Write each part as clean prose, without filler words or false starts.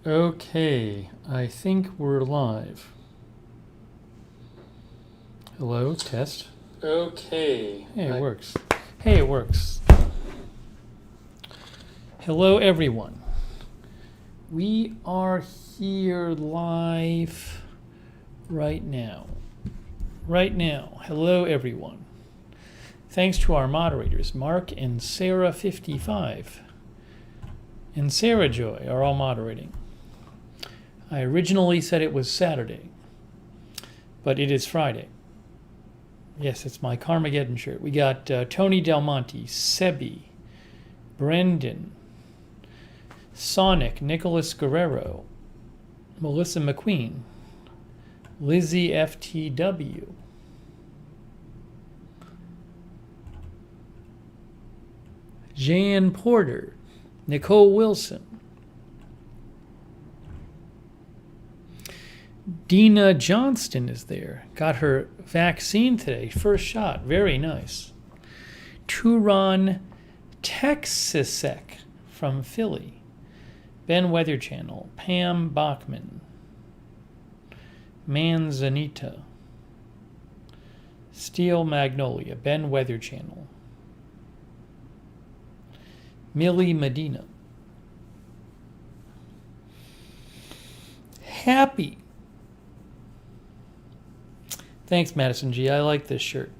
Okay, I think we're live. Hello, test. Okay. Hey, it works. Hey, it works. Hello, everyone. We are here live right now. Right now. Hello, everyone. Thanks to our moderators, Mark and Sarah55 and Sarah Joy are all moderating. I originally said it was Saturday, but it is Friday. Yes, it's my Carmageddon shirt. We got Tony Del Monte, Sebi, Brendan, Sonic, Nicholas Guerrero, Melissa McQueen, Lizzie FTW, Jan Porter, Nicole Wilson, Dina Johnston is there. Got her vaccine today. First shot. Very nice. Turon Texasek from Philly. Ben Weather Channel. Pam Bachman. Manzanita. Steel Magnolia. Ben Weather Channel. Millie Medina. Happy. Thanks, Madison G. I like this shirt.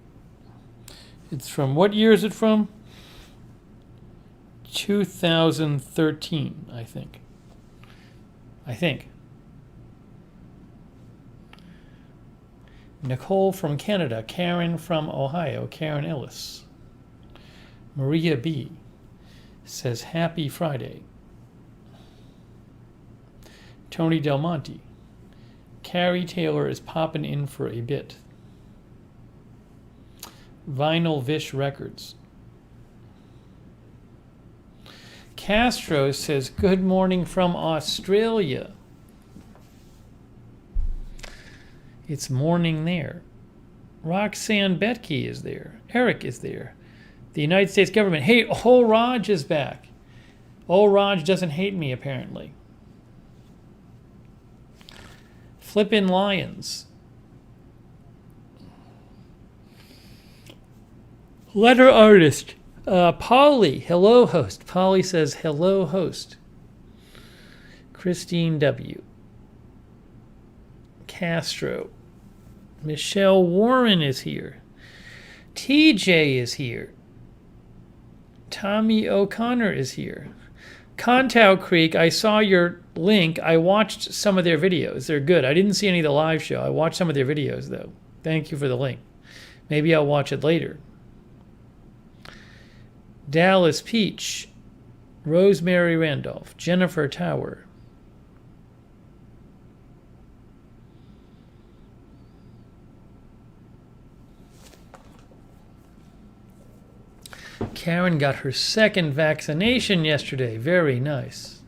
It's from, what year is it from? 2013, I think. Nicole from Canada. Karen from Ohio. Karen Ellis. Maria B. says, Happy Friday. Tony Del Monte. Carrie Taylor is popping in for a bit. Vinyl Vish Records. Castro says, good morning from Australia. It's morning there. Roxanne Betke is there. Eric is there. The United States government. Hey, Ol Raj is back. Ol Raj doesn't hate me, apparently. Flippin' Lions. Letter artist. Polly, hello host. Polly says, hello host. Christine W. Castro. Michelle Warren is here. TJ is here. Tommy O'Connor is here. Contau Creek, I saw your link. I watched some of their videos. They're good. I didn't see any of the live show. I watched some of their videos, though. Thank you for the link. Maybe I'll watch it later. Dallas Peach, Rosemary Randolph, Jennifer Tower. Karen got her second vaccination yesterday. Very nice.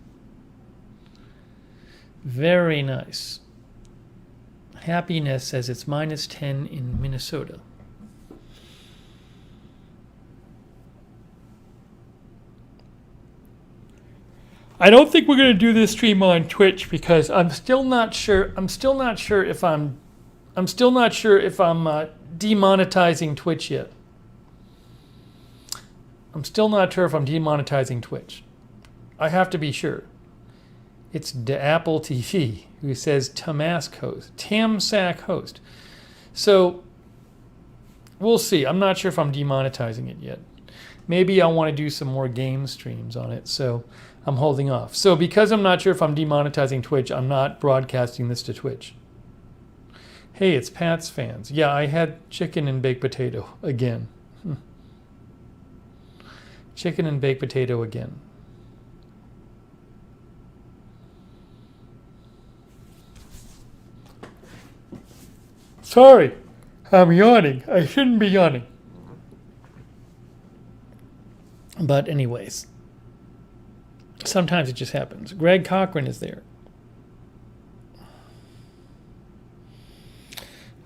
Very nice. Happiness says it's -10 in Minnesota. I don't think we're going to do this stream on Twitch because I'm still not sure if I'm demonetizing Twitch yet. I'm still not sure if I'm demonetizing Twitch. I have to be sure. It's the Apple TV who says Tamsack host. So we'll see. I'm not sure if I'm demonetizing it yet. Maybe I want to do some more game streams on it, so I'm holding off. So because I'm not sure if I'm demonetizing Twitch, I'm not broadcasting this to Twitch. Hey, it's Pat's fans. Yeah, I had chicken and baked potato again. Chicken and baked potato again. Sorry, I'm yawning. I shouldn't be yawning. But anyways, sometimes it just happens. Greg Cochran is there.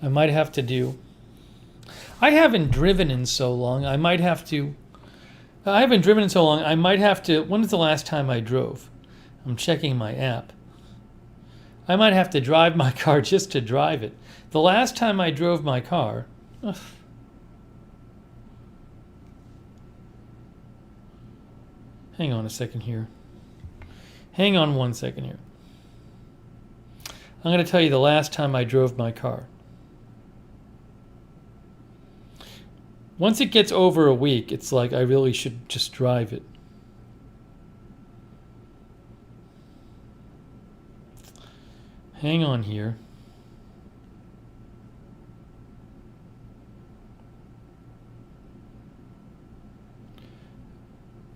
I might have to do... I haven't driven in so long. I might have to... I haven't driven in so long. I might have to... When was the last time I drove? I'm checking my app. I might have to drive my car just to drive it. The last time I drove my car, ugh. Hang on a second here. Hang on 1 second here. I'm going to tell you the last time I drove my car. Once it gets over a week, it's like I really should just drive it. Hang on here.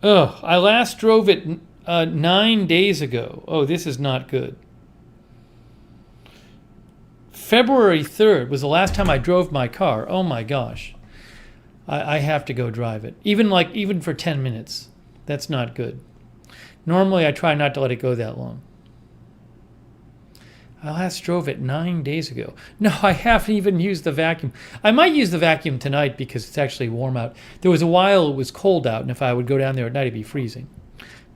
Oh, I last drove it 9 days ago. Oh, this is not good. February 3rd was the last time I drove my car. Oh my gosh. I have to go drive it. Even for 10 minutes. That's not good. Normally I try not to let it go that long. I last drove it 9 days ago. No, I haven't even used the vacuum. I might use the vacuum tonight because it's actually warm out. There was a while it was cold out, and if I would go down there at night, it'd be freezing.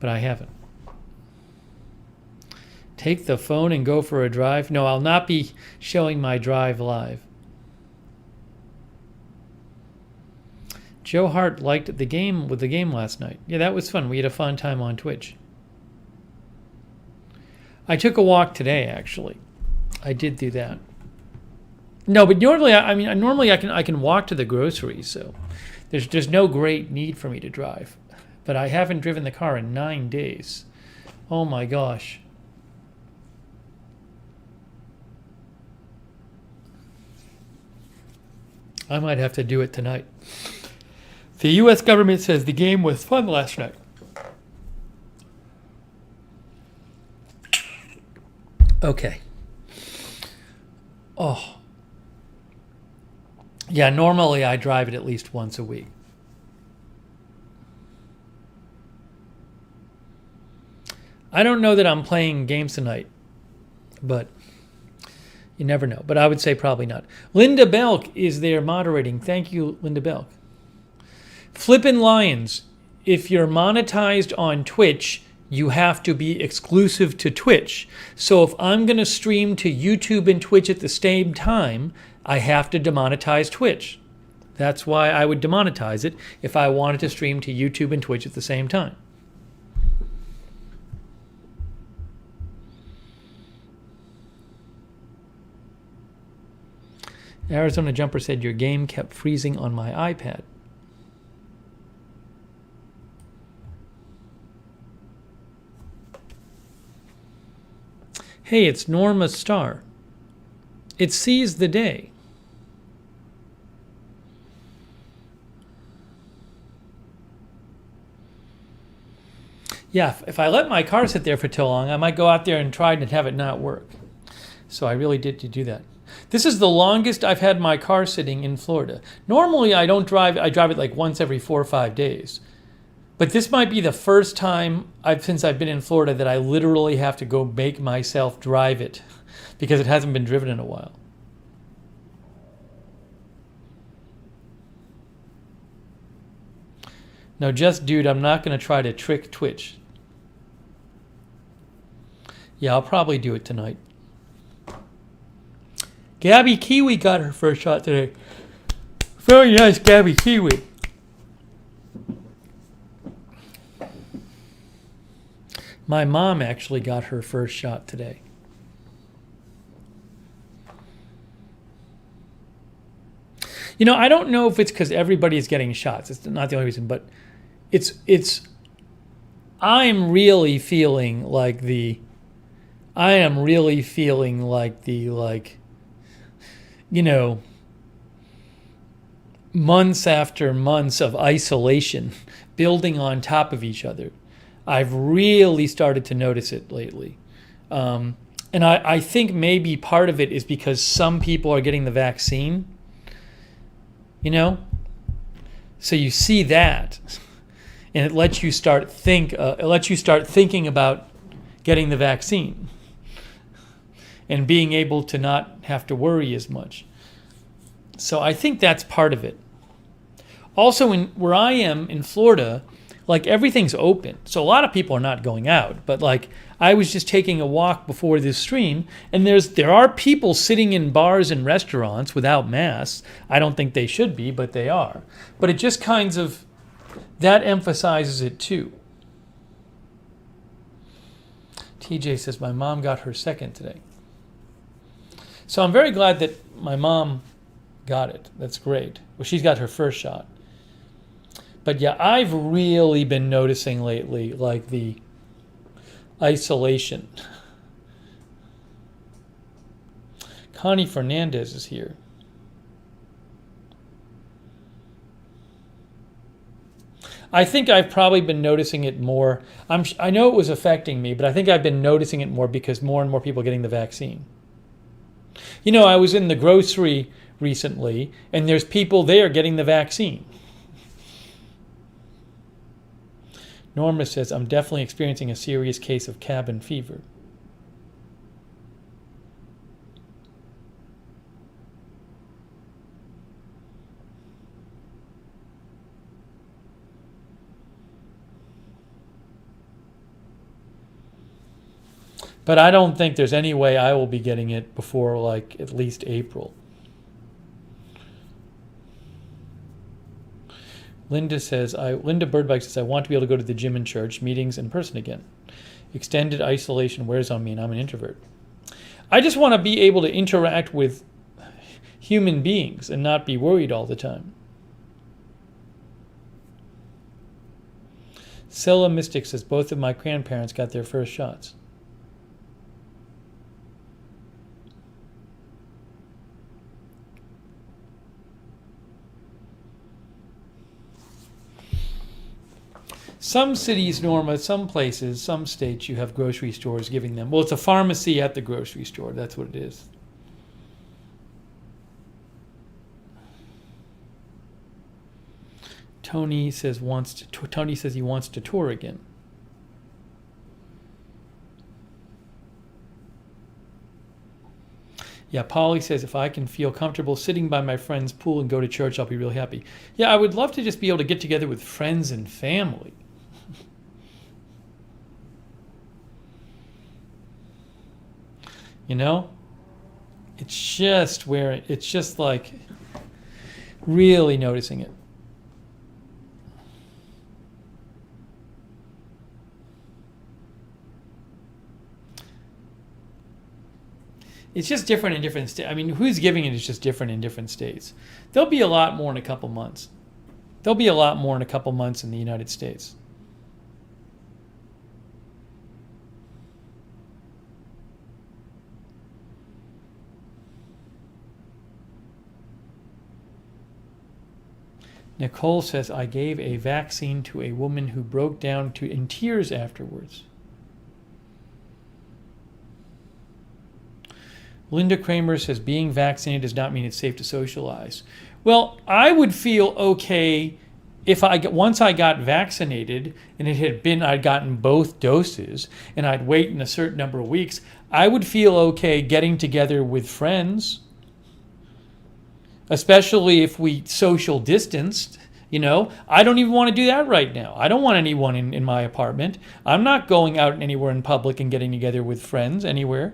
But I haven't. Take the phone and go for a drive? No, I'll not be showing my drive live. Joe Hart liked the game last night. Yeah, that was fun. We had a fun time on Twitch. I took a walk today, actually. I did do that. No, but normally, I can walk to the grocery, so there's no great need for me to drive. But I haven't driven the car in 9 days. Oh my gosh. I might have to do it tonight. The U.S. government says the game was fun last night. Okay. Oh. Yeah, normally I drive it at least once a week. I don't know that I'm playing games tonight, but you never know. But I would say probably not. Linda Belk is there moderating. Thank you, Linda Belk. Flippin' Lions, if you're monetized on Twitch, you have to be exclusive to Twitch. So if I'm going to stream to YouTube and Twitch at the same time, I have to demonetize Twitch. That's why I would demonetize it if I wanted to stream to YouTube and Twitch at the same time. Arizona Jumper said your game kept freezing on my iPad. Hey, it's Norma Star. It sees the day. Yeah, if I let my car sit there for too long, I might go out there and try to have it not work. So I really did do that. This is the longest I've had my car sitting in Florida. Normally I don't drive, I drive it like once every 4 or 5 days. But this might be the first time since I've been in Florida that I literally have to go make myself drive it because it hasn't been driven in a while. No, dude, I'm not going to try to trick Twitch. Yeah, I'll probably do it tonight. Gabby Kiwi got her first shot today. Very nice, Gabby Kiwi. My mom actually got her first shot today. You know, I don't know if it's because everybody is getting shots. It's not the only reason, but I'm really feeling like months after months of isolation building on top of each other. I've really started to notice it lately. And I think maybe part of it is because some people are getting the vaccine, So you see that, and it lets you start thinking about getting the vaccine and being able to not have to worry as much. So I think that's part of it. Also, where I am in Florida, like everything's open. So a lot of people are not going out. But like I was just taking a walk before this stream, and there are people sitting in bars and restaurants without masks. I don't think they should be, but they are. But it just kinds of, that emphasizes it too. TJ says, my mom got her second today. So I'm very glad that my mom got it. That's great. Well, she's got her first shot. But yeah, I've really been noticing lately, like the isolation. Connie Fernandez is here. I think I've probably been noticing it more. I know it was affecting me, but I think I've been noticing it more because more and more people are getting the vaccine. You know, I was in the grocery recently, and there's people there getting the vaccine. Norma says, I'm definitely experiencing a serious case of cabin fever. But I don't think there's any way I will be getting it before like at least April. Linda Birdbike says, I want to be able to go to the gym and church, meetings in person again. Extended isolation wears on me and I'm an introvert. I just want to be able to interact with human beings and not be worried all the time. Scylla Mystic says, both of my grandparents got their first shots. Some cities, Norma, some places, some states, you have grocery stores giving them. Well, it's a pharmacy at the grocery store. That's what it is. Tony says he wants to tour again. Yeah, Polly says, if I can feel comfortable sitting by my friend's pool and go to church, I'll be really happy. Yeah, I would love to just be able to get together with friends and family. You know? It's just like really noticing it. It's just different in different states. I mean, who's giving it is just different in different states. There'll be a lot more in a couple months. There'll be a lot more in a couple months in the United States. Nicole says, I gave a vaccine to a woman who broke down in tears afterwards. Linda Kramer says, being vaccinated does not mean it's safe to socialize. Well, I would feel okay if once I got vaccinated and I'd gotten both doses and I'd wait in a certain number of weeks, I would feel okay getting together with friends, especially if we social distanced. You know, I don't even want to do that right now. I don't want anyone in my apartment. I'm not going out anywhere in public and getting together with friends anywhere.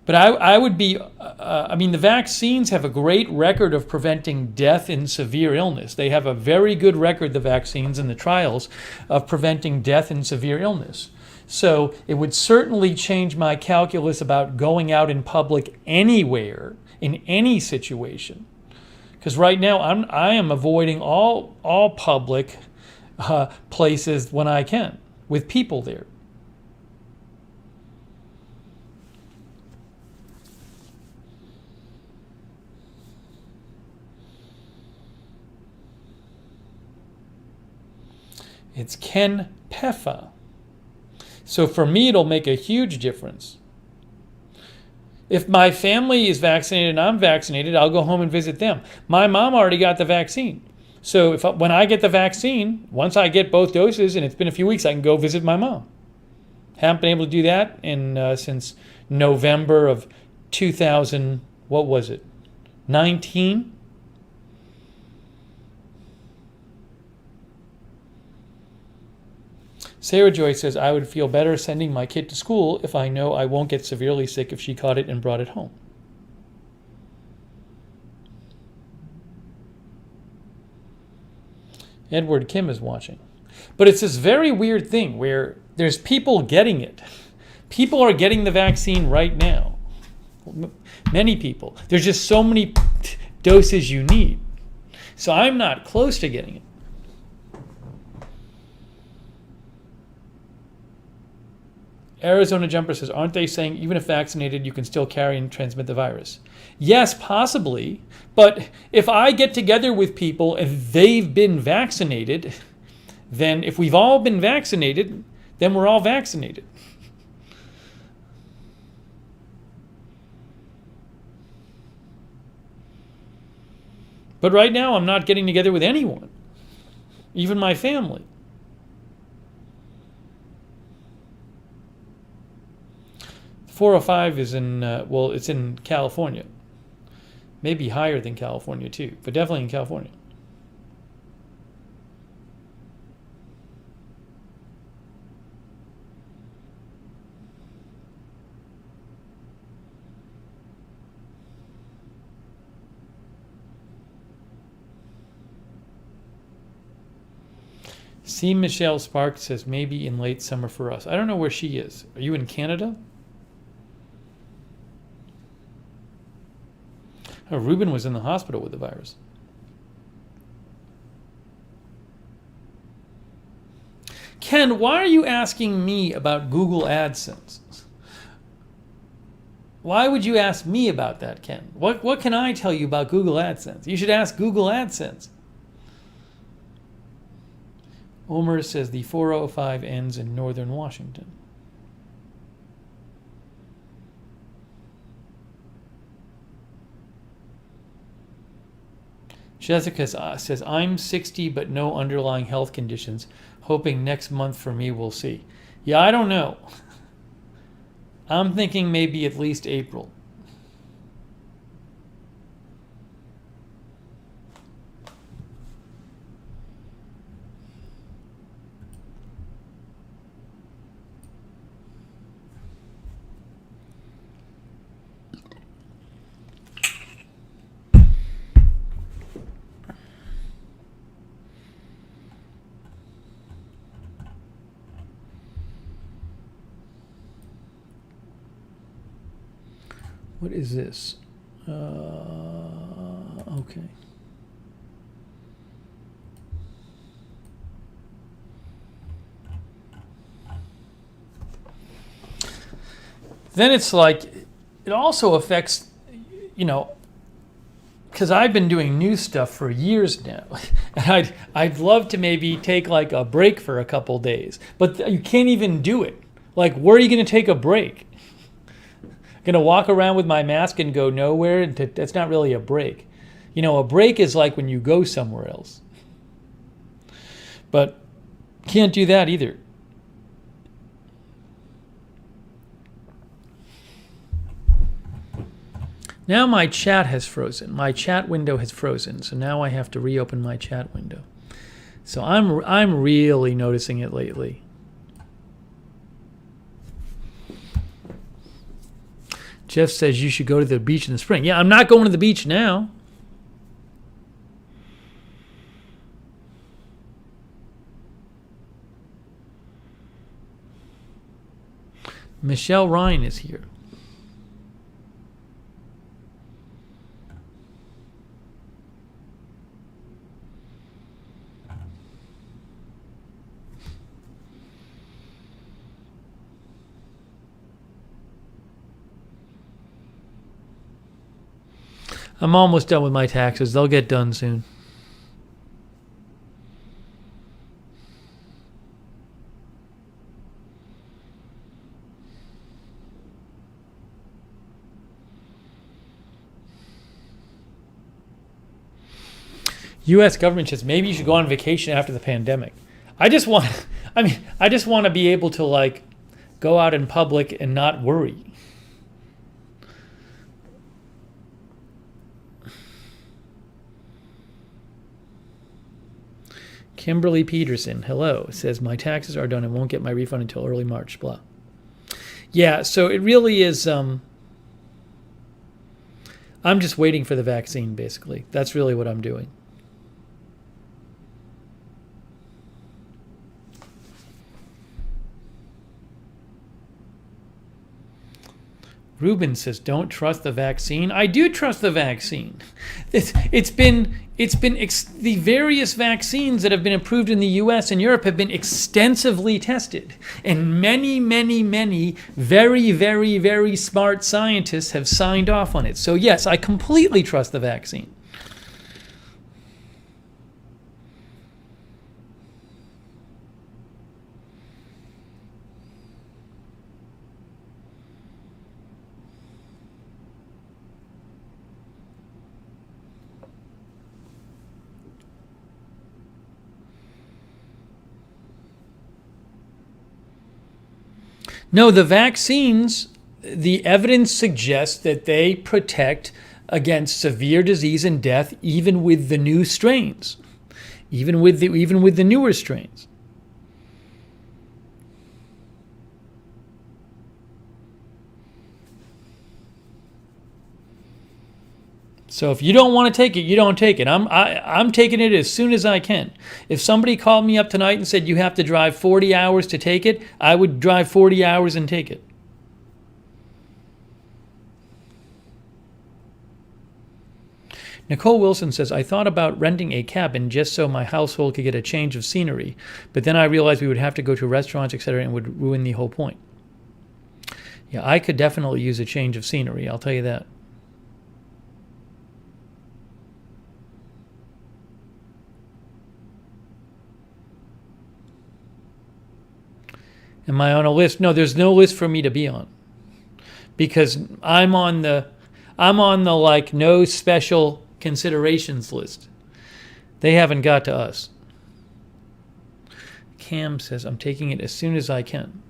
But I would be, the vaccines have a great record of preventing death in severe illness. They have a very good record, the vaccines and the trials, of preventing death in severe illness. So it would certainly change my calculus about going out in public anywhere, in any situation. Because right now I am avoiding all public places when I can, with people there. It's Ken Peffa. So for me, it'll make a huge difference. If my family is vaccinated and I'm vaccinated, I'll go home and visit them. My mom already got the vaccine. So when I get the vaccine, once I get both doses, and it's been a few weeks, I can go visit my mom. Haven't been able to do that since November of 2000, what was it, 19? Sarah Joy says, I would feel better sending my kid to school if I know I won't get severely sick if she caught it and brought it home. Edward Kim is watching. But it's this very weird thing where there's people getting it. People are getting the vaccine right now. Many people. There's just so many doses you need. So I'm not close to getting it. Arizona Jumper says, aren't they saying even if vaccinated, you can still carry and transmit the virus? Yes, possibly. But if I get together with people and they've been vaccinated, then if we've all been vaccinated, then we're all vaccinated. But right now, I'm not getting together with anyone, even my family. The 405 is in, it's in California. Maybe higher than California, too, but definitely in California. C. Michelle Sparks says maybe in late summer for us. I don't know where she is. Are you in Canada? Oh, Ruben was in the hospital with the virus. Ken, why are you asking me about Google AdSense? Why would you ask me about that, Ken? What can I tell you about Google AdSense? You should ask Google AdSense. Omer says the 405 ends in northern Washington. Jessica says, I'm 60 but no underlying health conditions. Hoping next month for me, we'll see. Yeah, I don't know. I'm thinking maybe at least April. What is this? Okay. Then it's like, it also affects, because I've been doing new stuff for years now. And I'd love to maybe take like a break for a couple days, but you can't even do it. Like, where are you going to take a break? Going to walk around with my mask and go nowhere? That's not really a break. A break is like when you go somewhere else. But can't do that either. Now my chat has frozen. My chat window has frozen. So now I have to reopen my chat window. So I'm really noticing it lately. Jeff says you should go to the beach in the spring. Yeah, I'm not going to the beach now. Michelle Ryan is here. I'm almost done with my taxes. They'll get done soon. U.S. government says maybe you should go on vacation after the pandemic. I just want to be able to go out in public and not worry. Kimberly Peterson, hello, says my taxes are done and won't get my refund until early March, blah. Yeah, so it really is, I'm just waiting for the vaccine, basically. That's really what I'm doing. Ruben says, "Don't trust the vaccine." I do trust the vaccine. It's been the various vaccines that have been approved in the U.S. and Europe have been extensively tested, and many, many, many very, very, very smart scientists have signed off on it. So yes, I completely trust the vaccine. No, the vaccines, the evidence suggests that they protect against severe disease and death, even with the new strains, even with the newer strains. So if you don't want to take it, you don't take it. I'm taking it as soon as I can. If somebody called me up tonight and said you have to drive 40 hours to take it, I would drive 40 hours and take it. Nicole Wilson says, I thought about renting a cabin just so my household could get a change of scenery, but then I realized we would have to go to restaurants, etc., and would ruin the whole point. Yeah, I could definitely use a change of scenery, I'll tell you that. Am I on a list? No, there's no list for me to be on, because I'm on the like no special considerations list. They haven't got to us. Cam says, I'm taking it as soon as I can.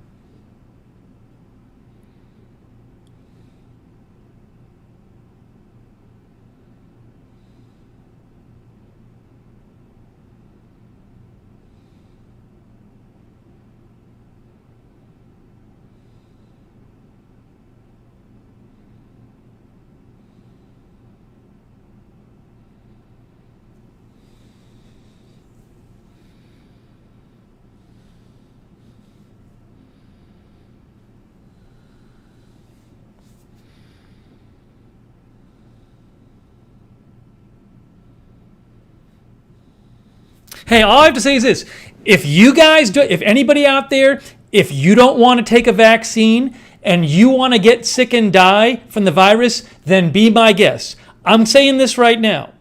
Hey, all I have to say is this. If you guys do, if anybody out there, if you don't want to take a vaccine and you want to get sick and die from the virus, then be my guest. I'm saying this right now.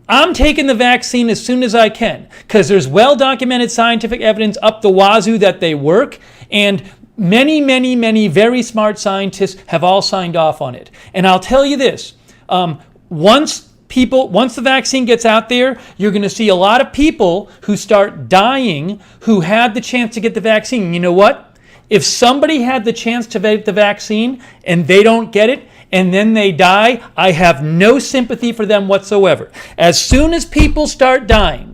I'm taking the vaccine as soon as I can, because there's well-documented scientific evidence up the wazoo that they work, and many, many, many very smart scientists have all signed off on it. And I'll tell you this, once the vaccine gets out there, you're going to see a lot of people who start dying who had the chance to get the vaccine. You know what? If somebody had the chance to get the vaccine and they don't get it and then they die, I have no sympathy for them whatsoever. As soon as people start dying,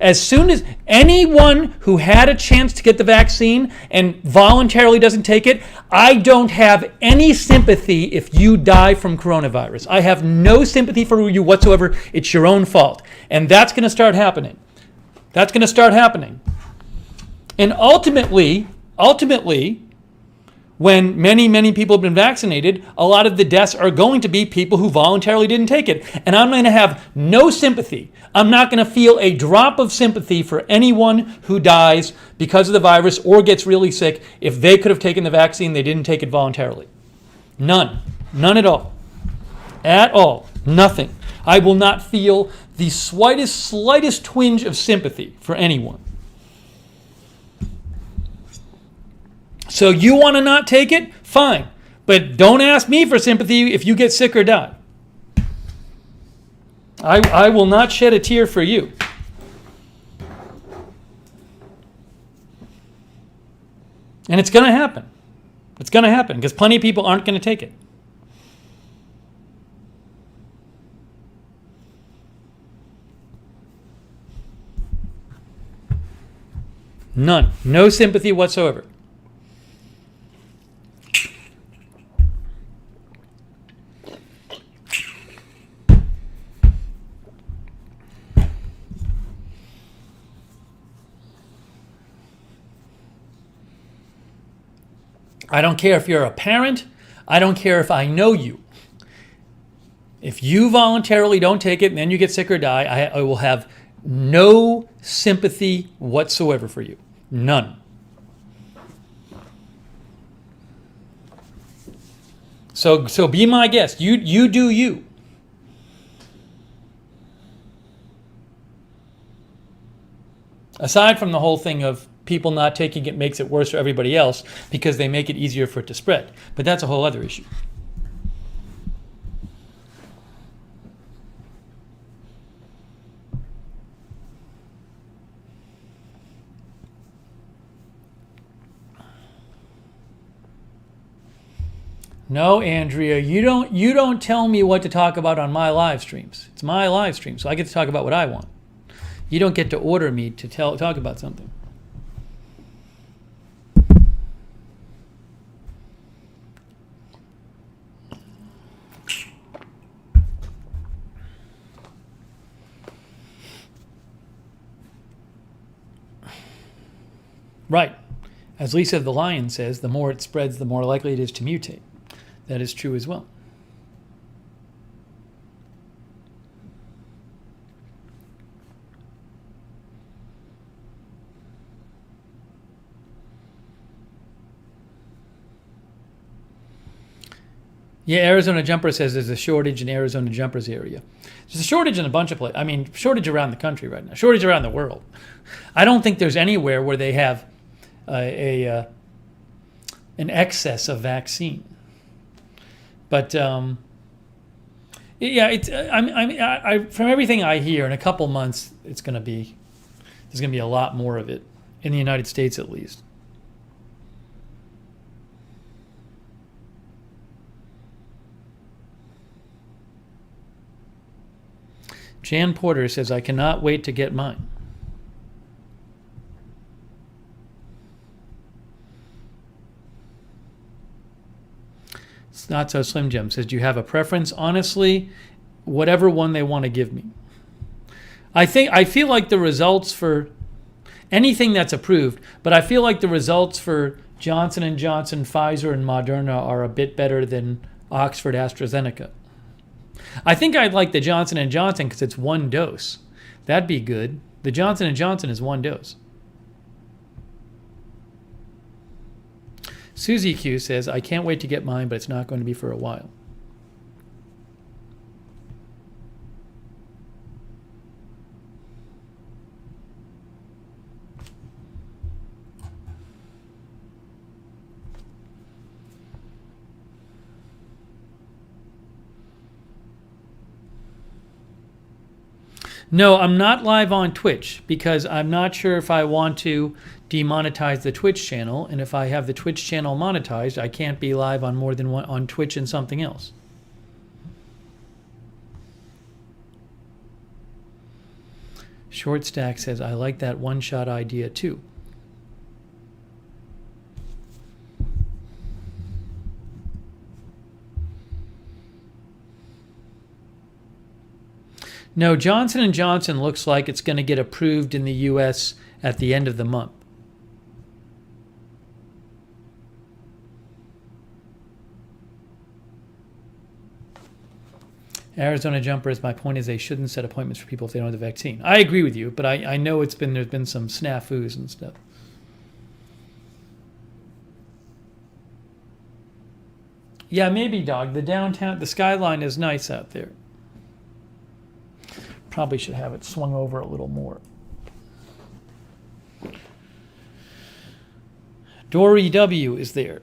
as soon as anyone who had a chance to get the vaccine and voluntarily doesn't take it, I don't have any sympathy if you die from coronavirus. I have no sympathy for you whatsoever. It's your own fault. And that's going to start happening. That's going to start happening. And ultimately, when many, many people have been vaccinated, a lot of the deaths are going to be people who voluntarily didn't take it. And I'm going to have no sympathy. I'm not going to feel a drop of sympathy for anyone who dies because of the virus or gets really sick if they could have taken the vaccine, they didn't take it voluntarily. None. None at all. At all. Nothing. I will not feel the slightest twinge of sympathy for anyone. So you want to not take it? Fine. But don't ask me for sympathy if you get sick or die. I will not shed a tear for you. And it's going to happen. It's going to happen because plenty of people aren't going to take it. None. No sympathy whatsoever. I don't care if you're a parent. I don't care if I know you. If you voluntarily don't take it and then you get sick or die, I will have no sympathy whatsoever for you. None. So be my guest. You do you. Aside from the whole thing of people not taking it makes it worse for everybody else because they make it easier for it to spread. But that's a whole other issue. No, Andrea, you don't tell me what to talk about on my live streams. It's my live stream, so I get to talk about what I want. You don't get to order me to talk about something. Right. As Lisa the Lion says, the more it spreads, the more likely it is to mutate. That is true as well. Yeah, Arizona Jumper says there's a shortage in Arizona Jumper's area. There's a shortage in a bunch of places. I mean, shortage around the country right now. Shortage around the world. I don't think there's anywhere where they have an excess of vaccine. But yeah, it's from everything I hear, in a couple months, there's going to be a lot more of it in the United States, at least. Jan Porter says, I cannot wait to get mine. It's not so Slim Jim says, do you have a preference? Honestly, whatever one they want to give me. I feel like the results for anything that's approved, but I feel like the results for Johnson & Johnson, Pfizer, and Moderna are a bit better than Oxford AstraZeneca. I think I'd like the Johnson & Johnson because it's one dose. That'd be good. The Johnson & Johnson is one dose. Susie Q says, I can't wait to get mine, but it's not going to be for a while. No, I'm not live on Twitch because I'm not sure if I want to demonetize the Twitch channel, and if I have the Twitch channel monetized, I can't be live on more than one on Twitch and something else. Short Stack says, I like that one-shot idea too. No, Johnson & Johnson looks like it's going to get approved in the U.S. at the end of the month. Arizona Jumpers, my point is they shouldn't set appointments for people if they don't have the vaccine. I agree with you, but I know there's been some snafus and stuff. Yeah, maybe, dog. The skyline is nice out there. Probably should have it swung over a little more. Dory W is there.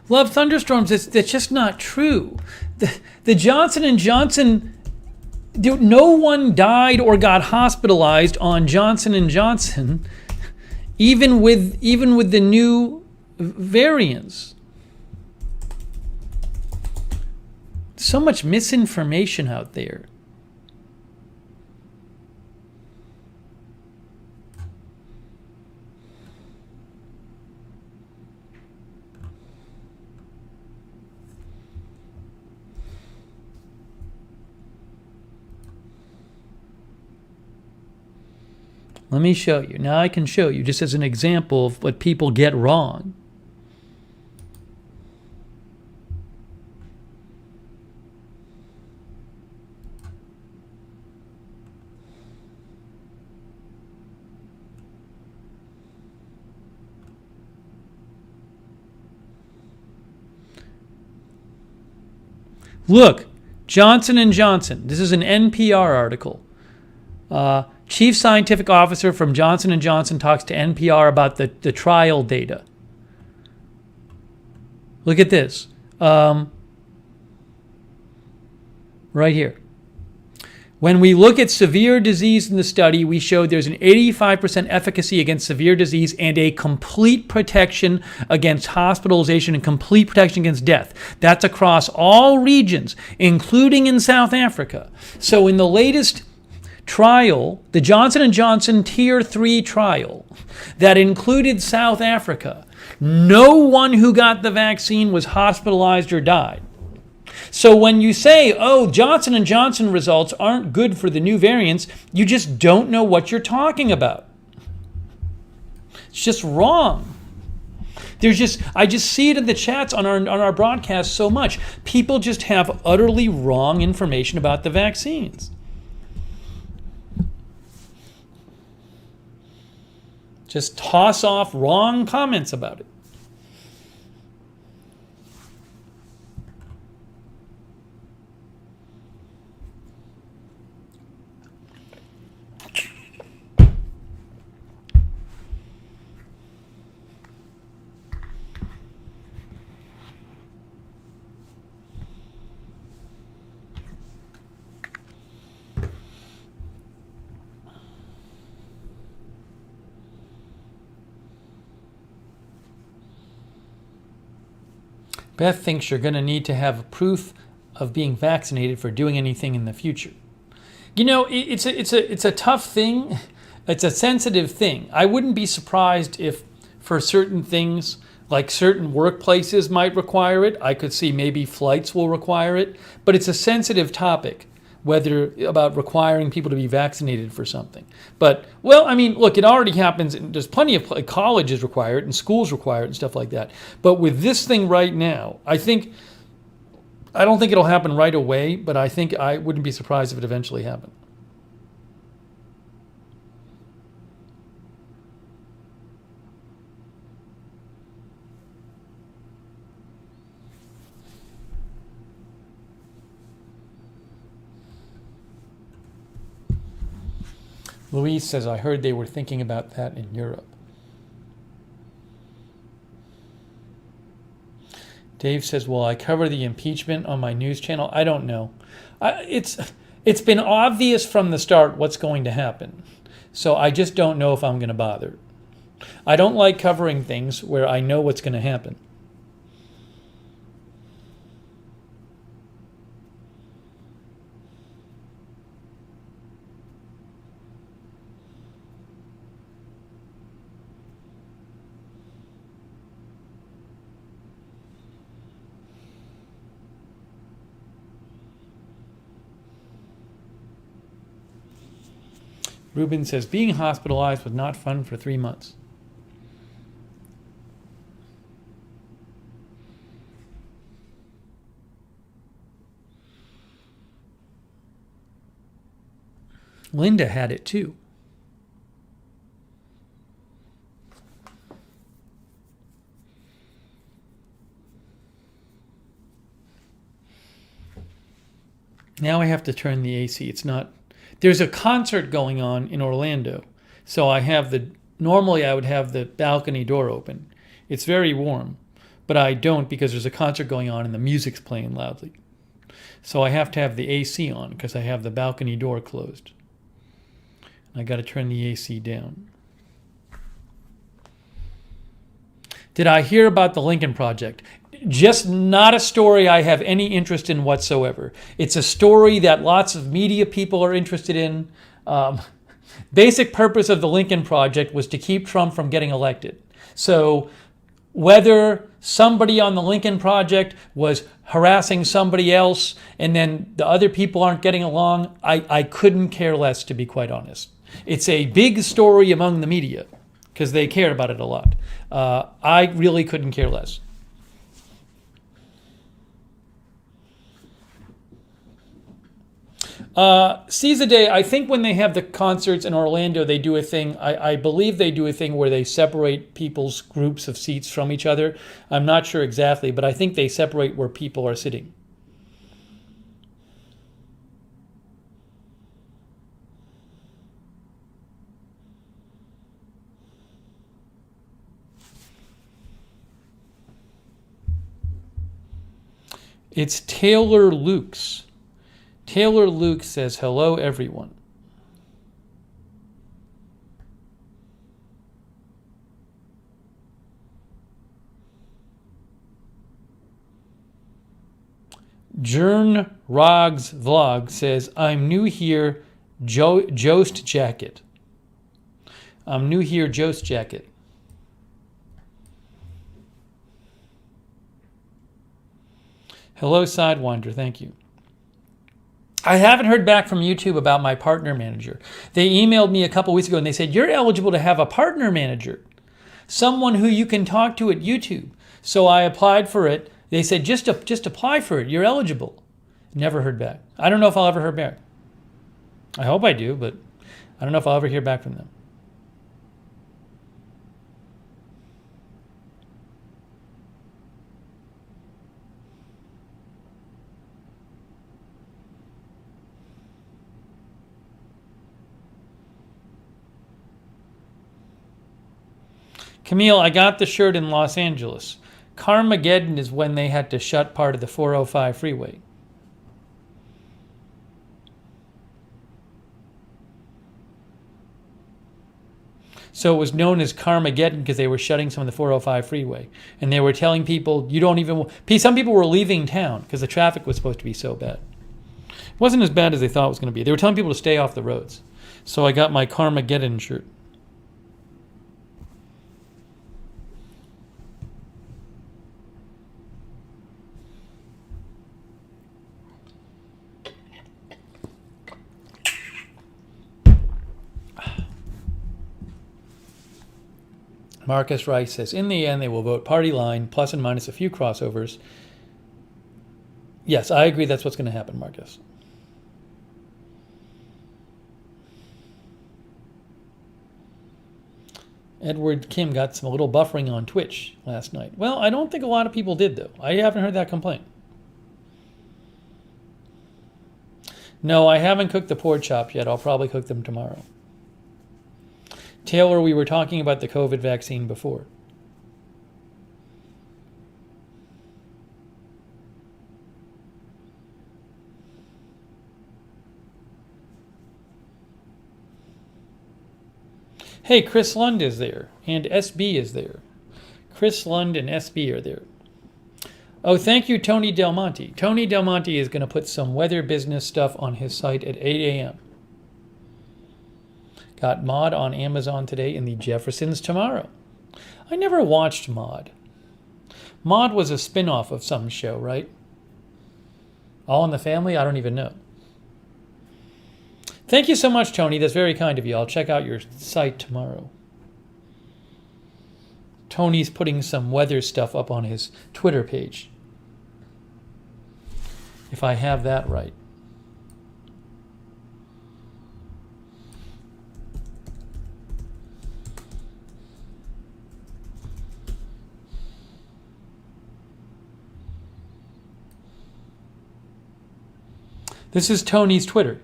Love thunderstorms, that's just not true. The Johnson and Johnson, no one died or got hospitalized on Johnson and Johnson, even with the new variants. So much misinformation out there. Let me show you. Now I can show you just as an example of what people get wrong. Look, Johnson and Johnson. This is an NPR article. Chief Scientific Officer from Johnson & Johnson talks to NPR about the trial data. Look at this. Right here. When we look at severe disease in the study, we showed there's an 85% efficacy against severe disease and a complete protection against hospitalization and complete protection against death. That's across all regions, including in South Africa. So in the latest trial, the Johnson & Johnson Tier 3 trial that included South Africa, no one who got the vaccine was hospitalized or died. So when you say, oh, Johnson & Johnson results aren't good for the new variants, you just don't know what you're talking about. It's just wrong. I just see it in the chats on our broadcast so much. People just have utterly wrong information about the vaccines. Just toss off wrong comments about it. Beth thinks you're going to need to have proof of being vaccinated for doing anything in the future. You know, it's a tough thing. It's a sensitive thing. I wouldn't be surprised if for certain things, like certain workplaces might require it. I could see maybe flights will require it. But it's a sensitive topic, whether about requiring people to be vaccinated for something. But, well, I mean, look, it already happens. There's plenty of colleges require it and schools require it and stuff like that. But with this thing right now, I don't think it'll happen right away, but I wouldn't be surprised if it eventually happened. Louise says, I heard they were thinking about that in Europe. Dave says, will I cover the impeachment on my news channel? I don't know. It's been obvious from the start what's going to happen. So I just don't know if I'm going to bother. I don't like covering things where I know what's going to happen. Ruben says, being hospitalized was not fun for 3 months. Linda had it too. Now I have to turn the AC. It's not... There's a concert going on in Orlando, so normally I would have the balcony door open. It's very warm, but I don't because there's a concert going on and the music's playing loudly. So I have to have the AC on because I have the balcony door closed. I got to turn the AC down. Did I hear about the Lincoln Project? Just not a story I have any interest in whatsoever. It's a story that lots of media people are interested in. Basic purpose of the Lincoln Project was to keep Trump from getting elected. So whether somebody on the Lincoln Project was harassing somebody else and then the other people aren't getting along, I couldn't care less, to be quite honest. It's a big story among the media because they cared about it a lot. I really couldn't care less. Seize a Day, I think when they have the concerts in Orlando, they do a thing, I believe they do a thing where they separate people's groups of seats from each other. I'm not sure exactly, but I think they separate where people are sitting. It's Taylor Lukes. Taylor Luke says, hello, everyone. Jern Rog's Vlog says, I'm new here, Jost Jacket. I'm new here, Jost Jacket. Hello, Sidewinder. Thank you. I haven't heard back from YouTube about my partner manager. They emailed me a couple weeks ago and they said, you're eligible to have a partner manager, someone who you can talk to at YouTube. So I applied for it. They said, just apply for it. You're eligible. Never heard back. I don't know if I'll ever hear back. I hope I do, but I don't know if I'll ever hear back from them. Camille, I got the shirt in Los Angeles. Carmageddon is when they had to shut part of the 405 freeway. So it was known as Carmageddon because they were shutting some of the 405 freeway. And they were telling people, you don't even... Some people were leaving town because the traffic was supposed to be so bad. It wasn't as bad as they thought it was going to be. They were telling people to stay off the roads. So I got my Carmageddon shirt. Marcus Rice says, in the end, they will vote party line, plus and minus a few crossovers. Yes, I agree that's what's going to happen, Marcus. Edward Kim got some little buffering on Twitch last night. Well, I don't think a lot of people did, though. I haven't heard that complaint. No, I haven't cooked the pork chops yet. I'll probably cook them tomorrow. Taylor, we were talking about the COVID vaccine before. Hey, Chris Lund is there, and SB is there. Chris Lund and SB are there. Oh, thank you, Tony Del Monte. Tony Del Monte is going to put some weather business stuff on his site at 8 a.m. Got Maude on Amazon today and The Jeffersons tomorrow. I never watched Maude. Maude was a spin-off of some show, right? All in the Family? I don't even know. Thank you so much, Tony. That's very kind of you. I'll check out your site tomorrow. Tony's putting some weather stuff up on his Twitter page. If I have that right. This is Tony's Twitter.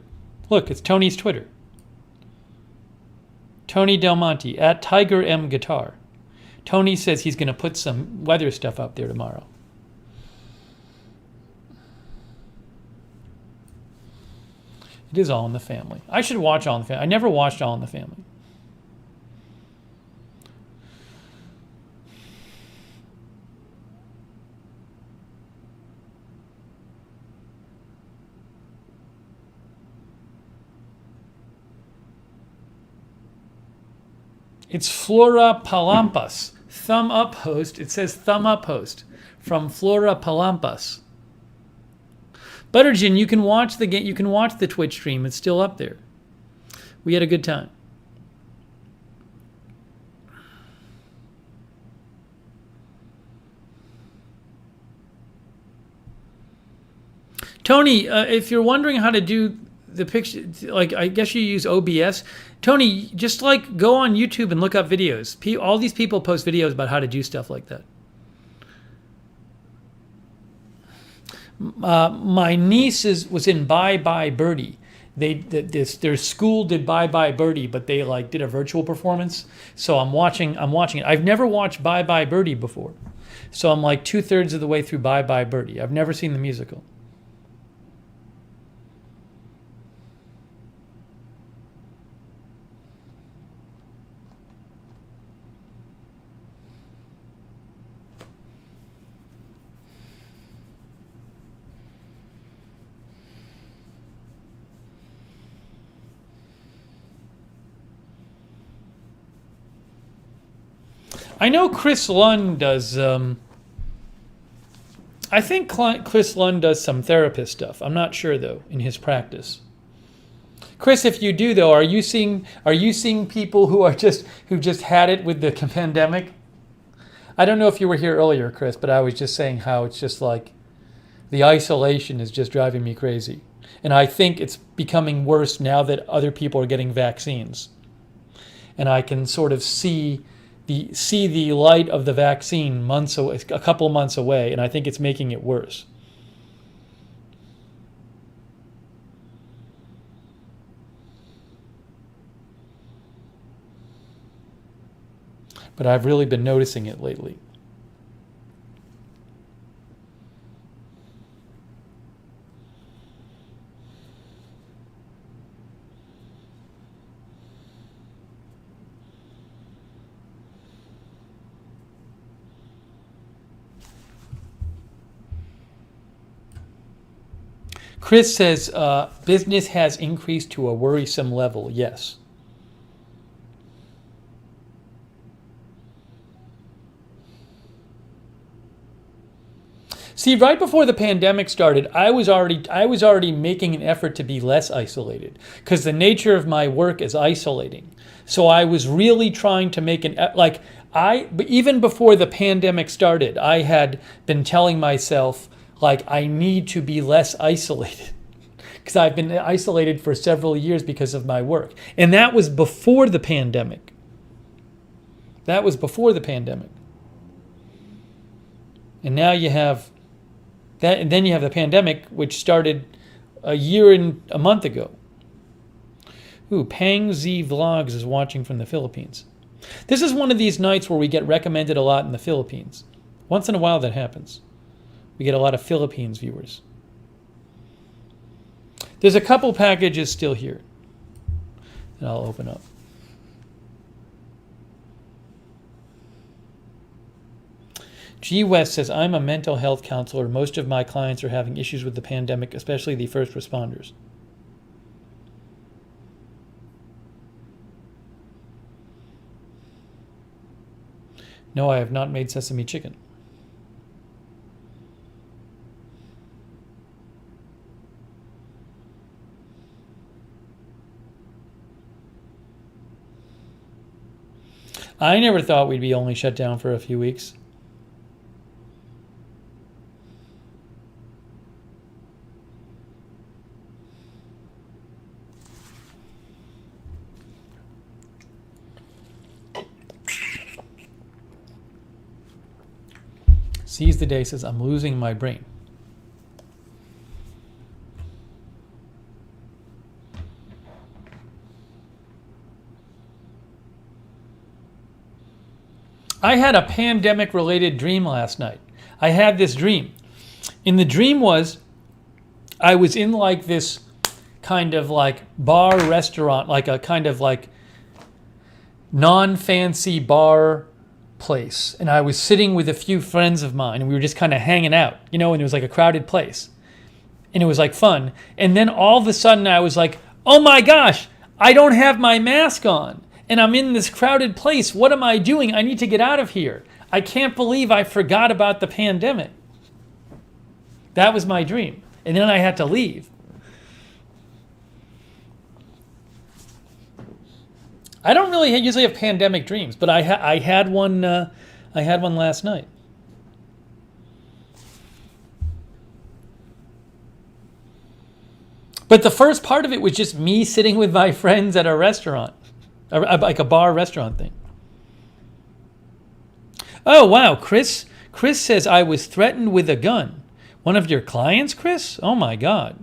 Look, it's Tony's Twitter. Tony Del Monte, at Tiger M Guitar. Tony says he's going to put some weather stuff up there tomorrow. It is All in the Family. I should watch All in the Family. I never watched All in the Family. It's Flora Palampas. Thumb up host. It says thumb up host from Flora Palampas. Buttergin, you can watch the game. You can watch the Twitch stream. It's still up there. We had a good time. Tony, if you're wondering how to do the picture, like I guess you use OBS. Tony, just like go on YouTube and look up videos. All these people post videos about how to do stuff like that. My niece was in Bye Bye Birdie. Their school did Bye Bye Birdie, but they like did a virtual performance. So I'm watching it. I've never watched Bye Bye Birdie before, so I'm like 2/3 of the way through Bye Bye Birdie. I've never seen the musical. I know Chris Lund does. I think Chris Lund does some therapist stuff. I'm not sure though in his practice. Chris, if you do though, are you seeing people who just had it with the pandemic? I don't know if you were here earlier, Chris, but I was just saying how it's just like the isolation is just driving me crazy, and I think it's becoming worse now that other people are getting vaccines, and I can sort of see the light of the vaccine a couple months away, and I think it's making it worse. But I've really been noticing it lately. Chris says business has increased to a worrisome level. Yes. See, right before the pandemic started, I was already making an effort to be less isolated because the nature of my work is isolating. So I was really trying to make but even before the pandemic started, I had been telling myself, like, I need to be less isolated because I've been isolated for several years because of my work. And that was before the pandemic. And now you have that, and then you have the pandemic, which started a year and a month ago. Ooh, Pang Z Vlogs is watching from the Philippines. This is one of these nights where we get recommended a lot in the Philippines. Once in a while that happens. We get a lot of Philippines viewers. There's a couple packages still here that I'll open up. G West says, I'm a mental health counselor. Most of my clients are having issues with the pandemic, especially the first responders. No, I have not made sesame chicken. I never thought we'd be only shut down for a few weeks. Seize the Day says, I'm losing my brain. I had a pandemic-related dream last night. I had this dream. And the dream was I was in like this kind of like bar restaurant, like a kind of like non-fancy bar place. And I was sitting with a few friends of mine and we were just kind of hanging out, and it was like a crowded place. And it was like fun. And then all of a sudden I was like, oh my gosh, I don't have my mask on. And I'm in this crowded place. What am I doing? I need to get out of here. I can't believe I forgot about the pandemic. That was my dream. And then I had to leave. I don't really usually have pandemic dreams, but I had one. I had one last night. But the first part of it was just me sitting with my friends at a restaurant, like a bar restaurant thing. Oh wow, Chris says I was threatened with a gun. One of your clients, Chris? Oh my God.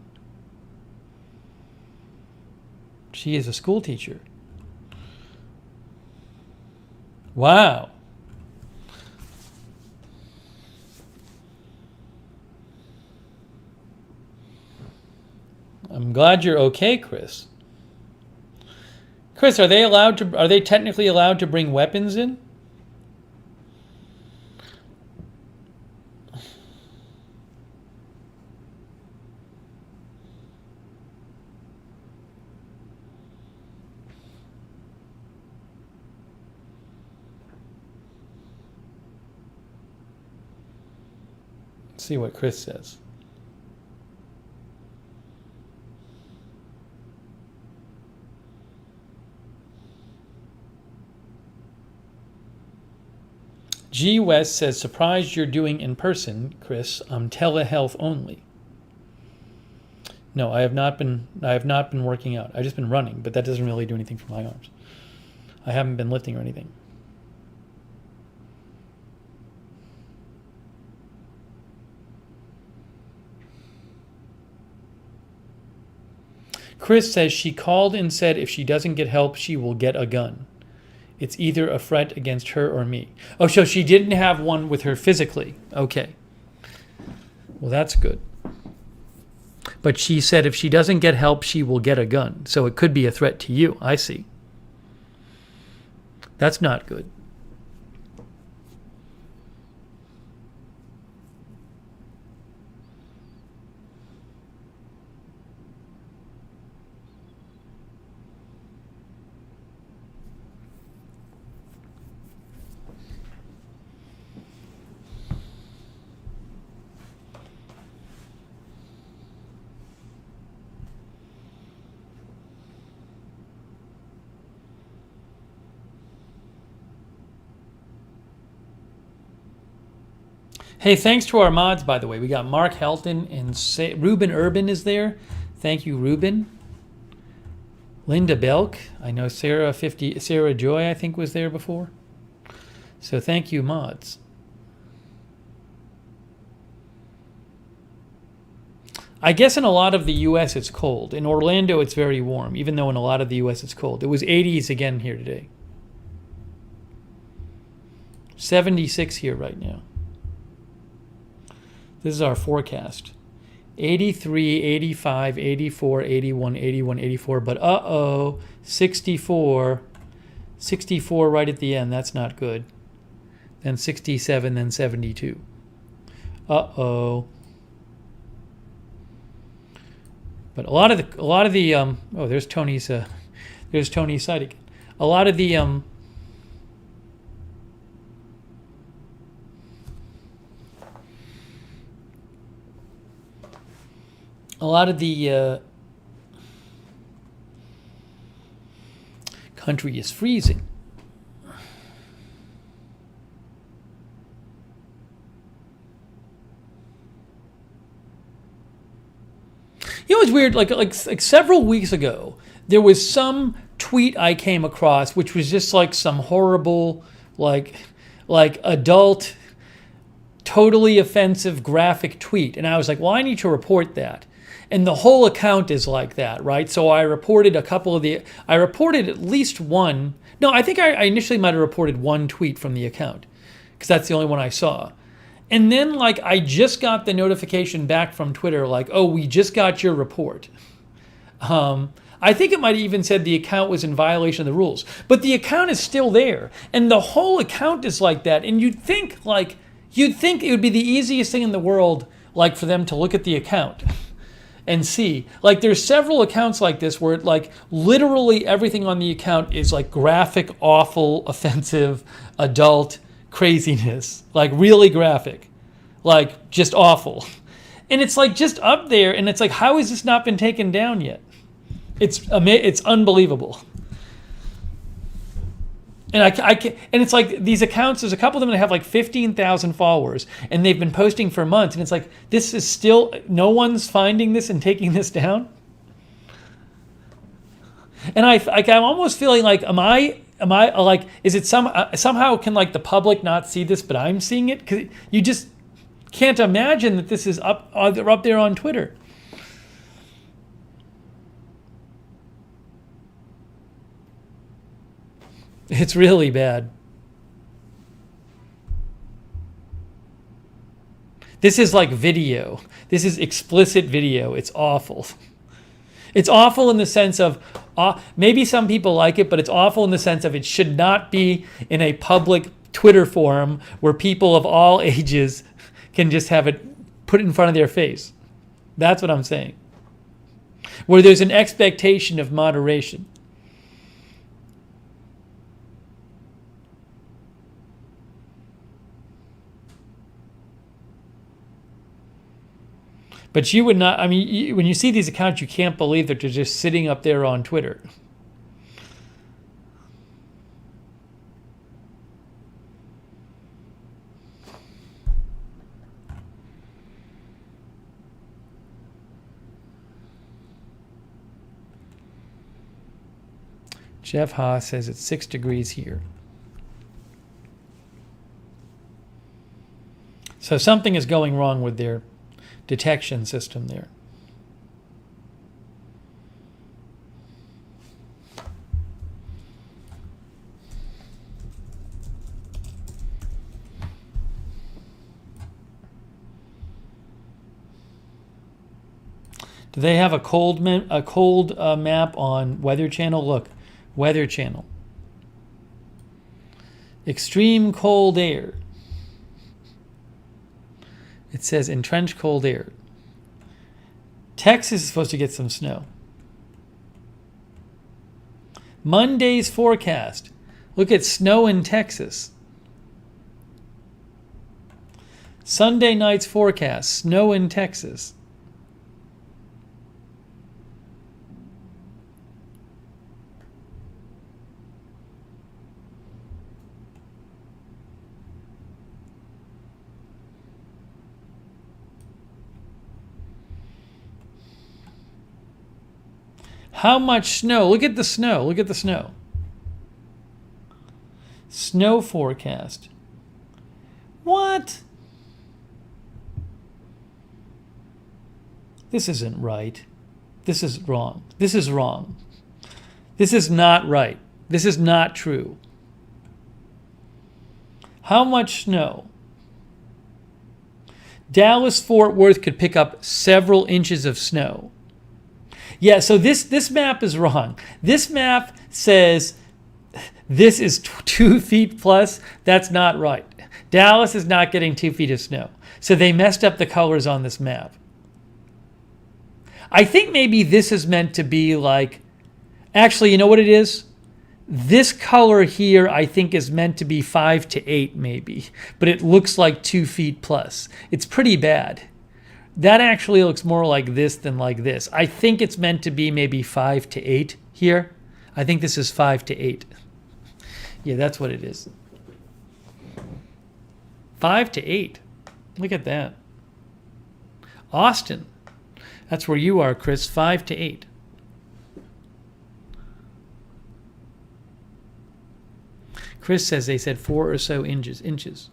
She is a school teacher. Wow. I'm glad you're okay, Chris. Chris, are they technically allowed to bring weapons in? Let's see what Chris says. G West says, surprised you're doing in person, Chris. I'm telehealth only. No, I have not been working out. I've just been running, but that doesn't really do anything for my arms. I haven't been lifting or anything. Chris says she called and said if she doesn't get help, she will get a gun. It's either a threat against her or me. Oh, so she didn't have one with her physically. Okay. Well, that's good. But she said if she doesn't get help, she will get a gun. So it could be a threat to you. I see. That's not good. Hey, thanks to our mods, by the way. We got Mark Helton and Ruben Urban is there. Thank you, Ruben. Linda Belk. I know Sarah Joy, I think, was there before. So thank you, mods. I guess in a lot of the U.S. it's cold. In Orlando, it's very warm, even though in a lot of the U.S. it's cold. It was 80s again here today. 76 here right now. This is our forecast. 83, 85, 84, 81, 81, 84. But 64. 64 right at the end. That's not good. Then 67, then 72. But a lot of the oh, there's Tony's site again. A lot of the country is freezing. You know, it's weird. Like several weeks ago, there was some tweet I came across, which was just like some horrible, like adult, totally offensive graphic tweet, and I was like, well, I need to report that. And the whole account is like that, right? So I reported I reported at least one. No, I think I initially might have reported one tweet from the account because that's the only one I saw. And then I just got the notification back from Twitter oh, we just got your report. I think it might have even said the account was in violation of the rules. But the account is still there. And the whole account is like that. And you'd think it would be the easiest thing in the world, like, for them to look at the account and see. Like, there's several accounts like this where, like, literally everything on the account is, like, graphic, awful, offensive, adult craziness. Like, really graphic. Like, just awful. And it's, like, just up there, and it's like, how has this not been taken down yet? It's unbelievable. And and it's like these accounts, there's a couple of them that have like 15,000 followers, and they've been posting for months, and it's like, this is still, no one's finding this and taking this down. And I'm almost feeling like, am I like, is it somehow can, like, the public not see this, but I'm seeing it? Because you just can't imagine that this is up there on Twitter. It's really bad. This is like video. This is explicit video. It's awful. It's awful in the sense of, maybe some people like it, but it's awful in the sense of it should not be in a public Twitter forum where people of all ages can just have it put in front of their face. That's what I'm saying. Where there's an expectation of moderation. But you would not, I mean, when you see these accounts, you can't believe that they're just sitting up there on Twitter. Jeff Haas says it's 6 degrees here. So something is going wrong with their detection system there. Do they have a cold map on Weather Channel? Look, Weather Channel. Extreme cold air. It says entrenched cold air. Texas is supposed to get some snow. Monday's forecast. Look at snow in Texas. Sunday night's forecast. Snow in Texas. How much snow? Look at the snow. Look at the snow. Snow forecast. What? This isn't right. This is wrong. This is wrong. This is not right. This is not true. How much snow? Dallas-Fort Worth could pick up several inches of snow. Yeah, so this map is wrong. This map says this is 2 feet plus. That's not right. Dallas is not getting 2 feet of snow. So they messed up the colors on this map. I think maybe this is meant to be like, actually, you know what it is? This color here, I think, is meant to be 5 to 8 maybe, but it looks like 2 feet plus. It's pretty bad. That actually looks more like this than like this. I think it's meant to be maybe 5 to 8 here. I think this is 5 to 8. Yeah, that's what it is. 5 to 8. Look at that. Austin. That's where you are, Chris. 5 to 8. Chris says they said 4 or so inches.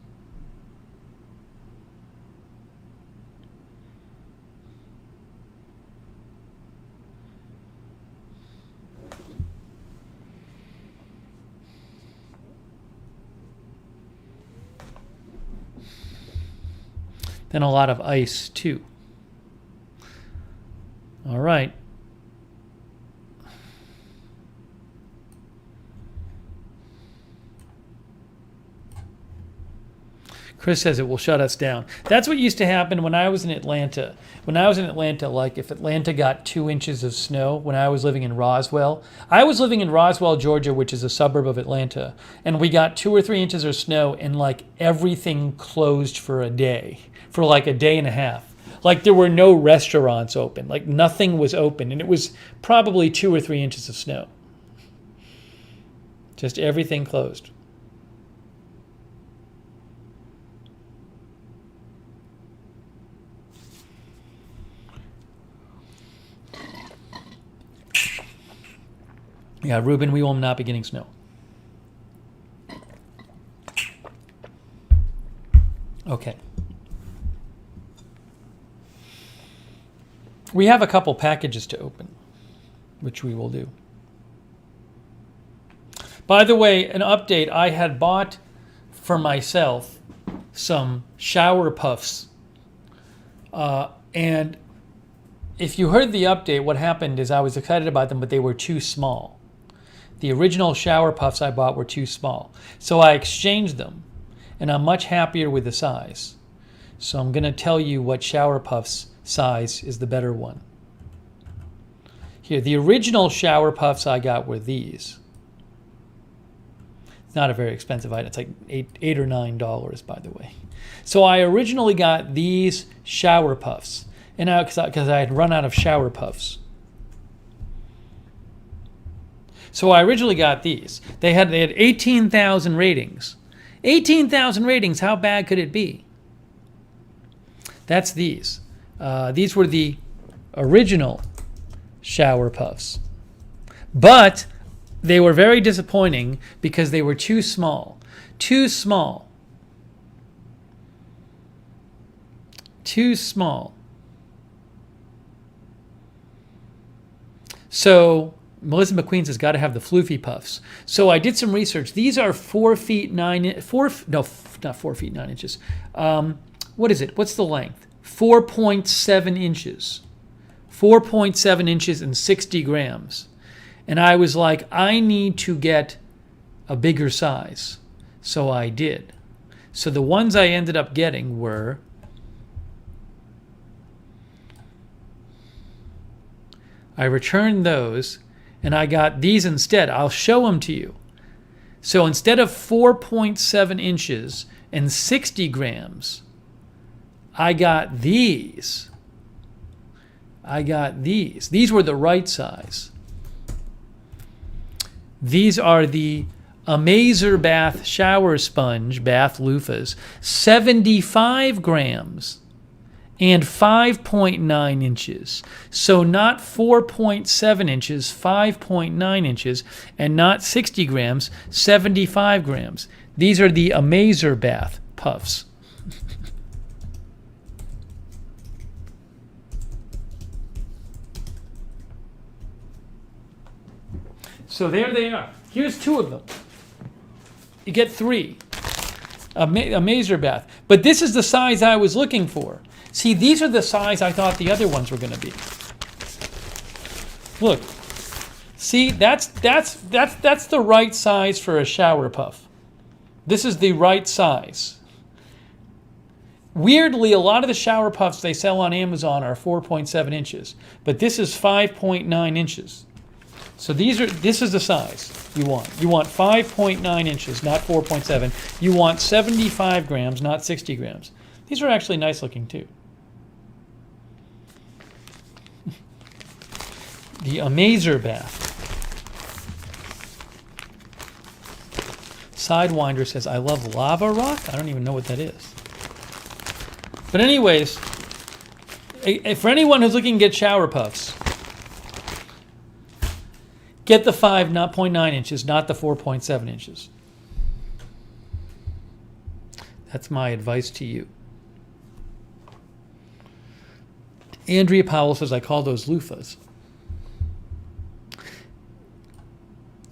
Then a lot of ice, too. All right. Chris says it will shut us down. That's what used to happen when I was in Atlanta. When I was in Atlanta, like if Atlanta got 2 inches of snow, when I was living in Roswell, I was living in Roswell, Georgia, which is a suburb of Atlanta, and we got 2 or 3 inches of snow, and like everything closed for a day, for like a day and a half. Like there were no restaurants open, like nothing was open, and it was probably 2 or 3 inches of snow. Just everything closed. Yeah, Ruben, we will not be getting snow. Okay. We have a couple packages to open, which we will do. By the way, an update, I had bought for myself some shower puffs. And if you heard the update, what happened is I was excited about them, but they were too small. The original shower puffs I bought were too small. So I exchanged them, and I'm much happier with the size. So I'm going to tell you what shower puffs size is the better one. Here, the original shower puffs I got were these. It's not a very expensive item. It's like $8 or $9, by the way. So I originally got these shower puffs, and because I had run out of shower puffs. So I originally got these. They had 18,000 ratings. 18,000 ratings, how bad could it be? That's these. These were the original shower puffs. But they were very disappointing because they were too small. Too small. Too small. So Melissa McQueen says, got to have the floofy puffs. So I did some research. These are 4 feet 9, not 4 feet 9 inches. What is it? What's the length? 4.7 inches. 4.7 inches and 60 grams. And I was like, I need to get a bigger size. So I did. So the ones I ended up getting were I returned those, and I got these instead. I'll show them to you. So instead of 4.7 inches and 60 grams, I got these. These were the right size. These are the Amazer Bath Shower Sponge Bath Loofahs, 75 grams. And 5.9 inches. So not 4.7 inches, 5.9 inches, and not 60 grams, 75 grams. These are the Amazer Bath puffs. So there they are. Here's 2 of them. You get 3. Amazer Bath. But this is the size I was looking for. See, these are the size I thought the other ones were going to be. Look. See, that's the right size for a shower puff. This is the right size. Weirdly, a lot of the shower puffs they sell on Amazon are 4.7 inches, but this is 5.9 inches. So this is the size you want. You want 5.9 inches, not 4.7. You want 75 grams, not 60 grams. These are actually nice looking too. The Amazer Bath. Sidewinder says, I love lava rock? I don't even know what that is. But anyways, for anyone who's looking to get shower puffs, get the 5.9 inches, not the 4.7 inches. That's my advice to you. Andrea Powell says, I call those loofahs.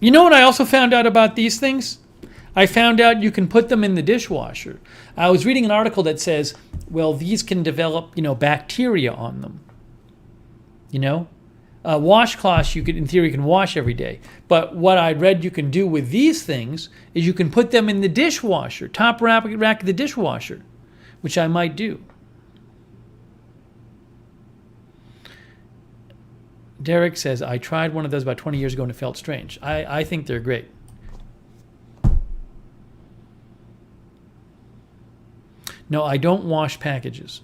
You know what I also found out about these things? I found out you can put them in the dishwasher. I was reading an article that says, well, these can develop, bacteria on them. Washcloths, you could, in theory, you can wash every day. But what I read you can do with these things is you can put them in the dishwasher, top rack of the dishwasher, which I might do. Derek says, I tried one of those about 20 years ago and it felt strange. I think they're great. No, I don't wash packages.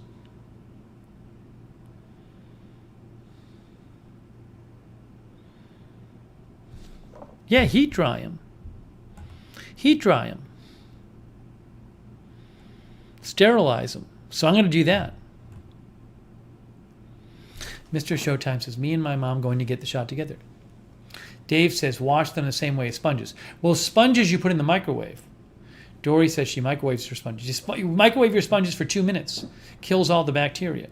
Yeah, heat dry them. Heat dry them. Sterilize them. So I'm going to do that. Mr. Showtime says, me and my mom going to get the shot together. Dave says, wash them the same way as sponges. Well, sponges you put in the microwave. Dory says she microwaves her sponges. You microwave your sponges for 2 minutes. Kills all the bacteria.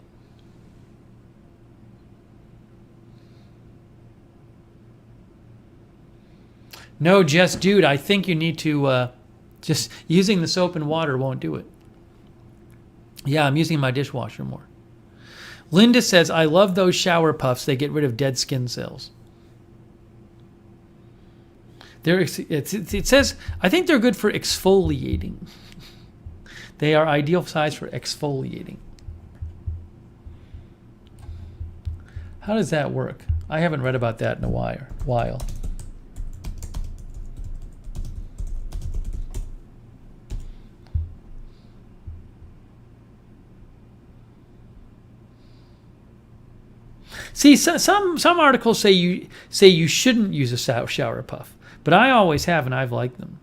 No, Jess, dude, I think you need to, just using the soap and water won't do it. Yeah, I'm using my dishwasher more. Linda says, I love those shower puffs. They get rid of dead skin cells. It says, I think they're good for exfoliating. They are ideal size for exfoliating. How does that work? I haven't read about that in a while. See, some articles say you shouldn't use a shower puff, but I always have, and I've liked them.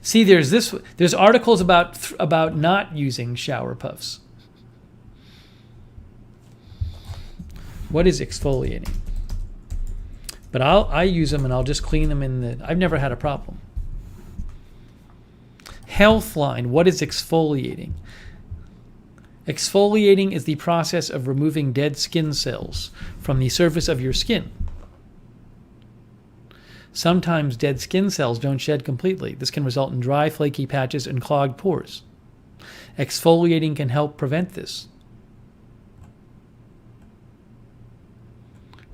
See, there's articles about not using shower puffs. What is exfoliating? But I use them and I'll just clean them I've never had a problem. Healthline, what is exfoliating? Exfoliating is the process of removing dead skin cells from the surface of your skin. Sometimes dead skin cells don't shed completely. This can result in dry, flaky patches and clogged pores. Exfoliating can help prevent this.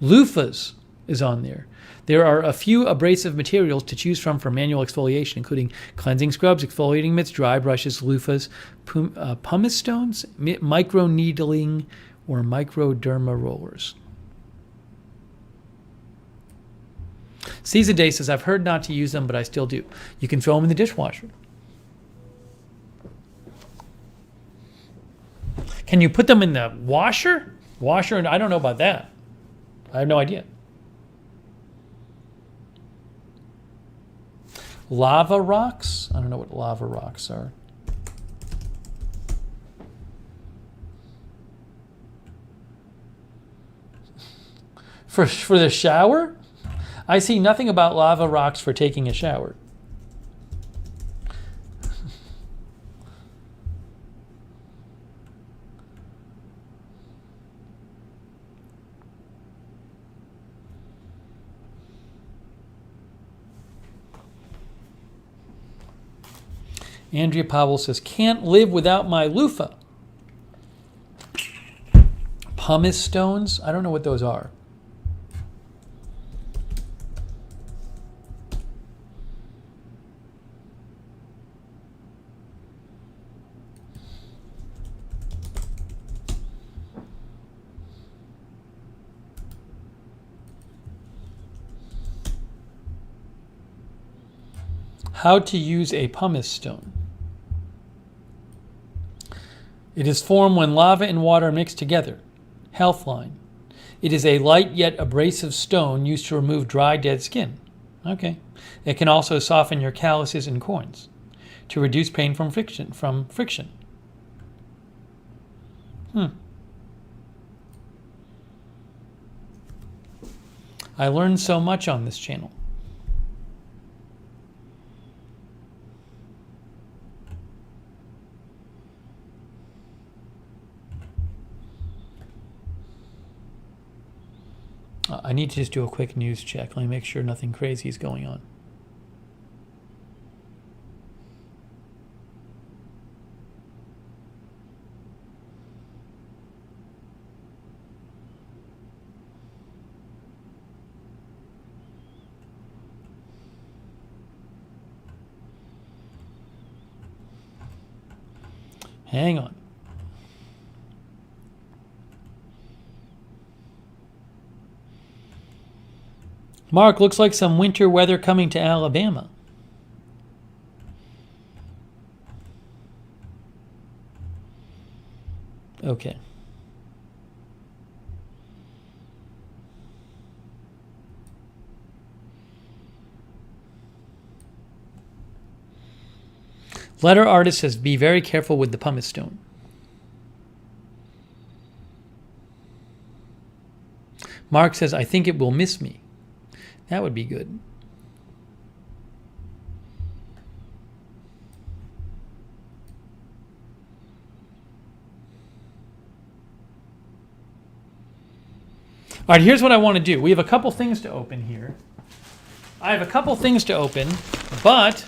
Loofahs is on there. There are a few abrasive materials to choose from for manual exfoliation, including cleansing scrubs, exfoliating mitts, dry brushes, loofahs, pumice stones, micro-needling, or microderma rollers. Caesar Day says, I've heard not to use them, but I still do. You can throw them in the dishwasher. Can you put them in the washer? I don't know about that. I have no idea. Lava rocks? I don't know what lava rocks are. For the shower? I see nothing about lava rocks for taking a shower. Andrea Powell says, can't live without my loofah. Pumice stones? I don't know what those are. How to use a pumice stone. It is formed when lava and water mix together. Healthline. It is a light yet abrasive stone used to remove dry, dead skin. Okay. It can also soften your calluses and corns to reduce pain from friction. I learned so much on this channel. I need to just do a quick news check. Let me make sure nothing crazy is going on. Hang on. Mark, looks like some winter weather coming to Alabama. Okay. Letter artist says, be very careful with the pumice stone. Mark says, I think it will miss me. That would be good. All right, here's what I want to do. We have a couple things to open here. I have a couple things to open, but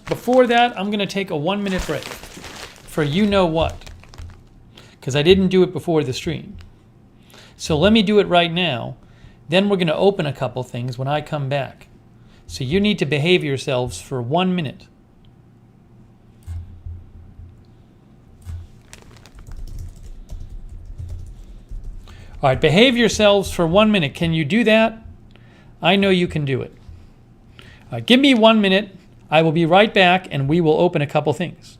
before that, I'm going to take a 1-minute break for you know what, because I didn't do it before the stream. So let me do it right now. Then we're going to open a couple things when I come back. So you need to behave yourselves for 1 minute. All right, behave yourselves for 1 minute. Can you do that? I know you can do it. All right, give me 1 minute. I will be right back, and we will open a couple things.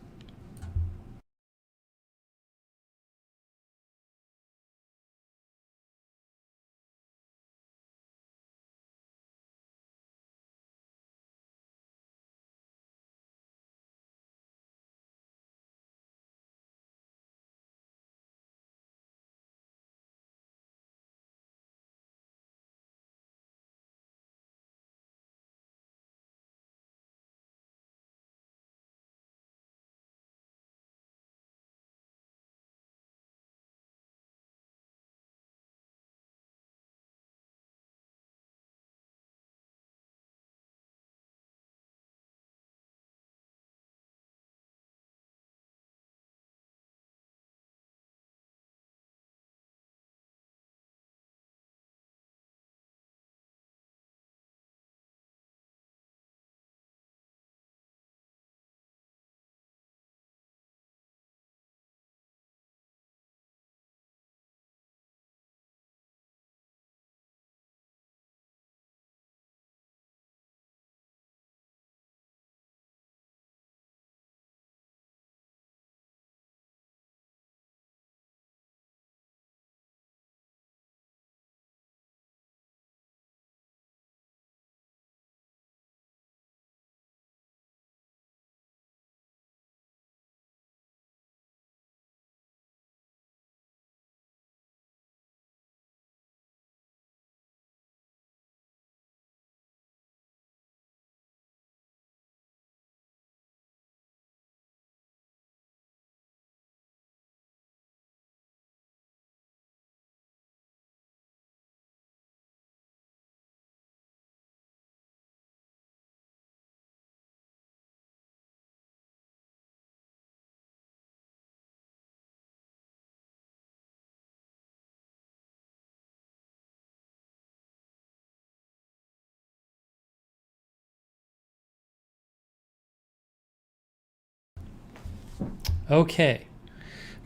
Okay.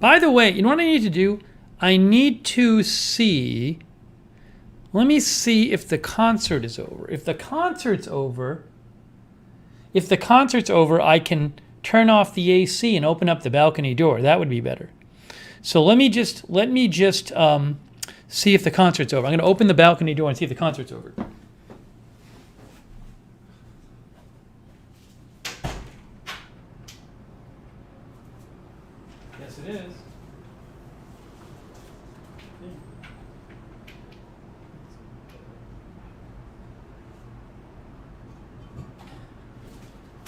By the way, you know what I need to do? I need to see. Let me see if the concert is over. If the concert's over, I can turn off the AC and open up the balcony door. That would be better. So let me just see if the concert's over. I'm going to open the balcony door and see if the concert's over. Yes, it is.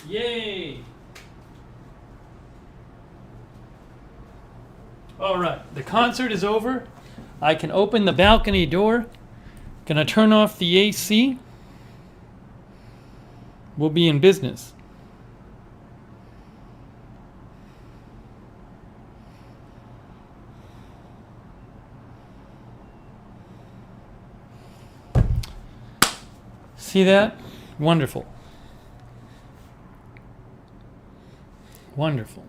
Yay! All right, the concert is over. I can open the balcony door. Gonna turn off the AC. We'll be in business. See that? Wonderful. Wonderful.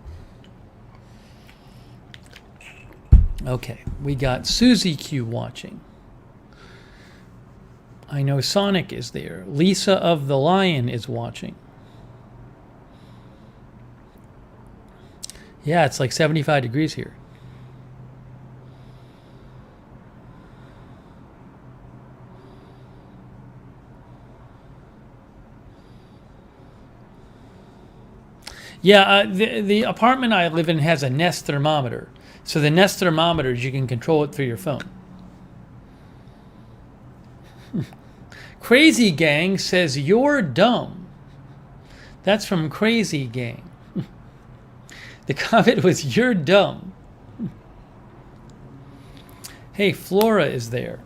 Okay, we got Susie Q watching. I know Sonic is there. Lisa of the Lion is watching. Yeah, it's like 75 degrees here. Yeah, the apartment I live in has a Nest thermometer. So the Nest thermometers, you can control it through your phone. Crazy Gang says, you're dumb. That's from Crazy Gang. The comment was, you're dumb. Hey, Flora is there.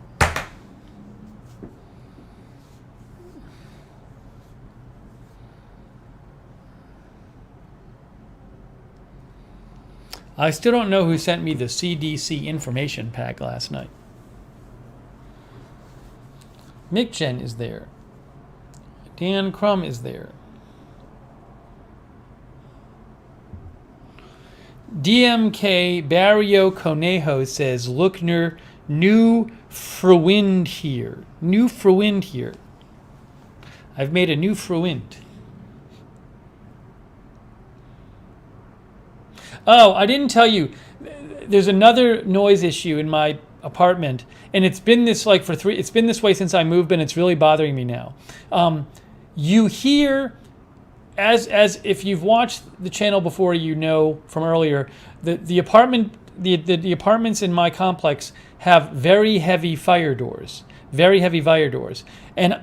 I still don't know who sent me the CDC information pack last night. Mick Jen is there. Dan Crum is there. DMK Barrio Conejo says, Lookner, new Fruind here. New Fruind here. I've made a new Fruind. Oh, I didn't tell you. There's another noise issue in my apartment, and it's been this like it's been this way since I moved, and it's really bothering me now. You hear, as if you've watched the channel before, you know from earlier, the apartments in my complex have very heavy fire doors, and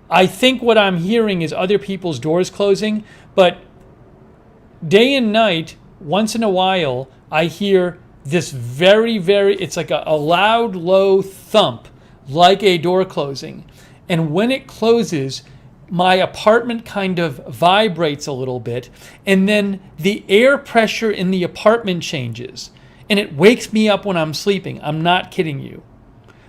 I think what I'm hearing is other people's doors closing, but day and night, once in a while, I hear this very, it's like a loud, low thump, like a door closing. And when it closes, my apartment kind of vibrates a little bit, and then the air pressure in the apartment changes, and it wakes me up when I'm sleeping. I'm not kidding you.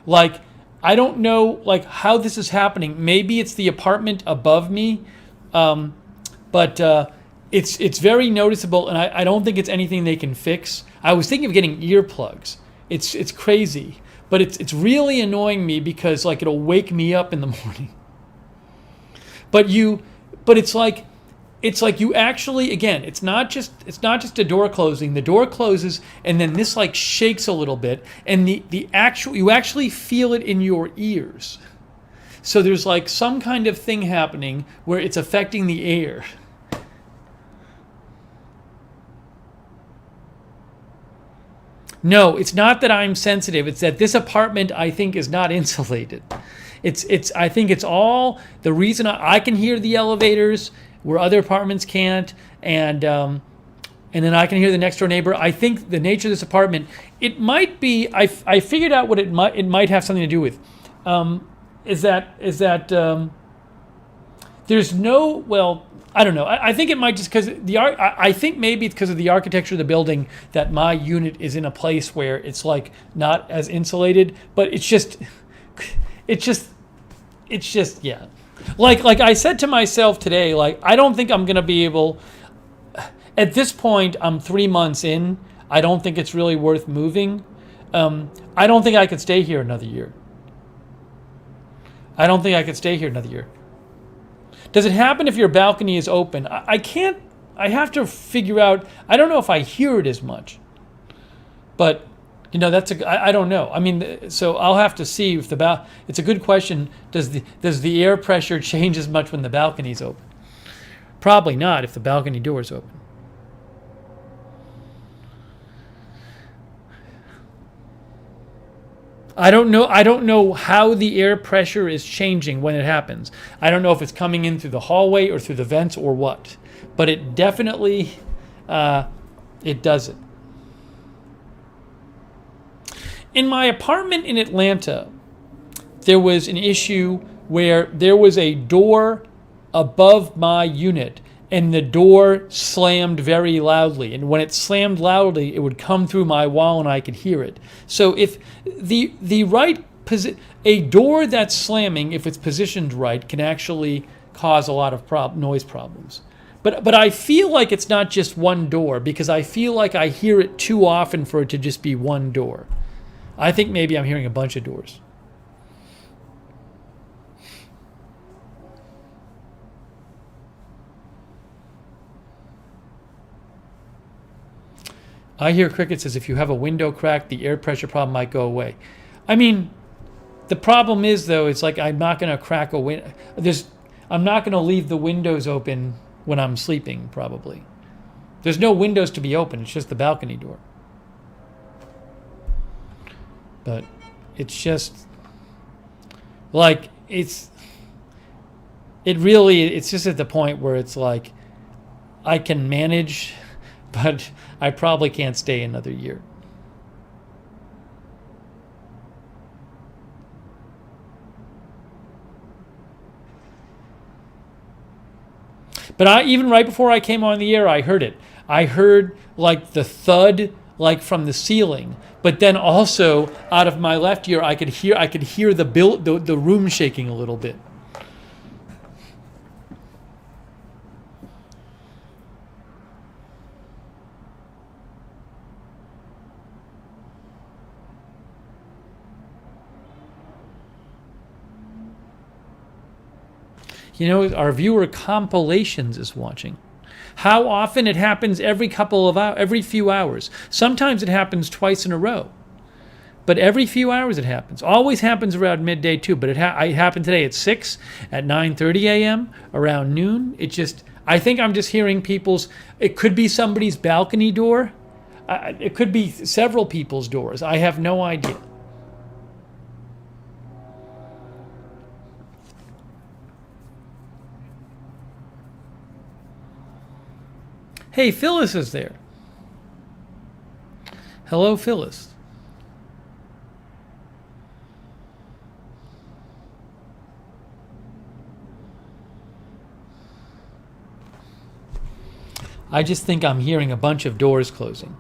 Like, I don't know like how this is happening. Maybe it's the apartment above me, but it's very noticeable, and I don't think it's anything they can fix. I was thinking of getting earplugs. It's crazy, but it's really annoying me because like it'll wake me up in the morning. But it's like you actually, again, it's not just a door closing. The door closes and then this like shakes a little bit, and you actually feel it in your ears. So there's like some kind of thing happening where it's affecting the air. No, it's not that I'm sensitive. It's that this apartment, I think, is not insulated. I think it's all the reason I can hear the elevators where other apartments can't, and then I can hear the next door neighbor. I think the nature of this apartment, it might be. I figured out what it might have something to do with. Is that there's no, well, I don't know. I think it might just because I think maybe it's because of the architecture of the building that my unit is in a place where it's like not as insulated, but it's just yeah. Like I said to myself today, like I don't think I'm gonna be able. At this point, I'm 3 months in. I don't think it's really worth moving. I don't think I could stay here another year. Does it happen if your balcony is open? I can't. I have to figure out. I don't know if I hear it as much. But, I don't know. I mean, so I'll have to see if it's a good question. Does the air pressure change as much when the balcony's open? Probably not if the balcony door is open. I don't know how the air pressure is changing when it happens. I don't know if it's coming in through the hallway or through the vents or what. But it definitely, it does it. In my apartment in Atlanta, there was an issue where there was a door above my unit, and the door slammed very loudly. And when it slammed loudly, it would come through my wall and I could hear it. So if the right a door that's slamming, if it's positioned right, can actually cause a lot of noise problems. But I feel like it's not just one door because I feel like I hear it too often for it to just be one door. I think maybe I'm hearing a bunch of doors. I hear Cricket says if you have a window crack, the air pressure problem might go away. I mean, the problem is though, it's like I'm not going to crack a window. I'm not going to leave the windows open when I'm sleeping, probably. There's no windows to be open. It's just the balcony door. But it's just like it's just at the point where it's like I can manage, but I probably can't stay another year. But even right before I came on the air, I heard it. I heard like the thud, like from the ceiling. But then also out of my left ear, I could hear the room shaking a little bit. You know, our viewer Compilations is watching. How often it happens? Every few hours. Sometimes it happens twice in a row. But every few hours it happens. Always happens around midday too. But it happened today at 6, at 9:30 a.m., around noon. I think I'm just hearing it could be somebody's balcony door. It could be several people's doors. I have no idea. Hey, Phyllis is there. Hello, Phyllis. I just think I'm hearing a bunch of doors closing.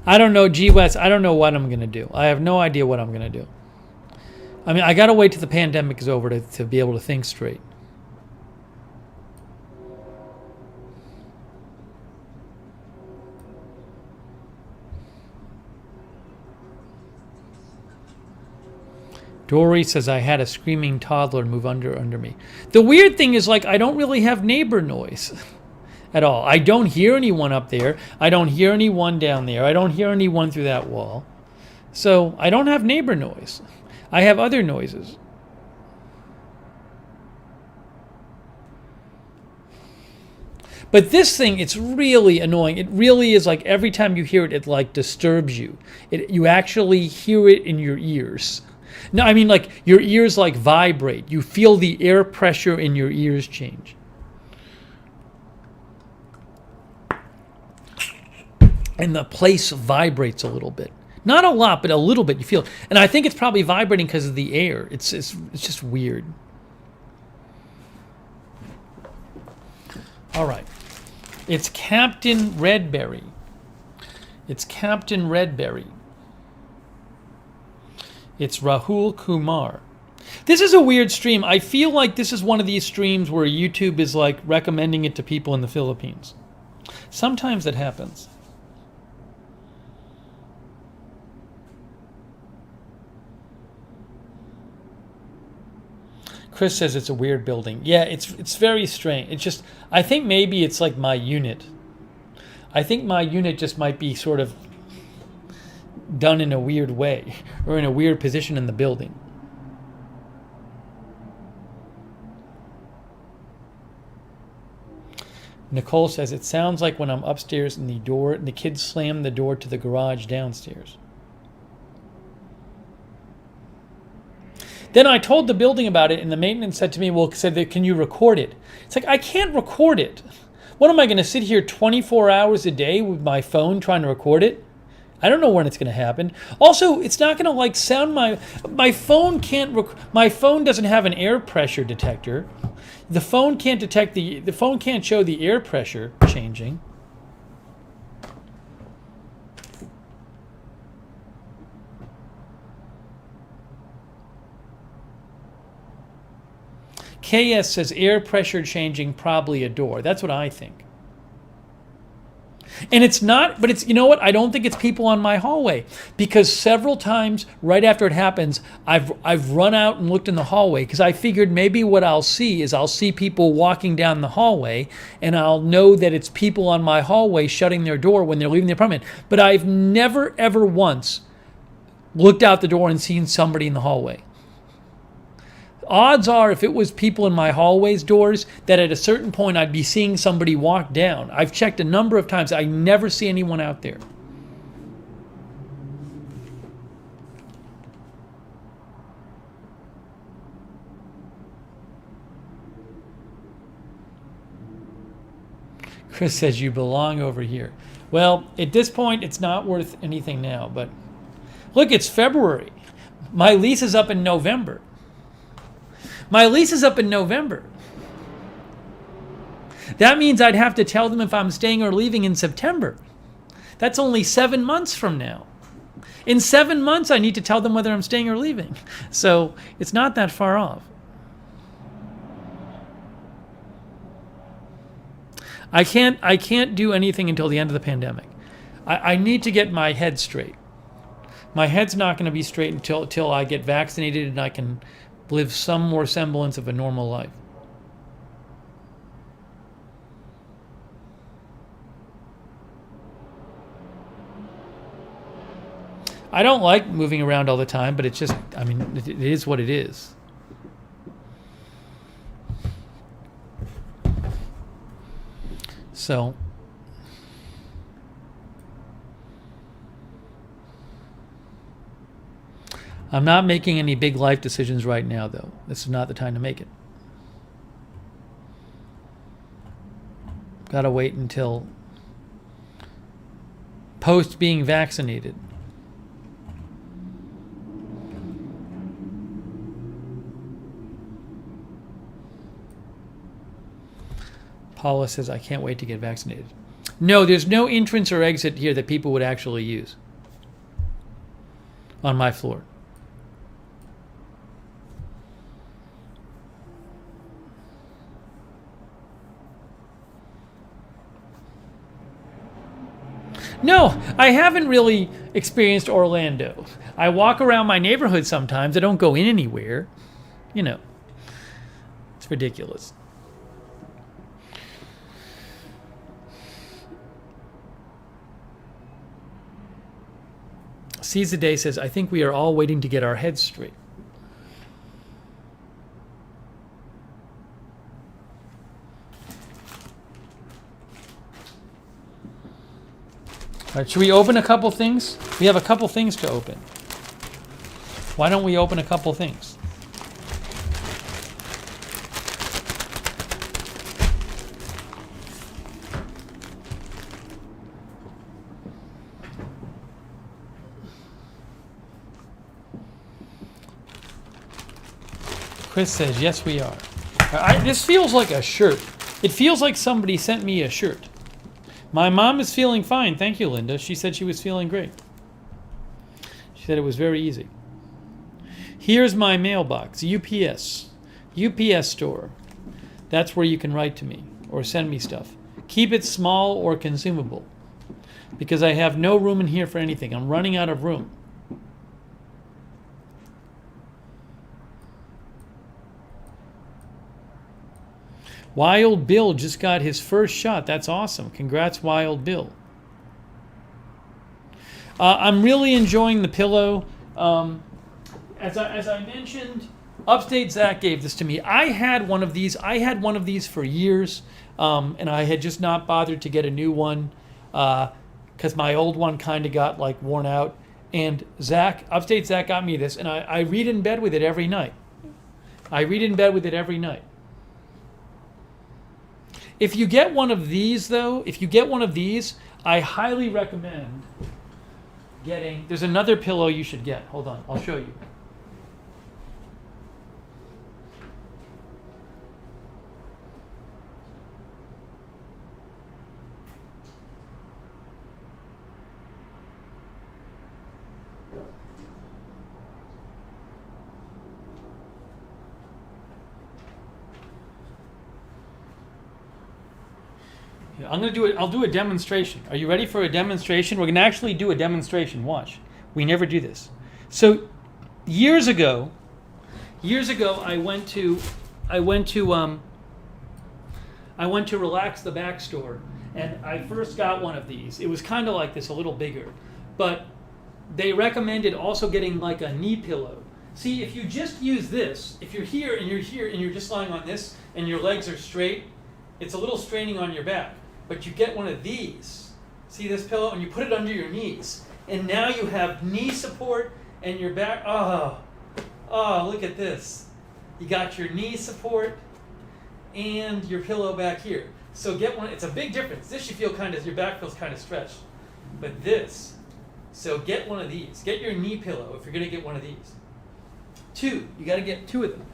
I don't know, G West. I don't know what I'm going to do. I have no idea what I'm going to do. I mean, I got to wait till the pandemic is over to be able to think straight. Dory says I had a screaming toddler move under me. The weird thing is, like, I don't really have neighbor noise at all. I don't hear anyone up there. I don't hear anyone down there. I don't hear anyone through that wall. So I don't have neighbor noise. I have other noises. But this thing, it's really annoying. It really is like every time you hear it, it like disturbs you. You actually hear it in your ears. No, I mean like your ears like vibrate. You feel the air pressure in your ears change. And the place vibrates a little bit. Not a lot, but a little bit. You feel it. And I think it's probably vibrating because of the air. It's just weird. All right. It's Captain Redberry. It's Captain Redberry. It's Rahul Kumar. This is a weird stream. I feel like this is one of these streams where YouTube is like recommending it to people in the Philippines. Sometimes it happens. Chris says it's a weird building. Yeah, it's very strange. It's just, I think maybe it's like my unit. I think my unit just might be sort of done in a weird way or in a weird position in the building. Nicole says it sounds like when I'm upstairs and the kids slam the door to the garage downstairs. Then I told the building about it, and the maintenance said to me, can you record it? It's like, I can't record it. What am I going to sit here 24 hours a day with my phone trying to record it? I don't know when it's going to happen. Also, it's not going to like sound my phone can't my phone doesn't have an air pressure detector. The phone can't detect the phone can't show the air pressure changing. KS says air pressure changing, probably a door. That's what I think. And it's not, but it's, you know what? I don't think it's people on my hallway, because several times right after it happens, I've run out and looked in the hallway, because I figured maybe what I'll see is I'll see people walking down the hallway, and I'll know that it's people on my hallway shutting their door when they're leaving the apartment. But I've never, ever once looked out the door and seen somebody in the hallway. Odds are, if it was people in my hallway's doors, that at a certain point I'd be seeing somebody walk down. I've checked a number of times. I never see anyone out there. Chris says you belong over here. Well, at this point, it's not worth anything now. But look, it's February. My lease is up in November. My lease is up in November. That means I'd have to tell them if I'm staying or leaving in September. That's only 7 months from now. In 7 months, I need to tell them whether I'm staying or leaving. So it's not that far off. I can't do anything until the end of the pandemic. I need to get my head straight. My head's not going to be straight until I get vaccinated and I can live some more semblance of a normal life. I don't like moving around all the time, but it's just, I mean, it is what it is. So, I'm not making any big life decisions right now, though. This is not the time to make it. Gotta wait until post being vaccinated. Paula says, I can't wait to get vaccinated. No, there's no entrance or exit here that people would actually use on my floor. No, I haven't really experienced Orlando. I walk around my neighborhood sometimes. I don't go in anywhere. You know, it's ridiculous. Seize the Day says, I think we are all waiting to get our heads straight. All right, should we open a couple things? We have a couple things to open. Why don't we open a couple things? Chris says, yes, we are. This feels like a shirt. It feels like somebody sent me a shirt. My mom is feeling fine. Thank you, Linda. She said she was feeling great. She said it was very easy. Here's my mailbox, UPS. UPS store. That's where you can write to me or send me stuff. Keep it small or consumable, because I have no room in here for anything. I'm running out of room. Wild Bill just got his first shot. That's awesome. Congrats, Wild Bill. I'm really enjoying the pillow. As I mentioned, Upstate Zach gave this to me. I had one of these. For years, and I had just not bothered to get a new one because my old one kind of got like worn out. And Upstate Zach got me this, and I read in bed with it every night. If you get one of these, though, I highly recommend getting... There's another pillow you should get. Hold on, I'll show you. I'm gonna do it. I'll do a demonstration. Are you ready for a demonstration? We're gonna actually do a demonstration. Watch. We never do this. So, years ago, I went to Relax the Back store, and I first got one of these. It was kind of like this, a little bigger, but they recommended also getting like a knee pillow. See, if you just use this, if you're here and you're just lying on this and your legs are straight, it's a little straining on your back. But you get one of these. See this pillow? And you put it under your knees. And now you have knee support and your back. Oh, look at this. You got your knee support and your pillow back here. So get one. It's a big difference. This you feel your back feels kind of stretched. But this, so get one of these. Get your knee pillow if you're going to get one of these. Two. You got to get two of them.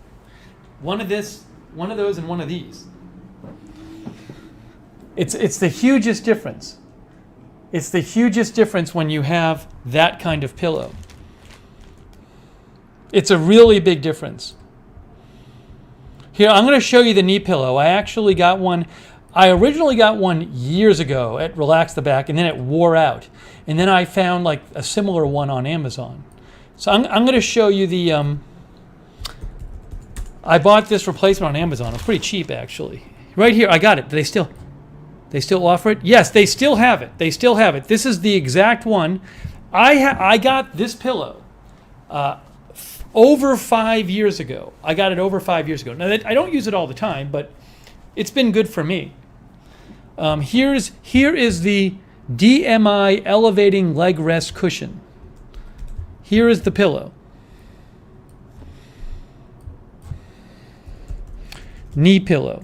One of this, one of those, and one of these. It's the hugest difference. It's the hugest difference when you have that kind of pillow. It's a really big difference. Here, I'm going to show you the knee pillow. I actually got one. I originally got one years ago at Relax the Back, and then it wore out. And then I found like a similar one on Amazon. So I'm going to show you the... I bought this replacement on Amazon. It's pretty cheap, actually. Right here, I got it. They still offer it? Yes, they still have it. They still have it. This is the exact one. I got this pillow over 5 years ago. I got it over 5 years ago. Now, I don't use it all the time, but it's been good for me. Here is the DMI Elevating Leg Rest Cushion. Here is the pillow. Knee pillow.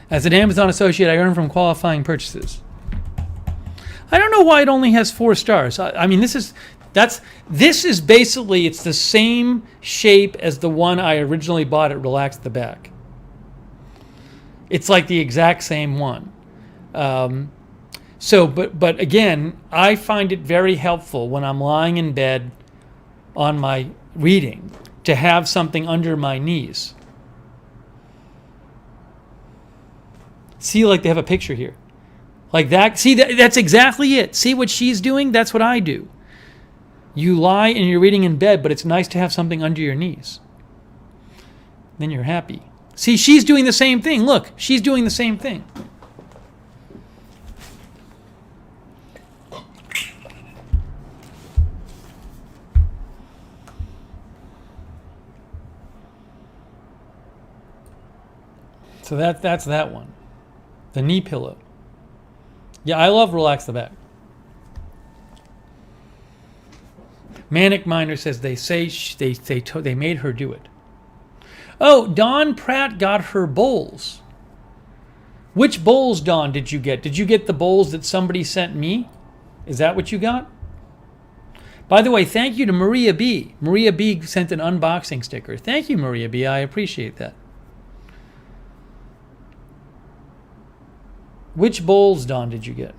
As an Amazon associate, I earn from qualifying purchases. I don't know why it only has 4 stars. I mean, this is basically, it's the same shape as the one I originally bought at Relax the Back. It's like the exact same one. But again, I find it very helpful when I'm lying in bed on my reading to have something under my knees. See, like they have a picture here. Like that. See, that's exactly it. See what she's doing? That's what I do. You lie and you're reading in bed, but it's nice to have something under your knees. Then you're happy. See, she's doing the same thing. Look, she's doing the same thing. So that's that one. The knee pillow. Yeah, I love Relax the Back. Manic Miner says they made her do it. Oh, Dawn Pratt got her bowls. Which bowls, Dawn, did you get? Did you get the bowls that somebody sent me? Is that what you got? By the way, thank you to Maria B. Maria B sent an unboxing sticker. Thank you, Maria B. I appreciate that. Which bowls, Don, did you get?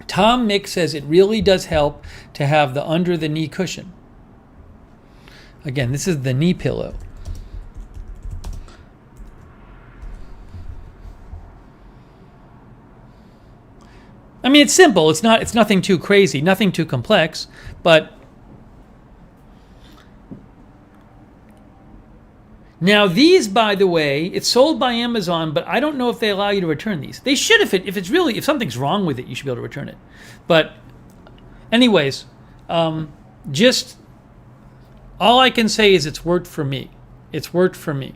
Tom Mick says it really does help to have the under the knee cushion. Again, this is the knee pillow. I mean, it's simple. It's nothing too crazy, nothing too complex, but now these, by the way, it's sold by Amazon, but I don't know if they allow you to return these. They should if something's wrong with it, you should be able to return it. But anyways, just all I can say is it's worked for me. It's worked for me.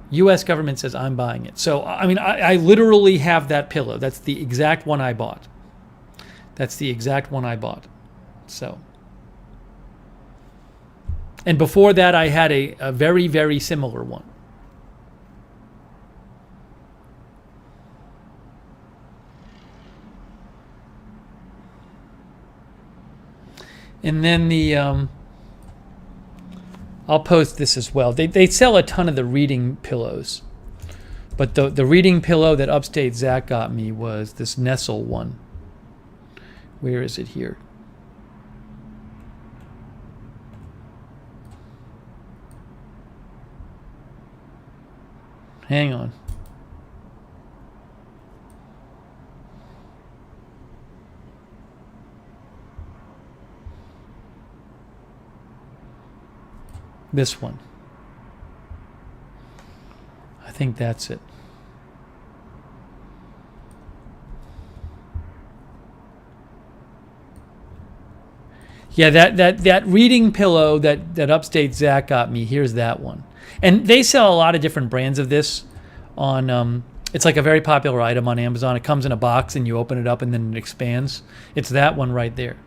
U.S. government says I'm buying it. So, I mean, I literally have that pillow. That's the exact one I bought. So. And before that, I had a very, very similar one. And then I'll post this as well. They sell a ton of the reading pillows. But the reading pillow that Upstate Zach got me was this Nestle one. Where is it here? Hang on. This one. I think that's it. Yeah, that reading pillow that Upstate Zach got me, here's that one. And they sell a lot of different brands of this on it's like a very popular item on Amazon. It comes in a box and you open it up and then it expands. It's that one right there.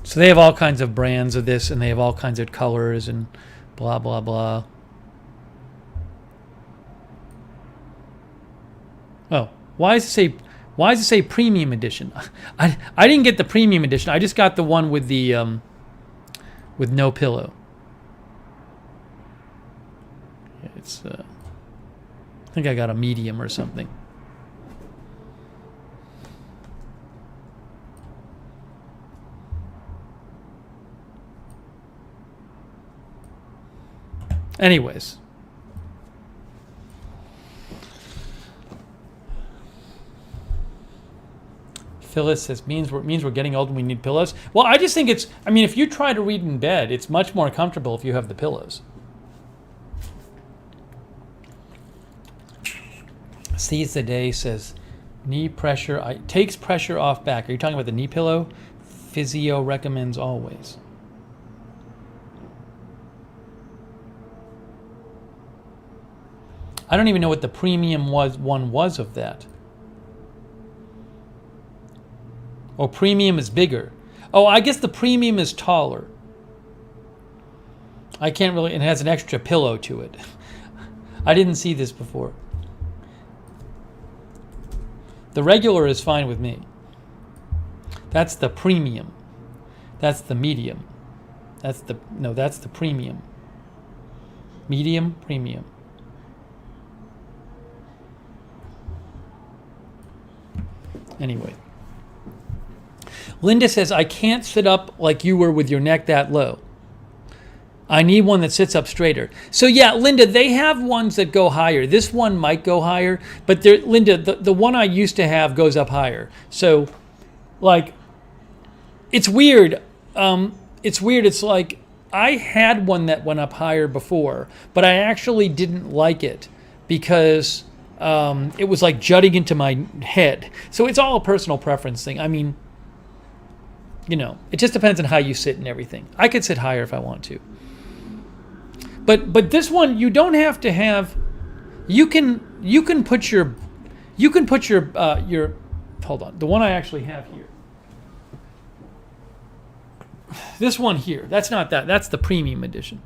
So they have all kinds of brands of this and they have all kinds of colors and blah blah blah. Oh, why does it say premium edition? I didn't get the premium edition. I just got the one with the with no pillow. It's I think I got a medium or something. Anyways. Phyllis says, means we're getting old and we need pillows. Well, I just think if you try to read in bed, it's much more comfortable if you have the pillows. Seize the Day says, knee pressure, takes pressure off back. Are you talking about the knee pillow? Physio recommends always. I don't even know what the premium one was of that. Oh, premium is bigger. Oh, I guess the premium is taller. I can't really, it has an extra pillow to it. I didn't see this before. The regular is fine with me. That's the premium. That's the medium. That's the premium. Medium, premium. Anyway. Linda says, I can't sit up like you were with your neck that low. I need one that sits up straighter. So yeah, Linda, they have ones that go higher. This one might go higher, but Linda, the one I used to have goes up higher. So, like, it's weird. It's like I had one that went up higher before, but I actually didn't like it because it was like jutting into my head. So it's all a personal preference thing. I mean, you know, it just depends on how you sit and everything. I could sit higher if I want to. But this one you don't have to have. You can put your hold on. The one I actually have here. This one here. That's not that. That's the premium edition.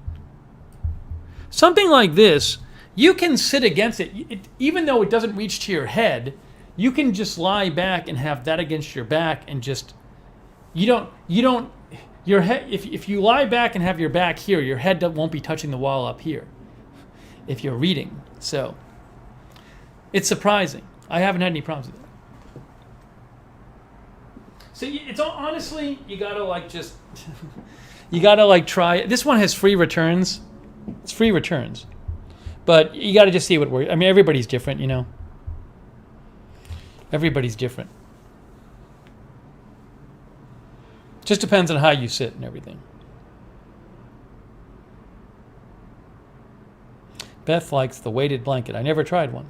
Something like this, you can sit against it, even though it doesn't reach to your head. You can just lie back and have that against your back and just. You don't. Your head. If you lie back and have your back here, your head won't be touching the wall up here. If you're reading, so it's surprising. I haven't had any problems with it. So it's all, honestly, you gotta like just, you gotta like try it. This one has free returns. It's free returns, but you gotta just see what works. I mean, everybody's different, you know. Everybody's different. Just depends on how you sit and everything. Beth likes the weighted blanket. I never tried one.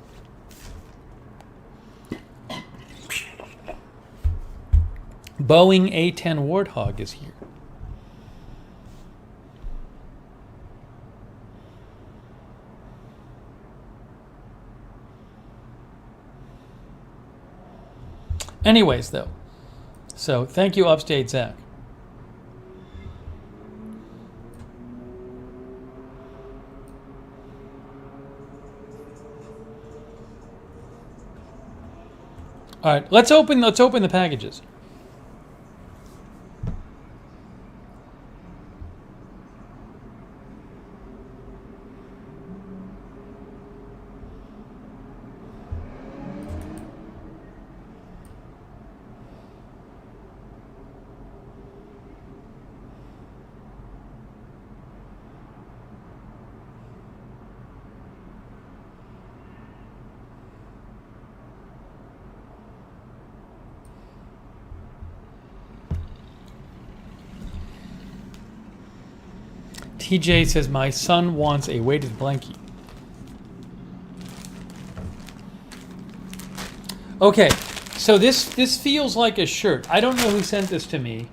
Boeing A-10 Warthog is here. Anyways, though, so thank you, Upstate Zach. All right, let's open the packages. TJ says, my son wants a weighted blankie. Okay, so this feels like a shirt. I don't know who sent this to me.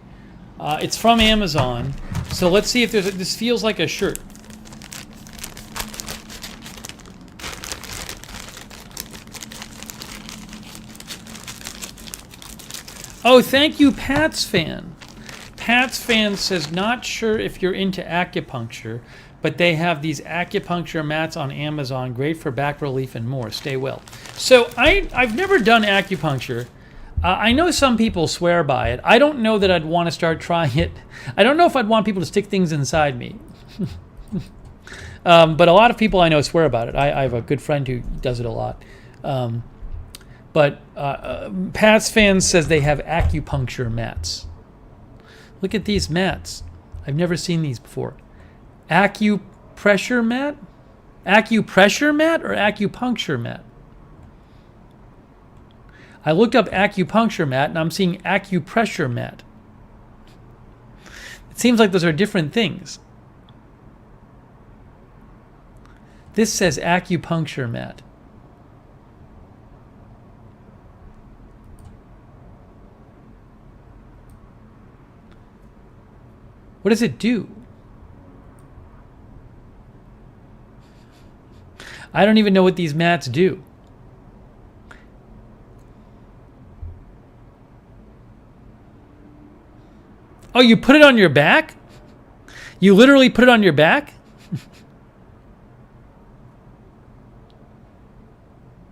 It's from Amazon. So let's see if this feels like a shirt. Oh, thank you, Pat's Fan. Pat's Fan says, not sure if you're into acupuncture, but they have these acupuncture mats on Amazon, great for back relief and more. Stay well. So I've never done acupuncture. I know some people swear by it. I don't know that I'd want to start trying it. I don't know if I'd want people to stick things inside me. But a lot of people I know swear about it. I have a good friend who does it a lot. But Pat's Fan says they have acupuncture mats. Look at these mats. I've never seen these before. Acupressure mat? Acupressure mat or acupuncture mat? I looked up acupuncture mat and I'm seeing acupressure mat. It seems like those are different things. This says acupuncture mat. What does it do? I don't even know what these mats do. Oh, you put it on your back? You literally put it on your back?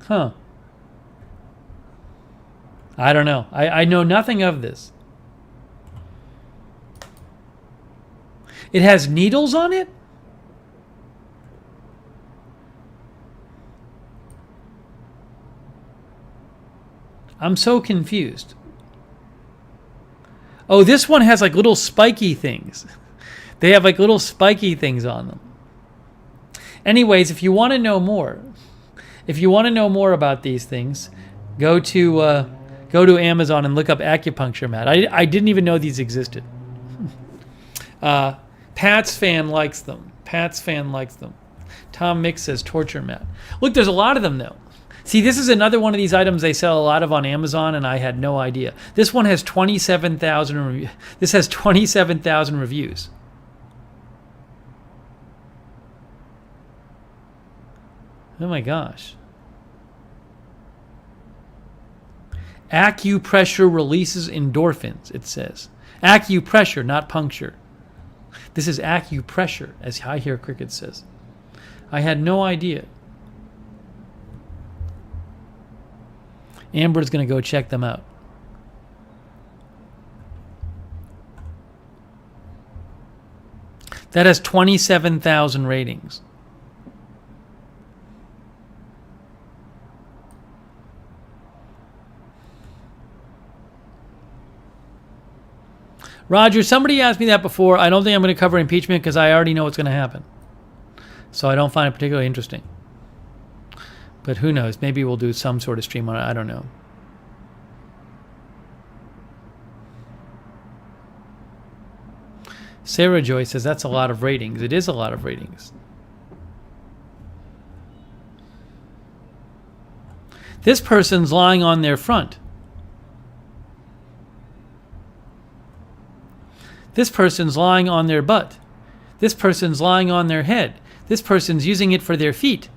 Huh. I don't know. I know nothing of this. It has needles on it? I'm so confused. Oh, this one has like little spiky things. They have like little spiky things on them. Anyways, if you want to know more, about these things, go to Amazon and look up acupuncture mat. I didn't even know these existed. Pat's Fan likes them. Tom Mix says torture mat. Look, there's a lot of them though. See, this is another one of these items they sell a lot of on Amazon, and I had no idea. This one has 27,000. This has 27,000 reviews. Oh my gosh. Acupressure releases endorphins, it says. Acupressure, not puncture. This is acupressure, as I hear Cricket says. I had no idea. Amber's going to go check them out. That has 27,000 ratings. Roger, somebody asked me that before. I don't think I'm going to cover impeachment because I already know what's going to happen. So I don't find it particularly interesting. But who knows? Maybe we'll do some sort of stream on it. I don't know. Sarah Joy says that's a lot of ratings. It is a lot of ratings. This person's lying on their front. This person's lying on their butt. This person's lying on their head. This person's using it for their feet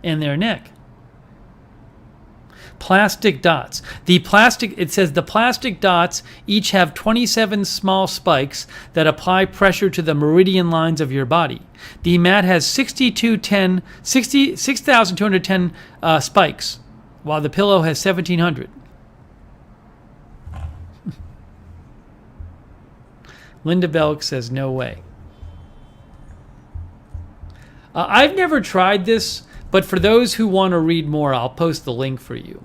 and their neck. Plastic dots. It says the plastic dots each have 27 small spikes that apply pressure to the meridian lines of your body. The mat has 6,210 spikes, while the pillow has 1,700. Linda Belk says, no way. I've never tried this, but for those who want to read more, I'll post the link for you.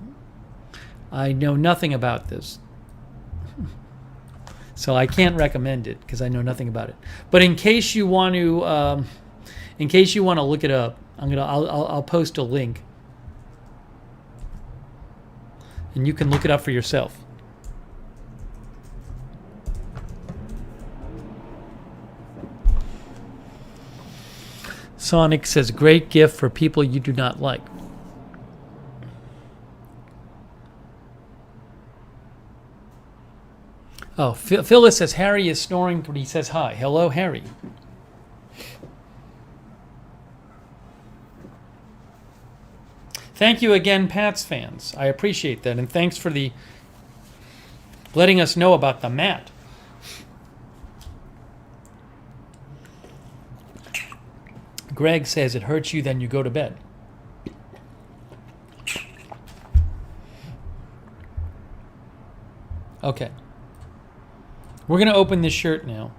I know nothing about this. So I can't recommend it because I know nothing about it. But in case you want to look it up, I'll post a link. And you can look it up for yourself. Sonic says, great gift for people you do not like. Oh, Phyllis says, Harry is snoring when he says hi. Hello, Harry. Thank you again, Pats fans. I appreciate that. And thanks for the letting us know about the mat. Greg says, it hurts you, then you go to bed. Okay. We're going to open this shirt now.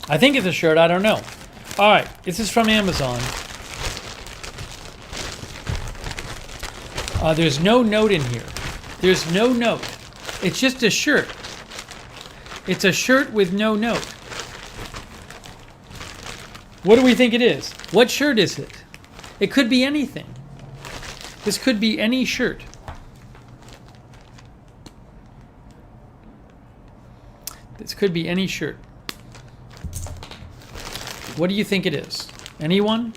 I think it's a shirt. I don't know. All right. This is from Amazon. There's no note in here. There's no note. It's just a shirt. It's a shirt with no note. What do we think it is? What shirt is it? It could be anything. This could be any shirt. This could be any shirt. What do you think it is? Anyone?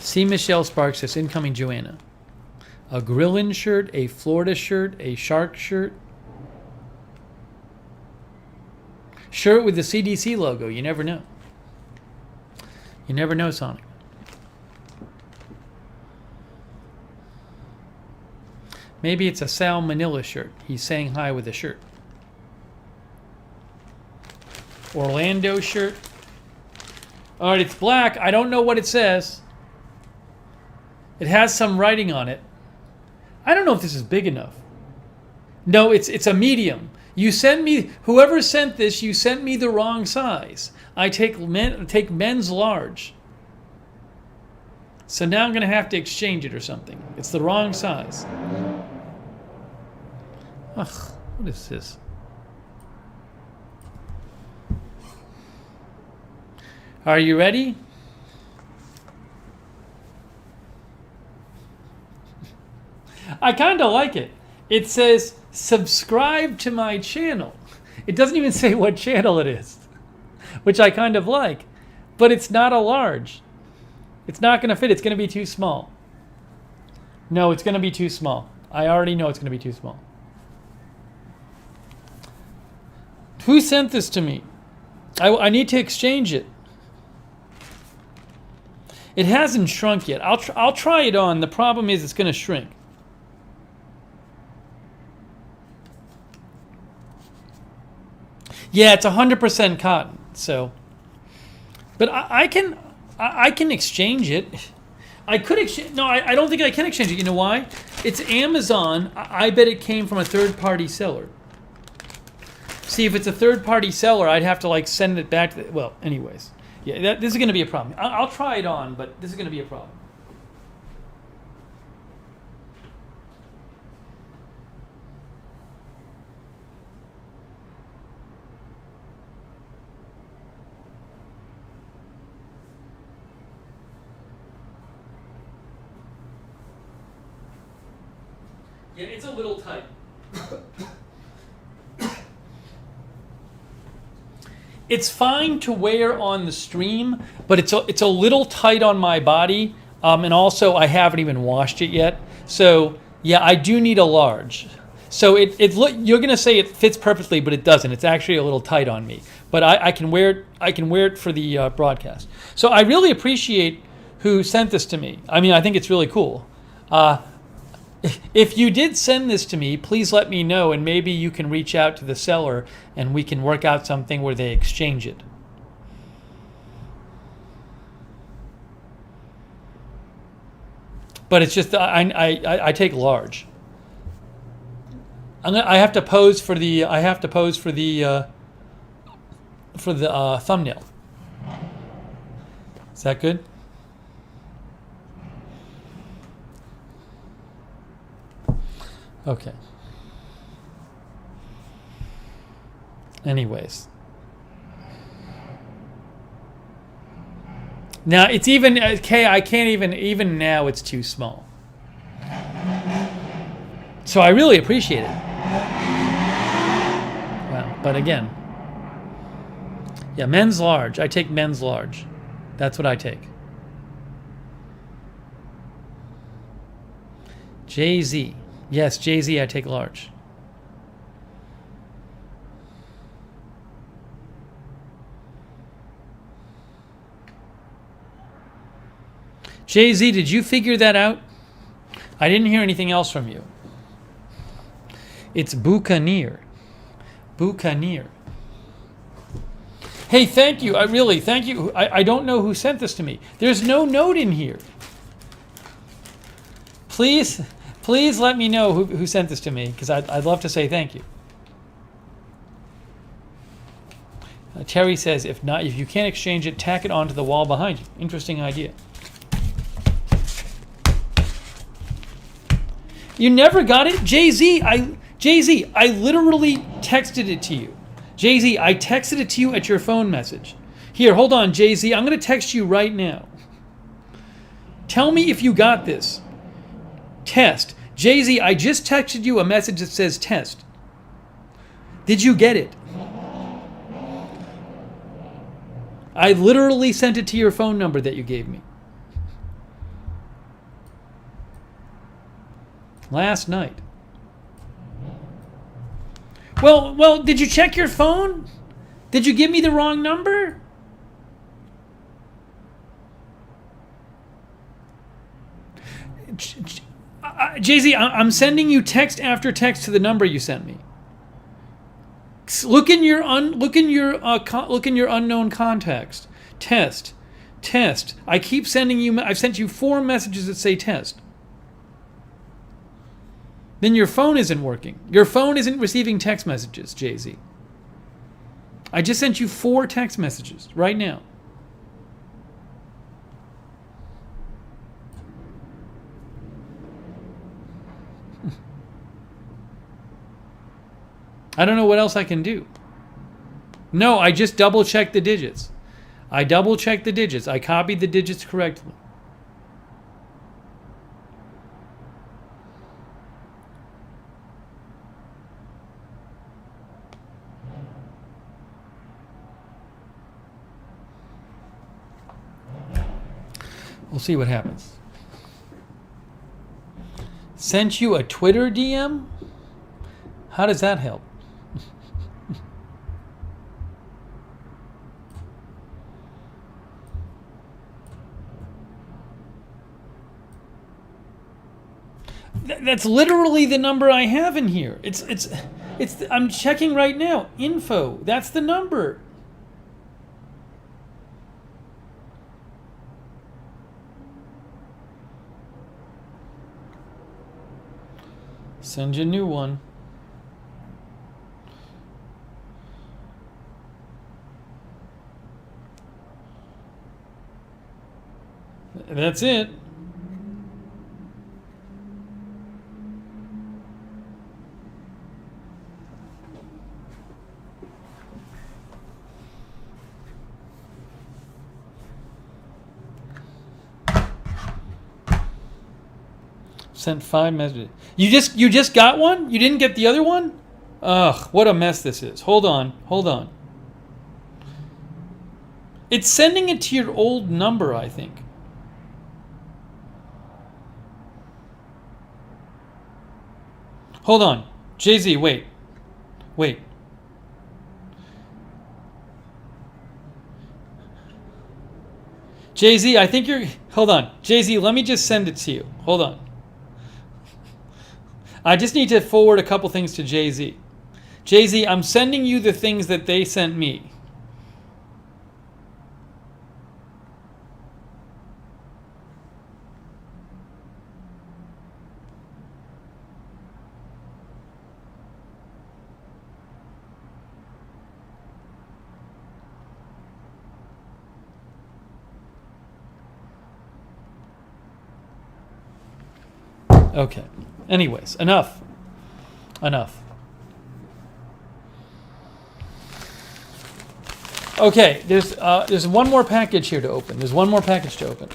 See Michelle Sparks says, incoming Joanna. A Grillin shirt, a Florida shirt, a Shark shirt. Shirt with the CDC logo. You never know. You never know, Sonic. Maybe it's a Sal Manila shirt. He's saying hi with a shirt. Orlando shirt. All right, it's black. I don't know what it says. It has some writing on it. I don't know if this is big enough. No, it's a medium. You send me, whoever sent this, you sent me the wrong size. I take men's large. So now I'm going to have to exchange it or something. It's the wrong size. Ugh, what is this? Are you ready? I kind of like it. It says, subscribe to my channel. It doesn't even say what channel it is, which I kind of like. But it's not a large. It's not going to fit. It's going to be too small. No, it's going to be too small. I already know it's going to be too small. Who sent this to me? I need to exchange it. It hasn't shrunk yet. I'll try it on. The problem is it's going to shrink. Yeah, it's 100% cotton. So, but I can exchange it. I could exchange. No, I don't think I can exchange it. You know why? It's Amazon. I bet it came from a third-party seller. See, if it's a third-party seller, I'd have to like send it back to the, well, anyways. Yeah, this is going to be a problem. I'll try it on, but this is going to be a problem. Yeah, it's a little tight. It's fine to wear on the stream, but it's a little tight on my body, and also I haven't even washed it yet. So yeah, I do need a large. So you're gonna say it fits perfectly, but it doesn't. It's actually a little tight on me. But I can wear it. I can wear it for the broadcast. So I really appreciate who sent this to me. I mean, I think it's really cool. If you did send this to me, please let me know, and maybe you can reach out to the seller and we can work out something where they exchange it. But it's just I take large. I have to pose for the thumbnail. Is that good? Okay. Anyways. Now it's even okay. I can't even now. It's too small. So I really appreciate it. Wow. But again, yeah, men's large. I take men's large. That's what I take. Jay-Z. Yes, Jay-Z, I take large. Jay-Z, did you figure that out? I didn't hear anything else from you. It's Buccaneer. Buccaneer. Hey, thank you. Thank you. I don't know who sent this to me. There's no note in here. Please let me know who sent this to me, because I'd love to say thank you. Terry says, if you can't exchange it, tack it onto the wall behind you. Interesting idea. You never got it? Jay-Z, I literally texted it to you. Jay-Z, I texted it to you at your phone message. Here, hold on, Jay-Z. I'm going to text you right now. Tell me if you got this. Test. Jay-Z, I just texted you a message that says test. Did you get it? I literally sent it to your phone number that you gave me. Last night. Well, did you check your phone? Did you give me the wrong number? Jay-Z, I'm sending you text after text to the number you sent me. Look in your unknown contacts. Test. I keep sending you. I've sent you 4 messages that say test. Then your phone isn't working. Your phone isn't receiving text messages, Jay-Z. I just sent you 4 text messages right now. I don't know what else I can do. No, I just double-checked the digits. I double-checked the digits. I copied the digits correctly. We'll see what happens. Sent you a Twitter DM? How does that help? That's literally the number I have in here. It's I'm checking right now. Info. That's the number. Send you a new one. That's it. Sent 5 messages. You just got one? You didn't get the other one? Ugh, what a mess this is. Hold on. It's sending it to your old number, I think. Hold on. Jay-Z, wait. Jay-Z, I think you're... Hold on. Jay-Z, let me just send it to you. Hold on. I just need to forward a couple things to Jay-Z. Jay-Z, I'm sending you the things that they sent me. Okay. Anyways, enough. Okay, there's one more package here to open. There's one more package to open.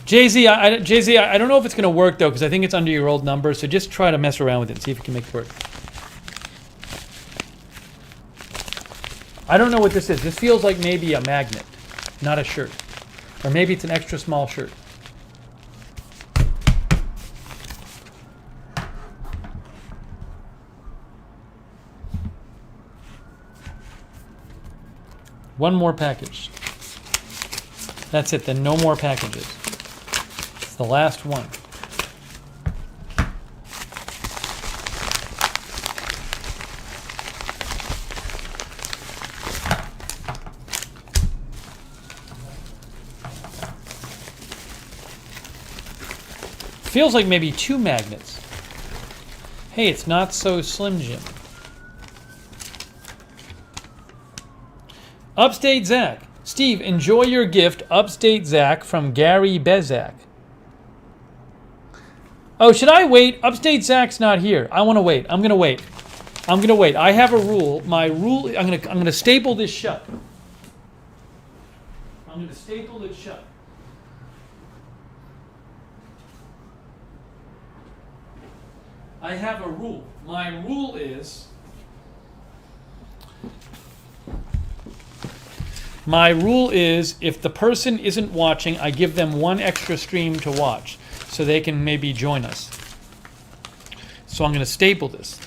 Jay-Z, I don't know if it's going to work, though, because I think it's under your old number, so just try to mess around with it and see if you can make it work. I don't know what this is. This feels like maybe a magnet, not a shirt. Or maybe it's an extra small shirt. One more package. That's it, then no more packages. It's the last one. Feels like maybe 2 magnets. Hey, it's not so Slim Jim. Upstate Zach. Steve, enjoy your gift, Upstate Zach from Gary Bezak. Oh, should I wait? Upstate Zach's not here. I want to wait. I'm going to wait. I'm going to wait. I have a rule. My rule, I'm going to staple this shut. I'm going to staple it shut. I have a rule. My rule is if the person isn't watching, I give them one extra stream to watch so they can maybe join us. So I'm going to staple this.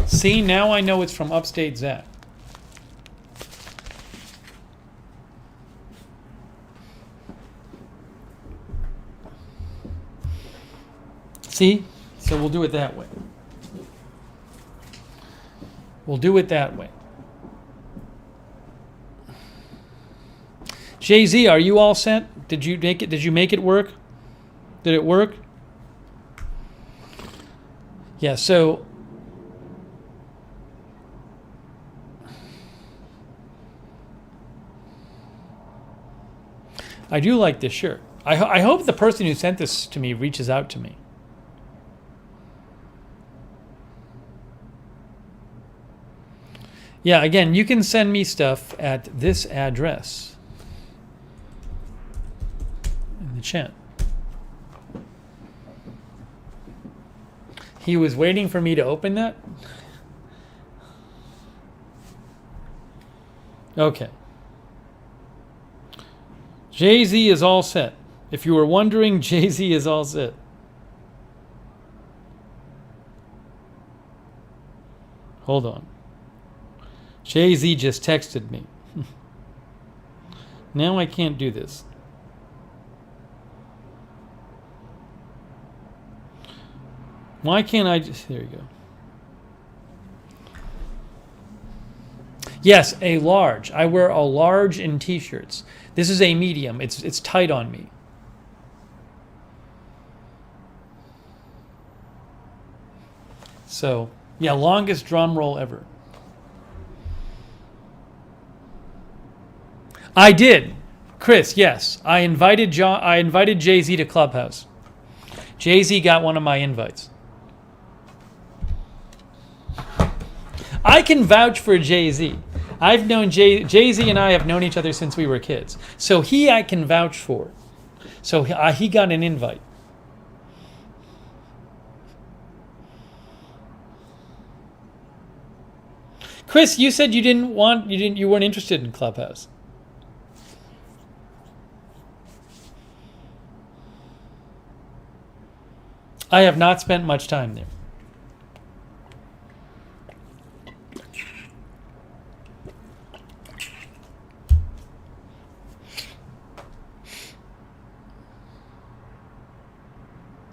See, now I know it's from Upstate Zach. See? So we'll do it that way. We'll do it that way. Jay-Z, are you all set? Did you make it? Did you make it work? Did it work? Yeah, so I do like this shirt. I hope the person who sent this to me reaches out to me. Yeah, again, you can send me stuff at this address in the chat. He was waiting for me to open that? Okay. Jay-Z is all set. If you were wondering, Jay-Z is all set. Hold on. Jay-Z just texted me. Now I can't do this. Why can't I just... There you go. Yes, a large. I wear a large in t-shirts. This is a medium. It's tight on me. So, yeah, longest drum roll ever. I did. Chris, yes. I invited Jay-Z to Clubhouse. Jay-Z got one of my invites. I can vouch for Jay-Z. I've known Jay-Z and I have known each other since we were kids. So I can vouch for. So he got an invite. Chris, you said you weren't interested in Clubhouse. I have not spent much time there.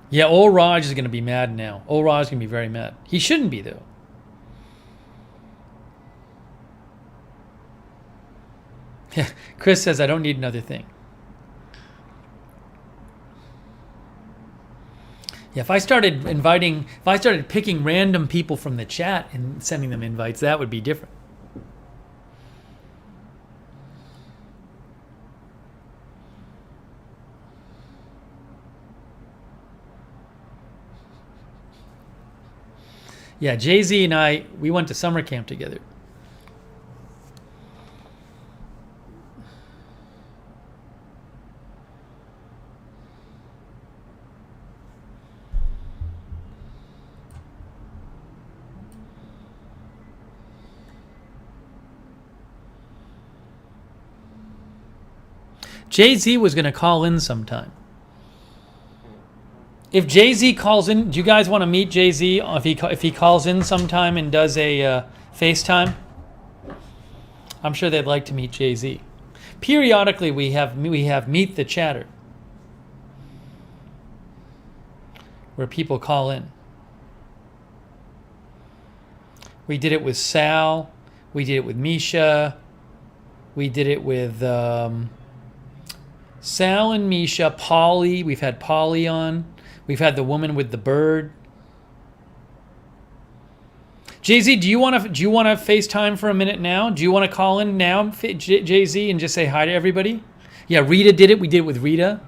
Yeah, old Raj is going to be mad now. Old Raj is going to be very mad. He shouldn't be, though. Yeah, Chris says, I don't need another thing. Yeah, if I started picking random people from the chat and sending them invites, that would be different. Yeah, Jay-Z and I, we went to summer camp together. Jay-Z was going to call in sometime. If Jay-Z calls in, do you guys want to meet Jay-Z if he calls in sometime and does a FaceTime? I'm sure they'd like to meet Jay-Z. Periodically, we have Meet the Chatter, where people call in. We did it with Sal. We did it with Misha. We did it with Sal and Misha. Polly. We've had Polly on. We've had the woman with the bird. Jay-Z, do you want to FaceTime for a minute now? Do you want to call in now, Jay-Z, and just say hi to everybody? Yeah, Rita did it. We did it with Rita.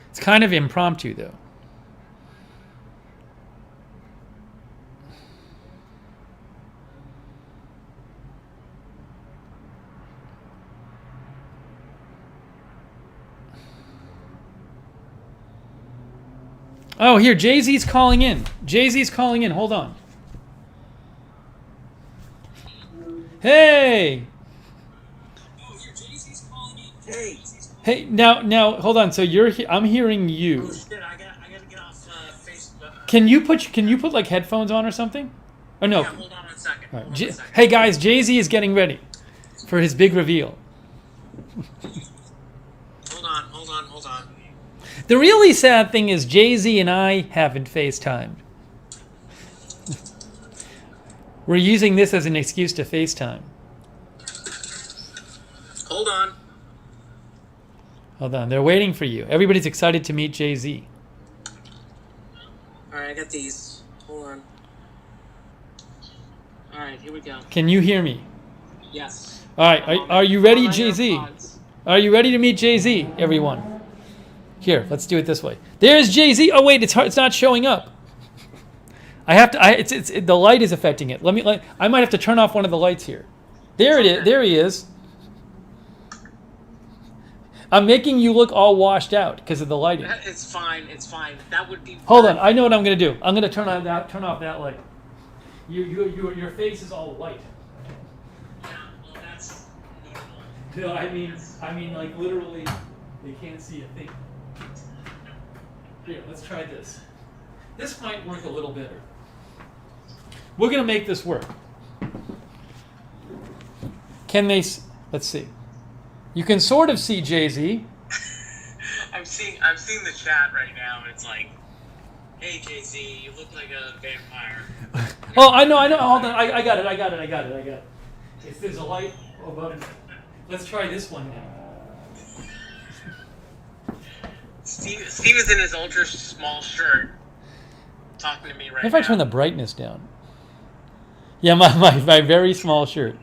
It's kind of impromptu, though. Oh, here, Jay-Z's calling in. Jay-Z's calling in. Hold on. Hey! Oh, here, Jay-Z's calling in. Hey! Hey, now, hold on. So I'm hearing you. Oh, shit, I gotta get off Facebook. Can you put like headphones on or something? Or no? Yeah, hold on one second. Right. Hey guys, Jay-Z is getting ready for his big reveal. Hold on. The really sad thing is Jay-Z and I haven't FaceTimed. We're using this as an excuse to FaceTime. Hold on. Hold on. They're waiting for you. Everybody's excited to meet Jay-Z. All right, I got these. Hold on. All right, here we go. Can you hear me? Yes. All right. Are you ready, Jay-Z? Are you ready to meet Jay-Z, everyone? Here, let's do it this way. There's Jay-Z. Oh wait, it's not showing up. I have to. The light is affecting it. I might have to turn off one of the lights here. There it is. There he is. I'm making you look all washed out because of the lighting. It's fine. That would be. Hold on. I know what I'm gonna do. I'm gonna turn off that light. Your face is all white. Yeah, well, that's normal. No, I mean, like literally, they can't see a thing. Here, let's try this. This might work a little better. We're going to make this work. Can they... Let's see. You can sort of see Jay-Z. I'm seeing the chat right now, and it's like, hey, Jay-Z, you look like a vampire. Oh, I know. Hold on. I got it. There's a light above it. Let's try this one now. Steve is in his ultra small shirt talking to me right now. If I turn the brightness down. Yeah, my very small shirt.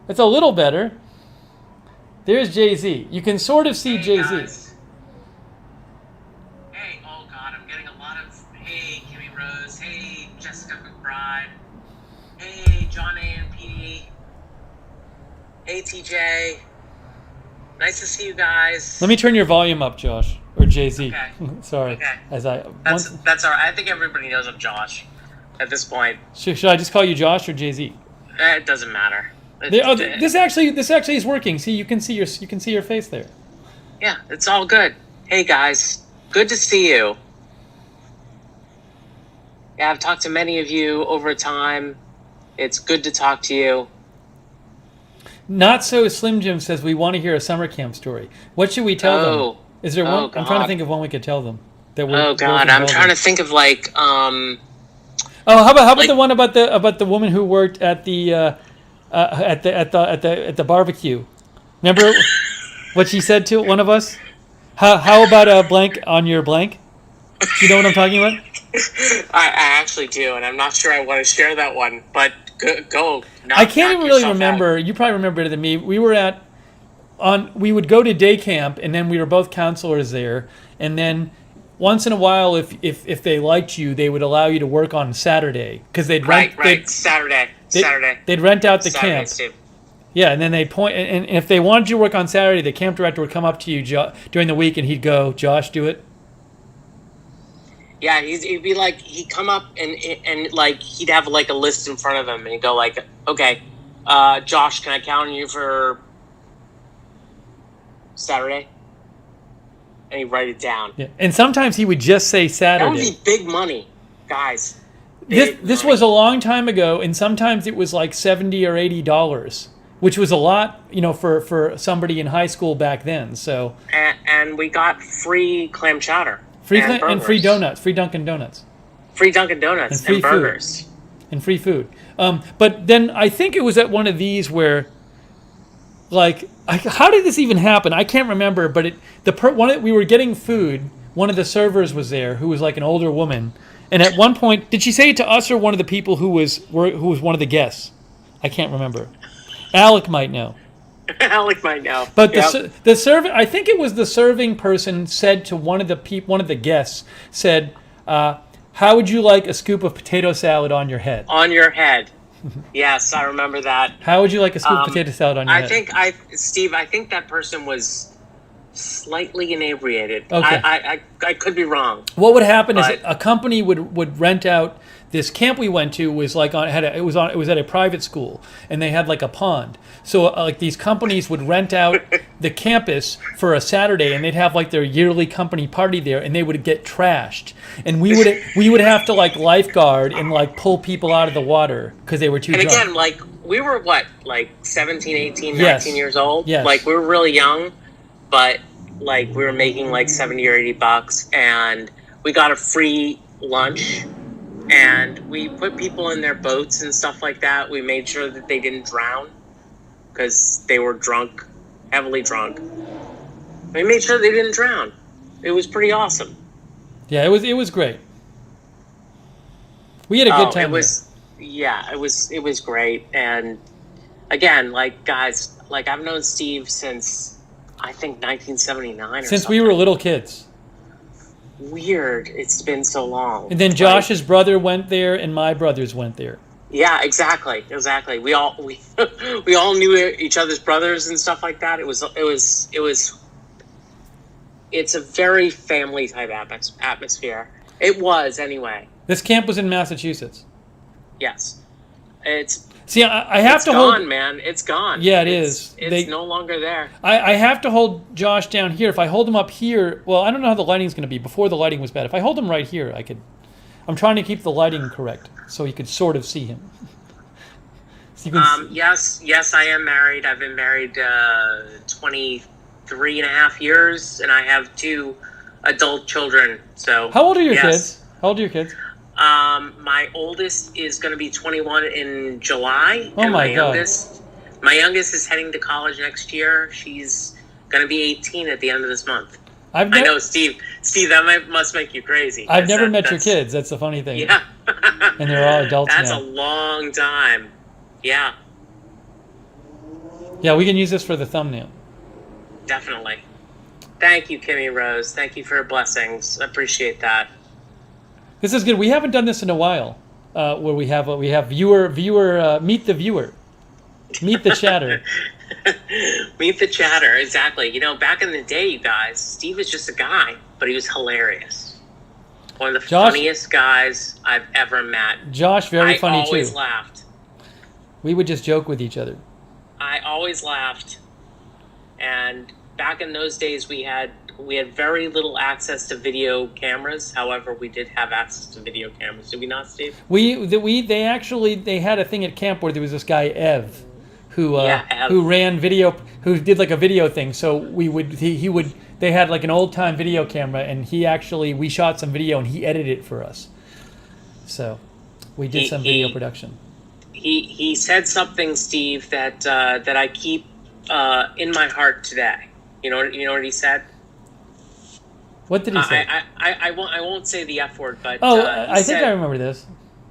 It's a little better. There's Jay-Z. You can sort of see Jay-Z. Guys. Hey, oh God, I'm getting a lot of, hey, Kimmy Rose, hey, Jessica McBride, hey, John A. and PD, hey, TJ. Nice to see you guys. Let me turn your volume up, Josh, or Jay-Z. Okay. Sorry. Okay. That's all right. I think everybody knows I'm Josh at this point. Should I just call you Josh or Jay-Z? It doesn't matter. This actually is working. See, you can see your face there. Yeah, it's all good. Hey guys, good to see you. Yeah, I've talked to many of you over time. It's good to talk to you. Not so Slim Jim says we want to hear a summer camp story. What should we tell them? Is there one? God. I'm trying to think of one we could tell them. Oh God, I'm trying to think of like. Oh, how about the one about the woman who worked at the barbecue? Remember what she said to one of us? How about a blank on your blank? Do you know what I'm talking about? I actually do, and I'm not sure I want to share that one, but Go. I can't even really yourself remember. out. You probably remember better than me. We would go to day camp, and then we were both counselors there. And then once in a while, if they liked you, they would allow you to work on Saturday because Right. Saturday. They'd rent out the Saturday, camp. Steve. Yeah, and then and if they wanted you to work on Saturday, the camp director would come up to you during the week, and he'd go, "Josh, do it." Yeah, he'd be like, he'd come up and like he'd have like a list in front of him, and he'd go like, "Okay, Josh, can I count on you for Saturday?" And he'd write it down. Yeah, and sometimes he would just say Saturday. That would be big money, guys. This was a long time ago, and sometimes it was like $70 or $80, which was a lot, for somebody in high school back then. So and we got free clam chowder, and free donuts, free Dunkin' Donuts, free Dunkin' Donuts, and burgers, and free food. But then I think it was at one of these where, how did this even happen? I can't remember. But we were getting food. One of the servers was there, who was like an older woman. And at one point, did she say it to us or one of the people who was one of the guests? I can't remember. Alec might know. Alec might know. But the servant, I think it was the serving person, said to one of the guests, said, "How would you like a scoop of potato salad on your head?" On your head. Yes, I remember that. How would you like a scoop of potato salad on your head? Steve, I think that person was slightly inebriated. Okay. I could be wrong. What would happen is a company would rent out this camp we went to. Was like it was at a private school, and they had like a pond. So like these companies would rent out the campus for a Saturday, and they'd have like their yearly company party there, and they would get trashed, and we would have to like lifeguard and like pull people out of the water because they were too drunk. And again, like we were like 17, 18, Yes. 19 years old. Yes. Like we were really young, but like we were making like $70 or $80, and we got a free lunch, and we put people in their boats and stuff like that. We made sure that they didn't drown because they were drunk, heavily drunk. We made sure they didn't drown. It was pretty awesome. Yeah, it was great. We had a good time. It was great. And again, like guys, like I've known Steve since I think 1979 or Since something. we were little kids. Weird. It's been so long. And then Josh's brother went there, and my brothers went there. Yeah, exactly. We all knew each other's brothers and stuff like that. It's a very family type atmosphere. It was anyway. This camp was in Massachusetts. Yes. See, I have to hold. It's gone, man. It's gone. Yeah, it is. It's no longer there. I have to hold Josh down here. If I hold him up here, well, I don't know how the lighting's going to be. Before the lighting was bad. If I hold him right here, I could. I'm trying to keep the lighting correct so you could sort of see him. So Yes, I am married. I've been married 23 and a half years, and I have 2 adult children. So how old are your kids? How old are your kids? My oldest is going to be 21 in July. Oh, and my God. My youngest is heading to college next year. She's going to be 18 at the end of this month. I know, Steve. That must make you crazy. I've never met your kids. That's the funny thing. Yeah. And they're all adults now. That's a long time. Yeah. Yeah, we can use this for the thumbnail. Definitely. Thank you, Kimmy Rose. Thank you for your blessings. I appreciate that. This is good. We haven't done this in a while, where we have viewer meet the viewer, meet the chatter. Meet the chatter, exactly. Back in the day, you guys, Steve was just a guy, but he was hilarious. One of the funniest guys I've ever met. Josh, very funny too. I always laughed. We would just joke with each other. I always laughed, and back in those days, we had very little access to video cameras. However, we did have access to video cameras. Did we not, Steve? They had a thing at camp where there was this guy Ev, who ran video, who did like a video thing. So they had like an old time video camera, and we shot some video and he edited it for us. So we did some video production. He said something, Steve, that I keep in my heart today. You know what he said? What did he say? I won't say the F word, but I think I remember this.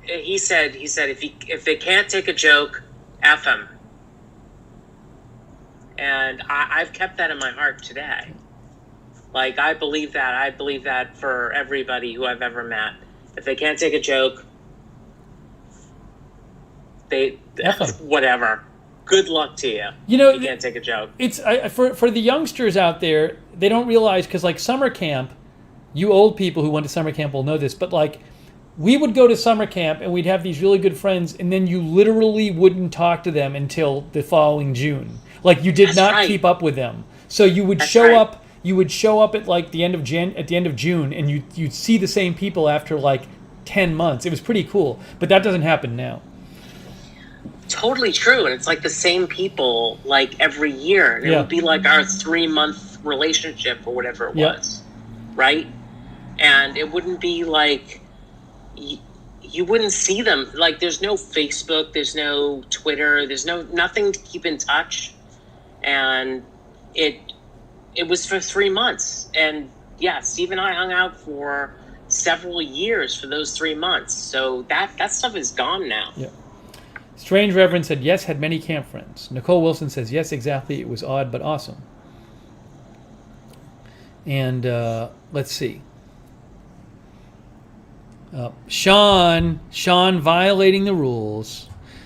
he said if they can't take a joke, F them. And I've kept that in my heart today. Like, I believe that. I believe that for everybody who I've ever met. If they can't take a joke, whatever. Good luck to you. You can't take a joke. It's for the youngsters out there. They don't realize, because like summer camp, you old people who went to summer camp will know this. But like, we would go to summer camp and we'd have these really good friends, and then you literally wouldn't talk to them until the following June. Like, you did not keep up with them. So you would show up. You would show up at like the end of June, and you'd see the same people after like 10 months. It was pretty cool, but that doesn't happen now. Totally true, and it's like the same people like every year. And it would be like our 3-month relationship or whatever it was, right? And it wouldn't be like you wouldn't see them. Like, there's no Facebook, there's no Twitter, there's nothing to keep in touch, and it was for 3 months. And yeah, Steve and I hung out for several years for those 3 months. So that stuff is gone now. Yeah. Strange Reverend said, yes, had many camp friends. Nicole Wilson says, yes, exactly. It was odd, but awesome. And let's see. Sean violating the rules.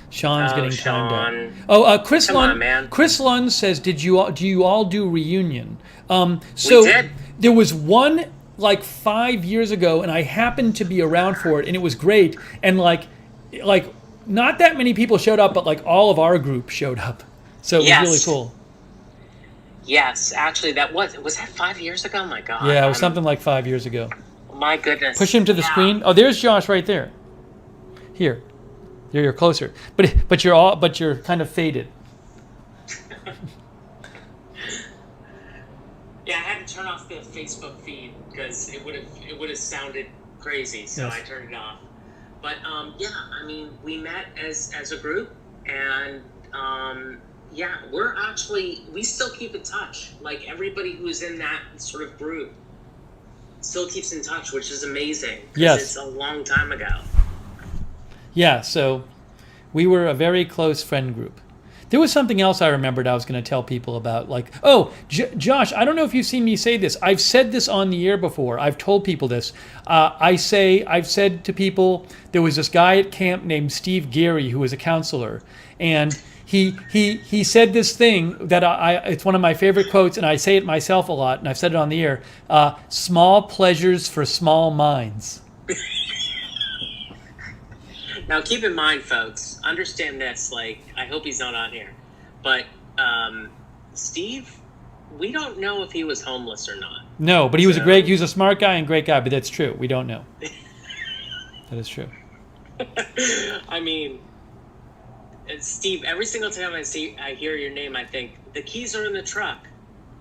Sean's getting timed up. Chris Lund. Man. Chris Lund says, do you all do reunion? So we did. There was one like 5 years ago, and I happened to be around for it, and it was great. And like not that many people showed up, but like all of our group showed up. So it was really cool. Yes, actually, was that 5 years ago? Oh my God. Yeah, it was something like 5 years ago. My goodness. Push him to the screen. Oh, there's Josh right there. Here. There, you're closer. But you're kind of faded. Yeah, I had to turn off the Facebook feed because it would have sounded crazy, so yes. I turned it off. But yeah, I mean, we met as a group, and yeah, we still keep in touch. Like, everybody who's in that sort of group still keeps in touch, which is amazing. Yes. It's a long time ago. Yeah, so we were a very close friend group. There was something else I remembered I was going to tell people about. Like, Josh, I don't know if you've seen me say this. I've said this on the air before. I've told people this. I've said to people, there was this guy at camp named Steve Gary who was a counselor, and he said this thing that it's one of my favorite quotes, and I say it myself a lot, and I've said it on the air. Small pleasures for small minds. Now, keep in mind, folks, understand this, like, I hope he's not on here, but Steve, we don't know if he was homeless or not. No, but he was a smart guy and great guy, but that's true. We don't know. That is true. I mean, Steve, every single time I hear your name, I think, the keys are in the truck.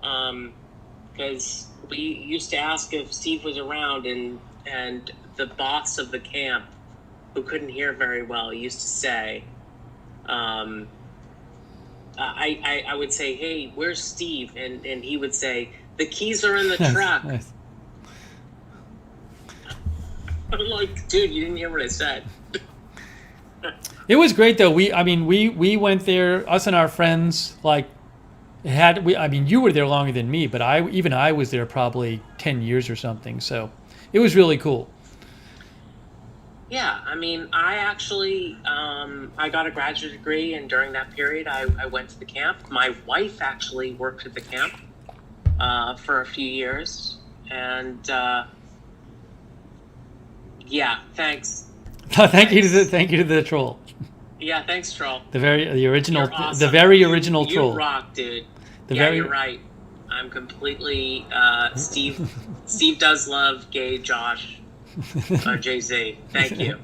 Because we used to ask if Steve was around, and the boss of the camp, who couldn't hear very well, used to say, I would say, hey, where's Steve? And he would say, the keys are in the truck. Nice. I'm like, dude, you didn't hear what I said. It was great, though. We went there, us and our friends, like, you were there longer than me, but I was there probably 10 years or something, so it was really cool. Yeah, I mean, I actually, I got a graduate degree, and during that period, I went to the camp. My wife actually worked at the camp for a few years, and yeah, thanks. Thank you to the troll. Yeah, thanks, troll. The very original troll. You rock, dude. You're right. I'm completely Steve. Steve does love gay Josh. Jay-Z, thank you.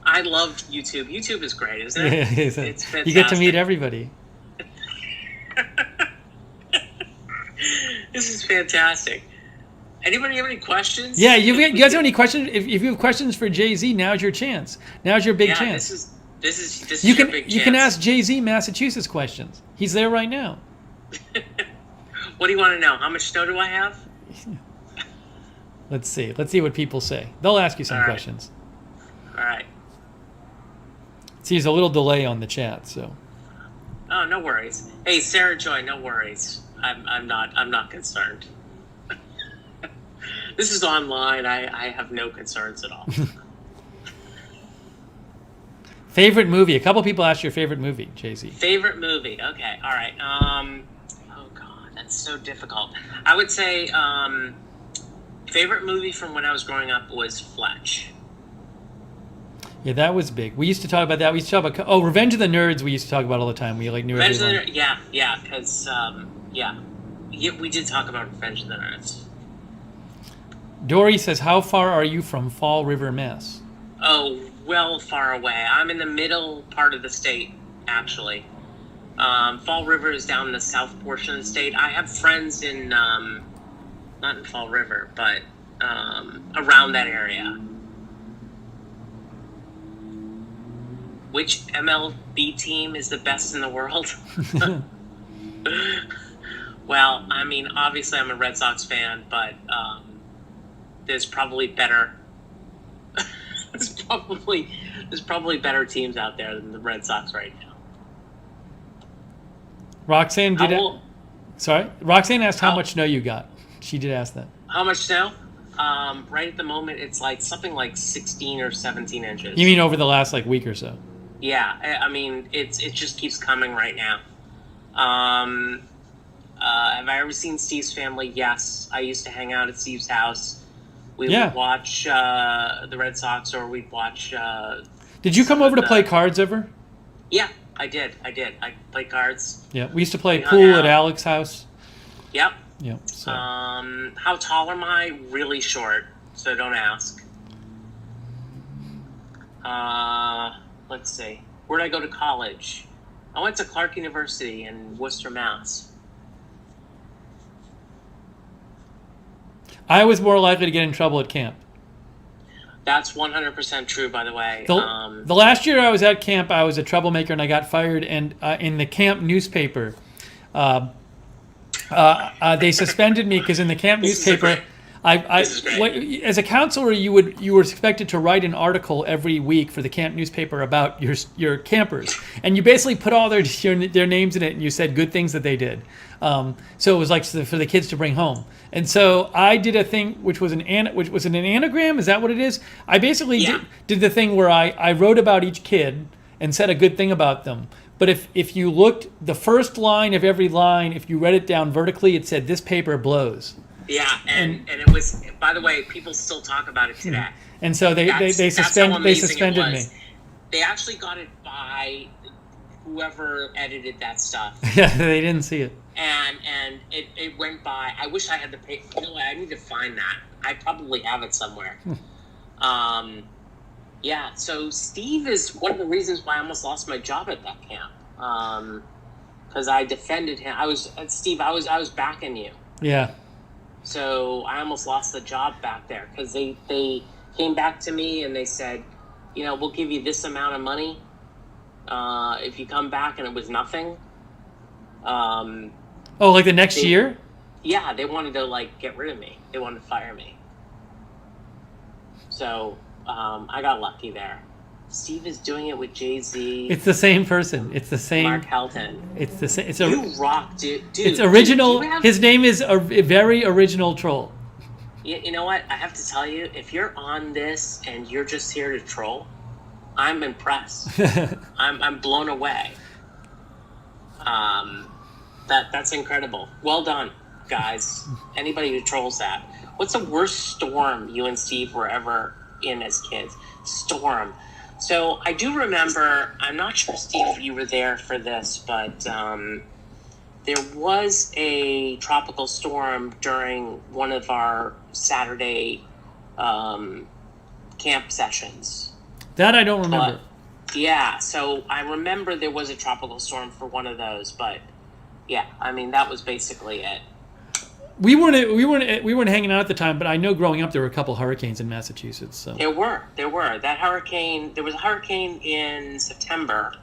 I love YouTube. YouTube is great, isn't it? It's fantastic. You get to meet everybody. This is fantastic. Anybody have any questions? Yeah, you guys have any questions? If you have questions for Jay-Z, now's your chance. Now's your big chance. This is your big chance. You can ask Jay-Z Massachusetts questions. He's there right now. What do you want to know? How much snow do I have? Let's see what people say. They'll ask you some questions. All right. See, there's a little delay on the chat, so. Oh, no worries. Hey, Sarah Joy, no worries. I'm not concerned. This is online. I have no concerns at all. Favorite movie? A couple people asked your favorite movie, Jay-Z. Favorite movie? Okay, all right. Oh God, that's so difficult. I would say favorite movie from when I was growing up was Fletch. Yeah, that was big. We used to talk about that. We used to talk about Revenge of the Nerds. We used to talk about all the time. We like knew Revenge of the everyone. Nerds. Yeah, because we did talk about Revenge of the Nerds. Dory says, "How far are you from Fall River, Mass?" Oh, well, far away. I'm in the middle part of the state, actually. Fall River is down in the south portion of the state. I have friends in, not in Fall River, but around that area. Which MLB team is the best in the world? Well, I mean, obviously I'm a Red Sox fan, but there's probably better. There's probably better teams out there than the Red Sox right now. Roxanne Roxanne asked how much snow you got. She did ask that. How much snow? Right at the moment, it's like something like 16 or 17 inches. You mean over the last week or so? Yeah, I mean it just keeps coming right now. Have I ever seen Steve's Family? Yes, I used to hang out at Steve's house. We would watch the Red Sox, or we'd watch. Did you come over to play cards ever? Yeah, I did. I played cards. Yeah, we used to play pool at Alex's house. Yep. Yep. So. How tall am I? Really short, so don't ask. Let's see. Where did I go to college? I went to Clark University in Worcester, Mass. I was more likely to get in trouble at camp. That's 100% true, by the way. The last year I was at camp, I was a troublemaker and I got fired. And in the camp newspaper, they suspended me because in the camp newspaper, as a counselor, you were expected to write an article every week for the camp newspaper about your campers, and you basically put all their names in it, and you said good things that they did. So it was like for the kids to bring home. And so I did a thing which was an anagram. Is that what it is? I basically did the thing where I wrote about each kid and said a good thing about them. But if you looked, the first line of every line, if you read it down vertically, it said, "This paper blows." Yeah, and it was, by the way, people still talk about it today. And so they suspended me. They actually got it by whoever edited that stuff. Yeah, they didn't see it. And it went by. I wish I had the paper. You know what? I need to find that. I probably have it somewhere. Yeah, so Steve is one of the reasons why I almost lost my job at that camp. Because I defended him. I was backing you. Yeah. So I almost lost the job back there because they came back to me and they said, we'll give you this amount of money if you come back, and it was nothing. Like the next year? Yeah, they wanted to get rid of me. They wanted to fire me. So I got lucky there. Steve is doing it with Jay-Z. It's the same person. It's the same. Mark Helton. It's the same. You rock, dude. It's original. His name is a very original troll. You know what? I have to tell you, if you're on this and you're just here to troll, I'm impressed. I'm blown away. That's incredible. Well done, guys. Anybody who trolls that. What's the worst storm you and Steve were ever in as kids? Storm. So I do remember, I'm not sure, Steve, you were there for this, but there was a tropical storm during one of our Saturday camp sessions. That I don't remember. Yeah, so I remember there was a tropical storm for one of those, but yeah, I mean, that was basically it. We weren't hanging out at the time, but I know growing up there were a couple hurricanes in Massachusetts. So there were that hurricane. There was a hurricane in September,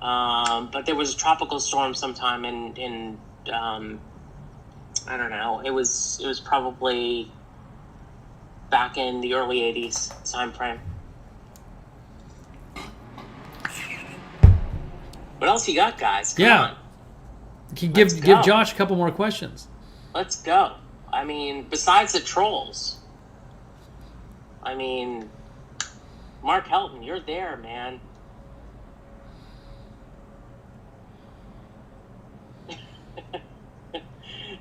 but there was a tropical storm sometime in I don't know. It was probably back in the early '80s time frame. What else you got, guys? Come Yeah. on. Can Let's give go. Josh a couple more questions. Let's go. I mean, besides the trolls, I mean, Mark Helton, you're there, man.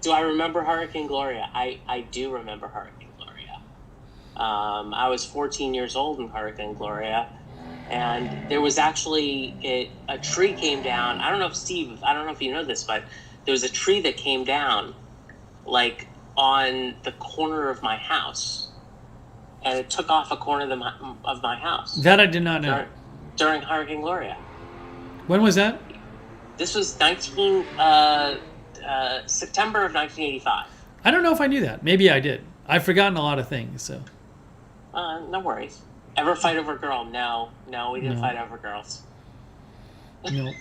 Do I remember Hurricane Gloria? I do remember Hurricane Gloria. I was 14 years old in Hurricane Gloria, and there was actually a tree came down. I don't know if you know this, but there was a tree that came down, like on the corner of my house, and it took off a corner of my house. That I did not know. During Hurricane Gloria. When was that? This was September of 1985. I don't know if I knew that. Maybe I did. I've forgotten a lot of things, so. No worries. Ever fight over a girl? No, we didn't fight over girls. No.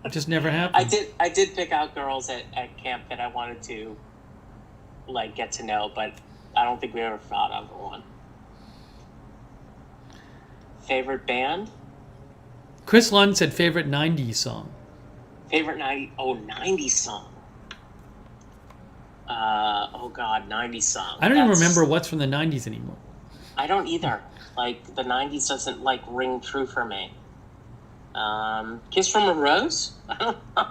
It just never happened. I did pick out girls at camp that I wanted to, like, get to know, but I don't think we ever fought over one. Favorite band? Chris Lund said favorite 90s song. Favorite 90s song. Oh God, 90s song. I don't even remember what's from the 90s anymore. I don't either. Like, the 90s doesn't, like, ring true for me. Kiss from a Rose? I don't know.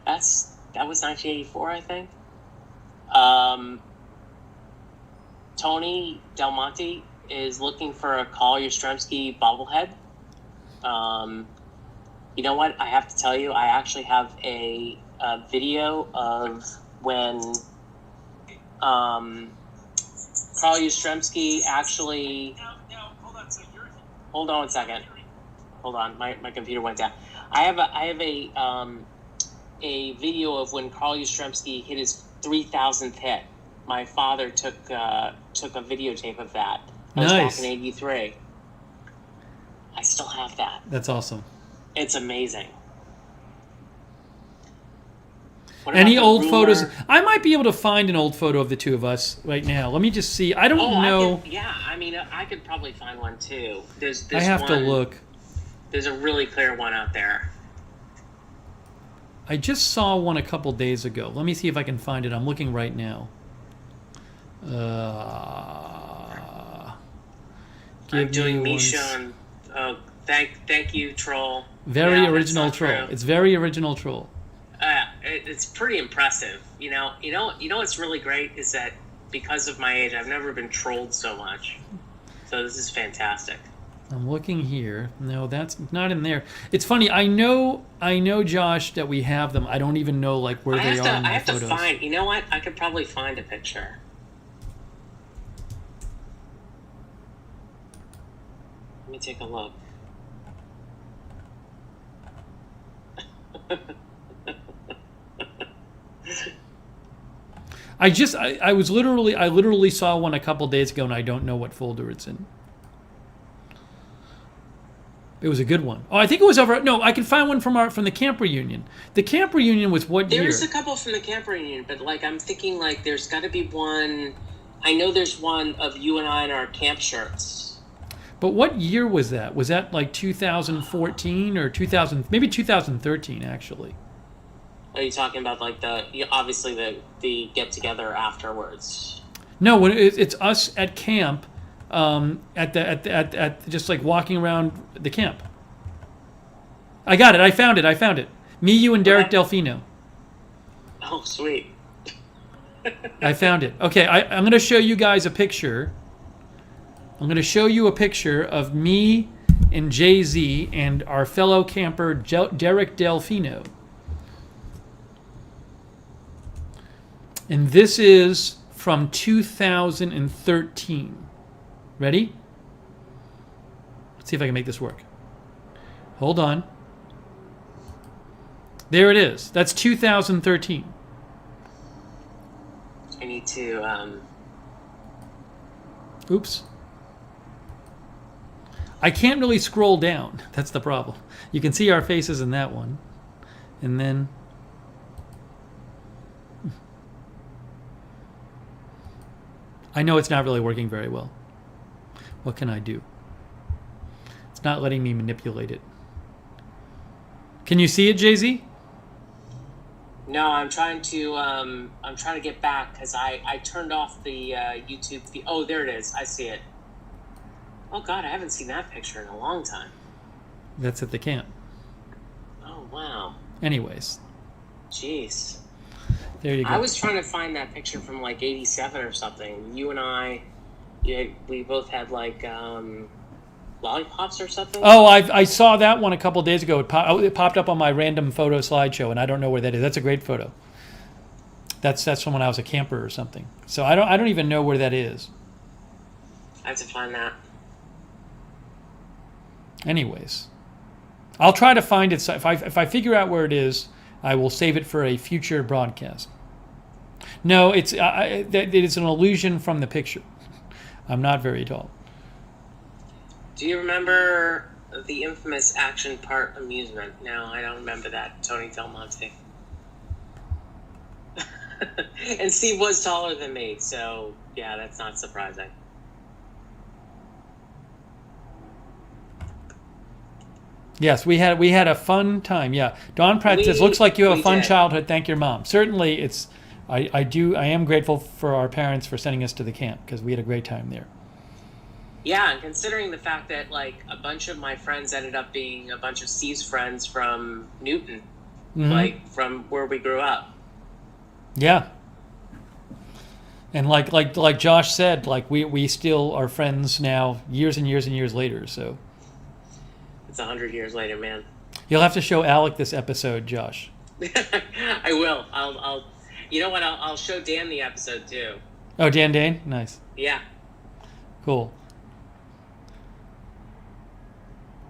That was 1984, I think. Tony Del Monte is looking for a Carl Yastrzemski bobblehead. You know what? I have to tell you, I actually have a video of when Carl Yastrzemski actually... No, hold on a second. Hold on, my computer went down. I have a video of when Carl Yastrzemski hit his 3,000th hit. My father took a videotape of that. That was back in '83. I still have that. That's awesome. It's amazing. Any old photos? I might be able to find an old photo of the two of us right now. Let me just see. I don't know. I could probably find one too. There's I have to look. There's a really clear one out there. I just saw one a couple days ago. Let me see if I can find it. I'm looking right now. I'm doing Misha. Thank you, troll. Very original troll. It's very original troll. It's pretty impressive. You know what's really great is that because of my age, I've never been trolled so much. So this is fantastic. I'm looking here. No, that's not in there. It's funny. I know, Josh, that we have them. I don't even know like where they are in the photos. I have to find. You know what? I could probably find a picture. Let me take a look. I literally saw one a couple days ago, and I don't know what folder it's in. It was a good one. Oh, I think it was over. No, I can find one from the camp reunion. The camp reunion was what year? There's a couple from the camp reunion, but like I'm thinking like there's got to be one. I know there's one of you and I in our camp shirts. But what year was that? Was that like 2014 or 2013 actually? Are you talking about like obviously the get together afterwards? No, when it's us at camp, at just like walking around the camp. I got it. I found it. Me, you, and Derek Delfino. Oh, sweet. I found it. Okay, I'm going to show you guys a picture. I'm going to show you a picture of me and Jay-Z and our fellow camper Derek Delfino. And this is from 2013. Ready? Let's see if I can make this work. Hold on. There it is. That's 2013. I need to... Oops. I can't really scroll down. That's the problem. You can see our faces in that one. And then... I know it's not really working very well. What can I do? It's not letting me manipulate it. Can you see it, Jay-Z? No, I'm trying to get back because I turned off the YouTube feed. Oh, there it is. I see it. Oh God, I haven't seen that picture in a long time. That's at the camp. Oh wow. Anyways. Jeez. There you go. I was trying to find that picture from like '87 or something. You and I, we both had like lollipops or something. Oh, I saw that one a couple days ago. It popped up on my random photo slideshow, and I don't know where that is. That's a great photo. That's from when I was a camper or something. So I don't even know where that is. I have to find that. Anyways, I'll try to find it. So if I figure out where it is, I will save it for a future broadcast. No, it's an illusion from the picture. I'm not very tall. Do you remember the infamous Action Part Amusement? No, I don't remember that. Tony Del Monte. And Steve was taller than me, so yeah, that's not surprising. Yes, we had a fun time. Yeah, Don Pratt says, "Looks like you have a fun childhood. Thank your mom." Certainly, I am grateful for our parents for sending us to the camp because we had a great time there. Yeah, and considering the fact that like a bunch of my friends ended up being a bunch of Steve's friends from Newton, like from where we grew up. Yeah. And like Josh said, like we still are friends now, years and years and years later. So. It's 100 years later, man. You'll have to show Alec this episode, Josh. I will. I'll. You know what? I'll show Dan the episode too. Oh, Dan Dane? Nice. Yeah. Cool.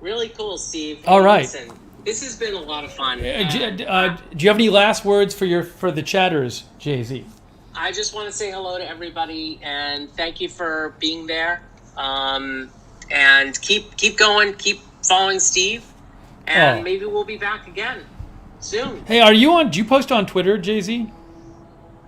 Really cool, Steve. All right. Listen, this has been a lot of fun. Do you have any last words for the chatters, Jay-Z? I just want to say hello to everybody and thank you for being there. And keep going, keep following Steve, and maybe we'll be back again soon. Hey, do you post on Twitter, Jay-Z?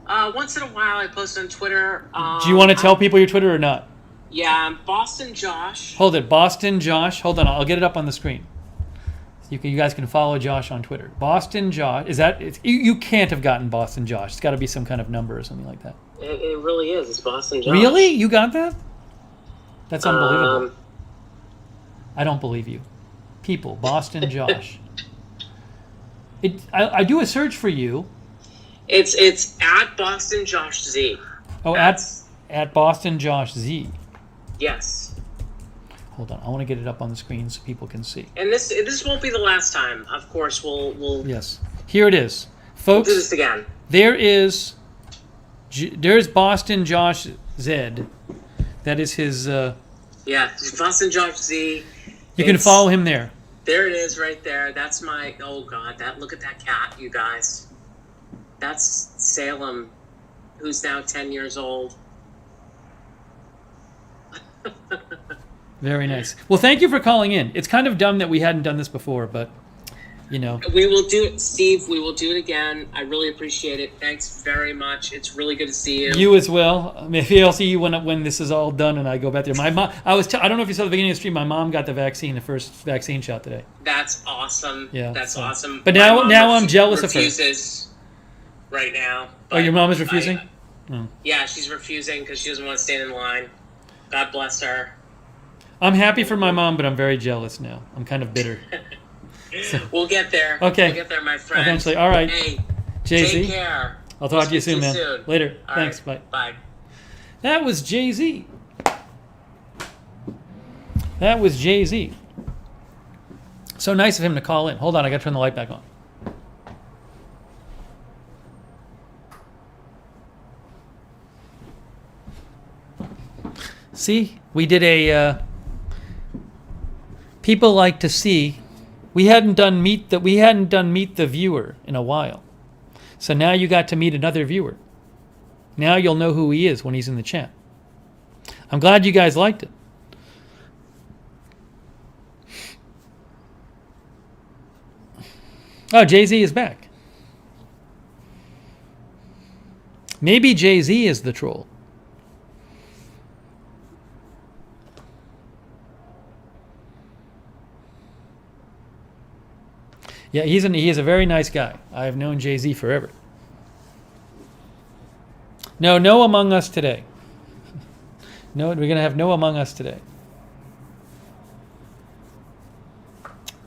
Once in a while I post on Twitter. Do you want to tell people your Twitter or not? Yeah, I'm Boston Josh. Hold it, Boston Josh. Hold on, I'll get it up on the screen. You guys can follow Josh on Twitter. Boston Josh. You can't have gotten Boston Josh. It's got to be some kind of number or something like that. It really is. It's Boston Josh. Really? You got that? That's unbelievable. I don't believe you. People, Boston Josh. I do a search for you. It's at Boston Josh Z. Oh, at Boston Josh Z. Yes. Hold on, I want to get it up on the screen so people can see. And this won't be the last time. Of course, we'll. Yes. Here it is, folks. We'll do this again. There's Boston Josh Z. That is his. Yeah, Boston Josh Z. You can follow him there. There it is, right there. That's my. Oh God, look at that cat, you guys. That's Salem, who's now 10 years old. Very nice. Well, thank you for calling in. It's kind of dumb that we hadn't done this before, but We will do it, Steve. We will do it again. I really appreciate it. Thanks very much. It's really good to see you. You as well. Maybe I'll see you when this is all done and I go back there. My mom. I don't know if you saw the beginning of the stream. My mom got the first vaccine shot today. That's awesome. Yeah, that's awesome. But now I'm jealous of her. Right now. Oh, your mom is refusing? Yeah, she's refusing because she doesn't want to stand in line. God bless her. I'm happy for my mom, but I'm very jealous now. I'm kind of bitter. So. We'll get there. Okay. We'll get there, my friend. Eventually. All right. Hey, Jay-Z. take care. I'll talk to you soon, man. Later. All Thanks. right. Bye. Bye. That was Jay-Z. That was Jay-Z. So nice of him to call in. Hold on, I got to turn the light back on. See, we did a. People like to see. We hadn't done meet the viewer in a while, so now you got to meet another viewer. Now you'll know who he is when he's in the chat. I'm glad you guys liked it. Oh, Jay-Z is back. Maybe Jay-Z is the troll. Yeah, he is a very nice guy. I've known Jay-Z forever. No Among Us today. No, we're going to have no Among Us today.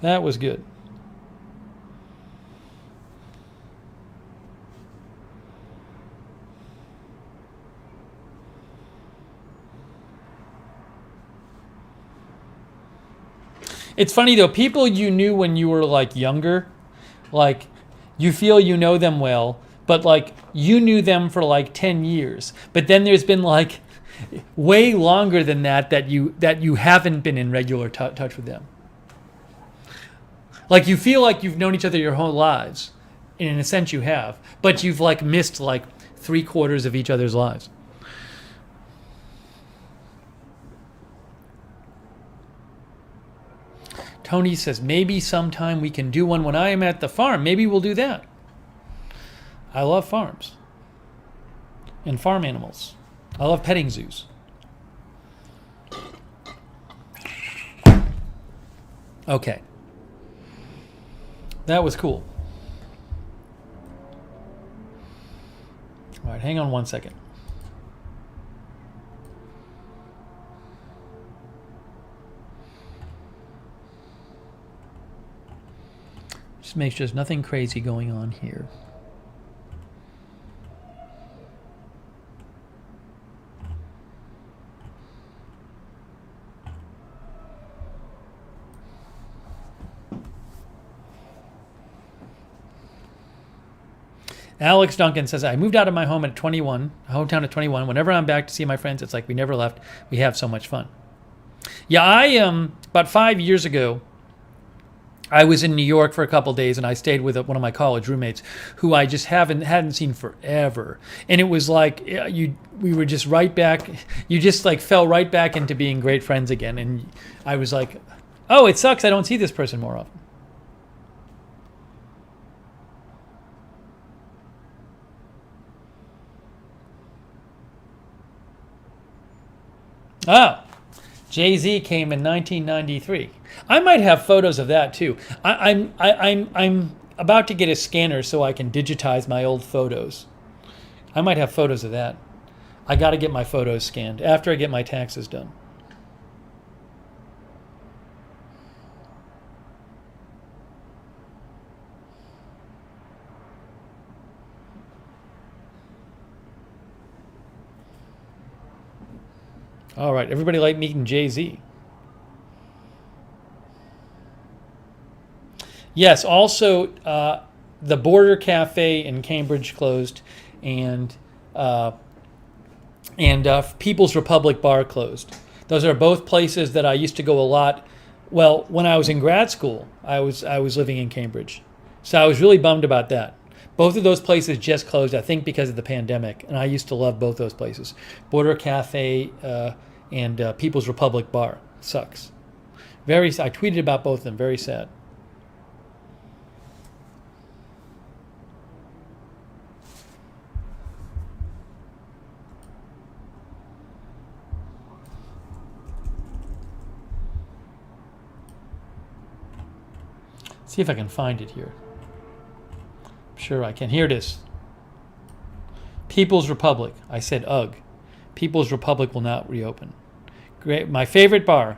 That was good. It's funny though, people you knew when you were like younger, like you feel you know them well, but like you knew them for like 10 years. But then there's been like way longer than that you haven't been in regular touch with them. Like you feel like you've known each other your whole lives. And in a sense you have, but you've like missed like 3/4 of each other's lives. Tony says, maybe sometime we can do one when I am at the farm. Maybe we'll do that. I love farms and farm animals. I love petting zoos. Okay. That was cool. All right, hang on one second. Just make sure there's nothing crazy going on here. Alex Duncan says, I moved out of my home at 21, hometown at 21. Whenever I'm back to see my friends, it's like we never left. We have so much fun. Yeah, about 5 years ago, I was in New York for a couple days, and I stayed with one of my college roommates, who I just hadn't seen forever. And it was like we were just right back. You just like fell right back into being great friends again. And I was like, oh, it sucks. I don't see this person more often. Oh, Jay-Z came in 1993. I might have photos of that too. I'm about to get a scanner so I can digitize my old photos. I might have photos of that. I got to get my photos scanned after I get my taxes done. All right, everybody like meeting Jay-Z. Yes, also the Border Cafe in Cambridge closed, and People's Republic Bar closed. Those are both places that I used to go a lot. Well, when I was in grad school, I was living in Cambridge, so I was really bummed about that. Both of those places just closed, I think, because of the pandemic, and I used to love both those places. Border Cafe and People's Republic Bar. Sucks. I tweeted about both of them. Very sad. See if I can find it here. I'm sure I can. Here it is. People's Republic. I said ugh. People's Republic will not reopen. Great. My favorite bar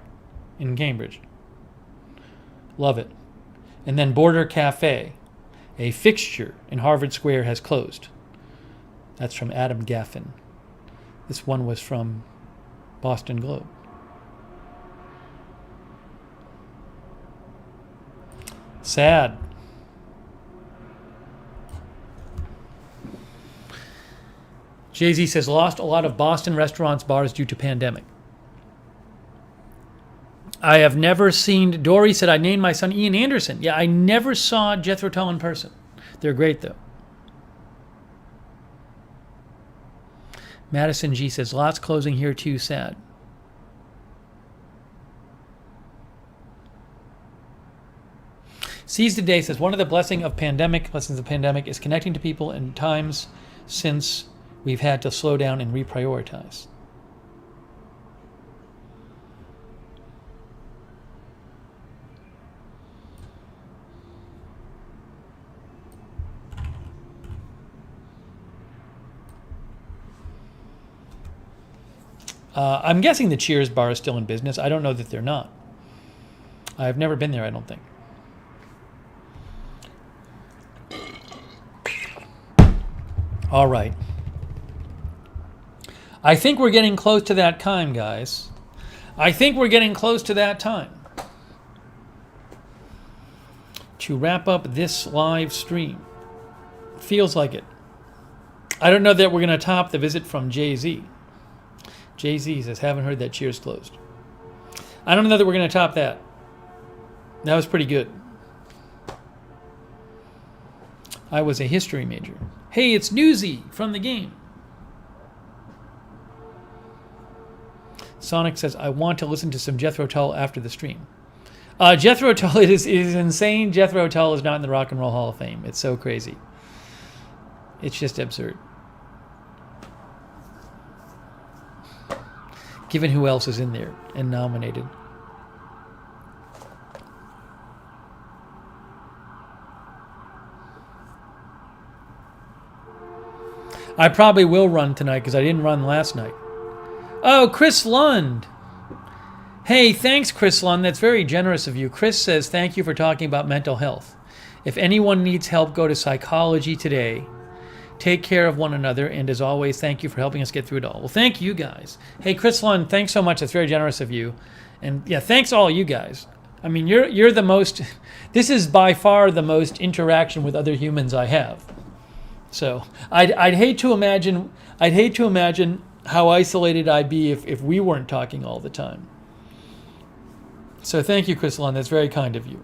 in Cambridge. Love it. And then Border Cafe, a fixture in Harvard Square, has closed. That's from Adam Gaffin. This one was from Boston Globe. Sad. Jay-Z says, lost a lot of Boston restaurants, bars due to pandemic. I have never seen, Dory said, I named my son Ian Anderson. Yeah, I never saw Jethro Tull in person. They're great, though. Madison G says, lots closing here, too, sad. Seize the Day says, one of the lessons of pandemic is connecting to people in times since we've had to slow down and reprioritize. I'm guessing the Cheers bar is still in business. I don't know that they're not. I've never been there, I don't think. All right. I think we're getting close to that time, guys. I think we're getting close to that time to wrap up this live stream. Feels like it. I don't know that we're going to top the visit from Jay-Z. Jay-Z says, haven't heard that Cheers closed. I don't know that we're going to top that. That was pretty good. I was a history major. Hey, it's Newsy from the game. Sonic says, I want to listen to some Jethro Tull after the stream. Jethro Tull, it is insane. Jethro Tull is not in the Rock and Roll Hall of Fame. It's so crazy. It's just absurd. Given who else is in there and nominated. I probably will run tonight because I didn't run last night. Oh, Chris Lund. Hey, thanks, Chris Lund. That's very generous of you. Chris says, thank you for talking about mental health. If anyone needs help, go to Psychology Today. Take care of one another. And as always, thank you for helping us get through it all. Well, thank you guys. Hey, Chris Lund, thanks so much. That's very generous of you. And yeah, thanks all you guys. I mean, you're the most, this is by far the most interaction with other humans I have. So I'd hate to imagine how isolated I'd be if we weren't talking all the time. So thank you, Chris Lund. That's very kind of you.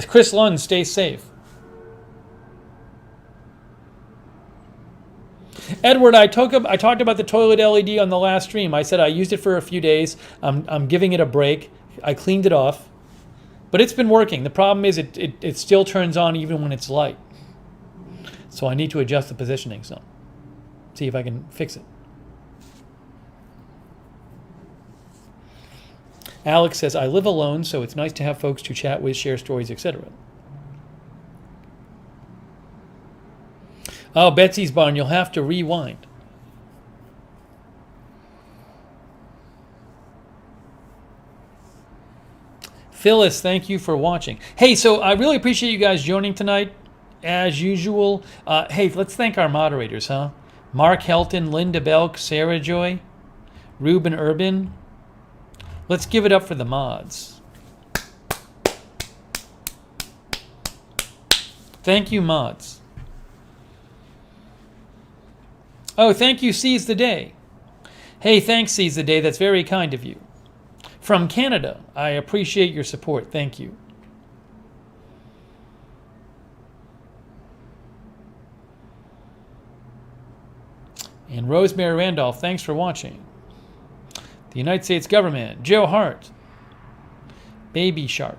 Chris Lund, stay safe. Edward, I talked about the toilet LED on the last stream. I said I used it for a few days. I'm giving it a break. I cleaned it off. But it's been working. The problem is it still turns on even when it's light. So I need to adjust the positioning some. See if I can fix it. Alex says, I live alone, so it's nice to have folks to chat with, share stories, etc. Oh, Betsy's Barn, you'll have to rewind. Phyllis, thank you for watching. Hey, so I really appreciate you guys joining tonight, as usual. Hey, let's thank our moderators, huh? Mark Helton, Linda Belk, Sarah Joy, Ruben Urban. Let's give it up for the mods. Thank you, mods. Oh, thank you, Seize the Day. Hey, thanks, Seize the Day. That's very kind of you. From Canada, I appreciate your support. Thank you. And Rosemary Randolph, thanks for watching. The United States government, Joe Hart, Baby Shark.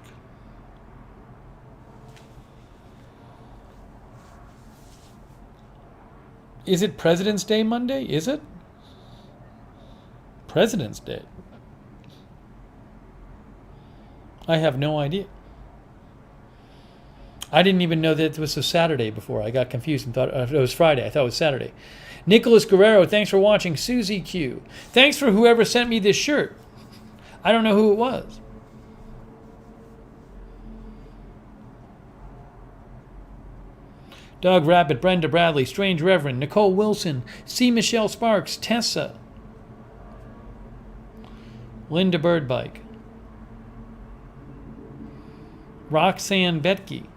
Is it President's Day Monday? Is it? President's Day. I have no idea. I didn't even know that it was a Saturday before. I got confused and thought it was Friday. I thought it was Saturday. Nicholas Guerrero, thanks for watching. Susie Q. Thanks for whoever sent me this shirt. I don't know who it was. Doug Rabbit, Brenda Bradley, Strange Reverend, Nicole Wilson, C. Michelle Sparks, Tessa, Linda Birdbike, Roxanne Betke,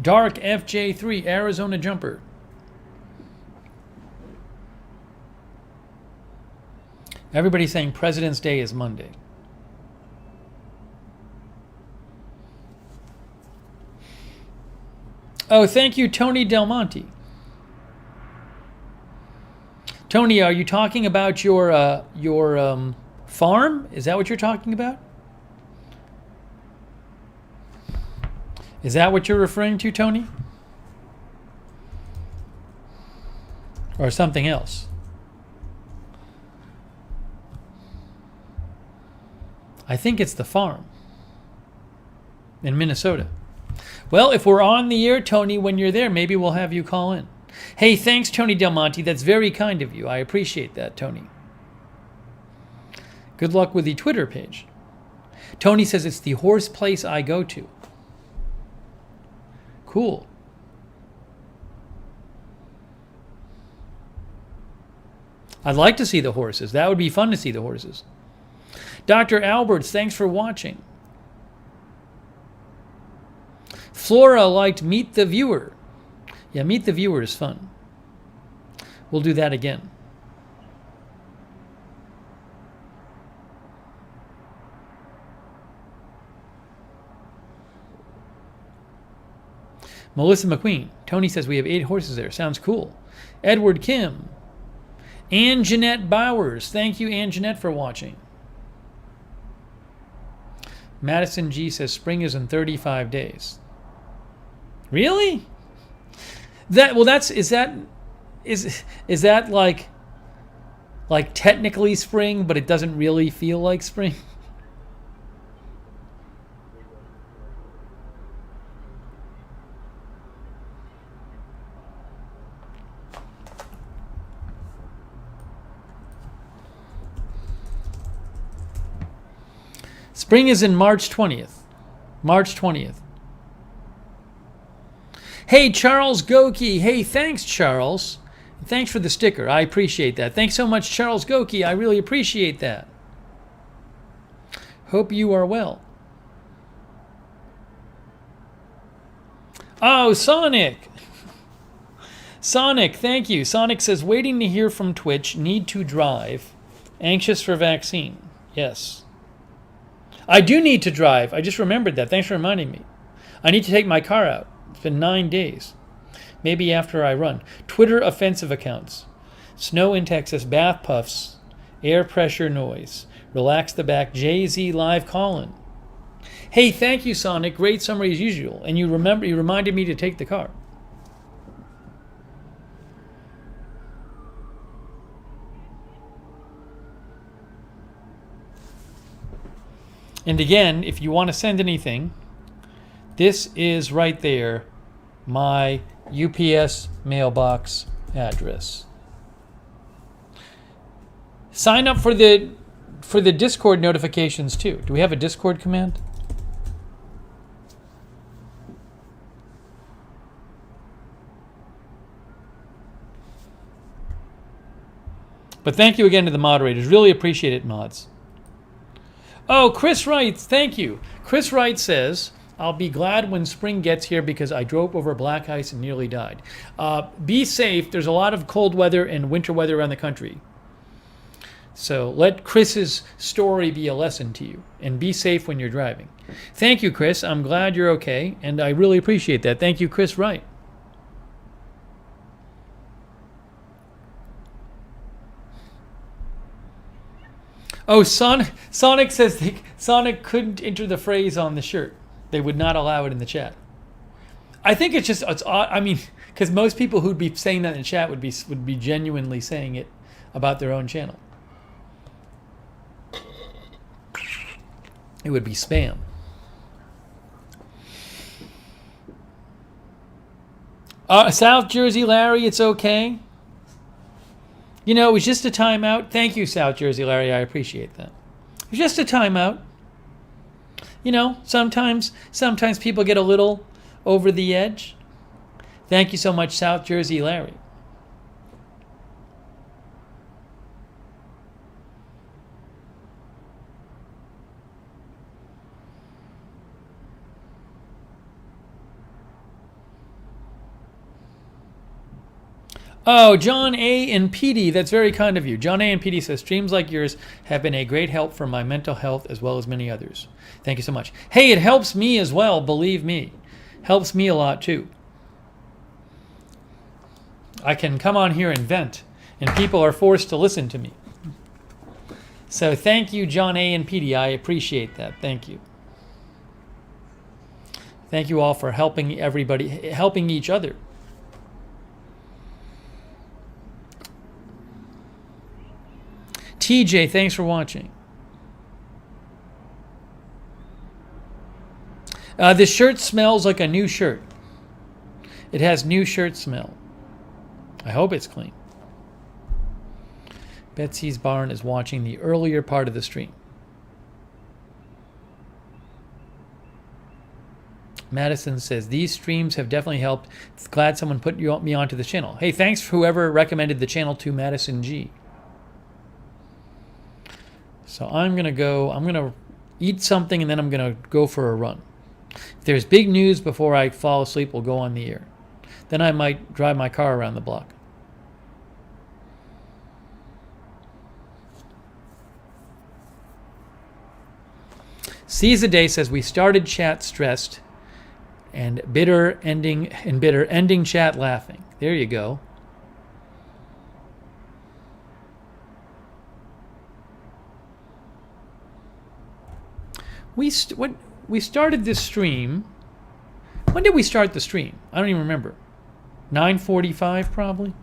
Dark FJ3, Arizona Jumper, everybody's saying President's Day is Monday. Oh, thank you, Tony Del Monte. Tony, are you talking about your farm? Is that what you're talking about? Is that what you're referring to, Tony? Or something else? I think it's the farm. in Minnesota. Well, if we're on the air, Tony, when you're there, maybe we'll have you call in. Hey, thanks, Tony Del Monte. That's very kind of you. I appreciate that, Tony. Good luck with the Twitter page. Tony says it's the horse place I go to. Cool. I'd like to see the horses. That would be fun to see the horses. Dr. Alberts, thanks for watching. Flora liked Meet the Viewer. Yeah, Meet the Viewer is fun. We'll do that again. Melissa McQueen. Tony says we have 8 horses there. Sounds cool. Edward Kim. Ann Jeanette Bowers. Thank you, Ann Jeanette, for watching. Madison G says spring is in 35 days. Really? Is that like technically spring, but it doesn't really feel like spring? Spring is in March 20th. March 20th. Hey, Charles Goki. Hey, thanks, Charles. Thanks for the sticker. I appreciate that. Thanks so much, Charles Goki. I really appreciate that. Hope you are well. Oh, Sonic. Sonic, thank you. Sonic says, waiting to hear from Twitch. Need to drive. Anxious for vaccine. Yes. I do need to drive. I just remembered that. Thanks for reminding me. I need to take my car out. It's been 9 days. Maybe after I run. Twitter offensive accounts. Snow in Texas. Bath puffs. Air pressure noise. Relax the back. Jay-Z live call-in. Hey, thank you, Sonic. Great summary as usual. And you reminded me to take the car. And again, if you want to send anything, this is right there, my UPS mailbox address. Sign up for the Discord notifications too. Do we have a Discord command? But thank you again to the moderators. Really appreciate it, mods. Oh, Chris Wright, thank you. Chris Wright says, I'll be glad when spring gets here because I drove over black ice and nearly died. Be safe. There's a lot of cold weather and winter weather around the country. So let Chris's story be a lesson to you. And be safe when you're driving. Thank you, Chris. I'm glad you're okay. And I really appreciate that. Thank you, Chris Wright. Oh, Sonic says Sonic couldn't enter the phrase on the shirt. They would not allow it in the chat. I think it's odd. I mean, because most people who'd be saying that in the chat would be genuinely saying it about their own channel. It would be spam. South Jersey Larry, it's okay. You know, it was just a timeout. Thank you, South Jersey Larry. I appreciate that. It was just a timeout. You know, sometimes people get a little over the edge. Thank you so much, South Jersey Larry. Oh, John A. and PD, that's very kind of you. John A. and PD says, streams like yours have been a great help for my mental health as well as many others. Thank you so much. Hey, it helps me as well, believe me. Helps me a lot too. I can come on here and vent, and people are forced to listen to me. So thank you, John A. and PD. I appreciate that. Thank you. Thank you all for helping everybody, helping each other. TJ, thanks for watching. This shirt smells like a new shirt. It has new shirt smell. I hope it's clean. Betsy's Barn is watching the earlier part of the stream. Madison says, these streams have definitely helped. Glad someone put me onto the channel. Hey, thanks for whoever recommended the channel to Madison G. So I'm going to eat something and then I'm going to go for a run. If there's big news before I fall asleep, we'll go on the air. Then I might drive my car around the block. Caesar Day says, we started chat stressed and bitter ending chat laughing. There you go. We started this stream. When did we start the stream? I don't even remember. 9:45 probably.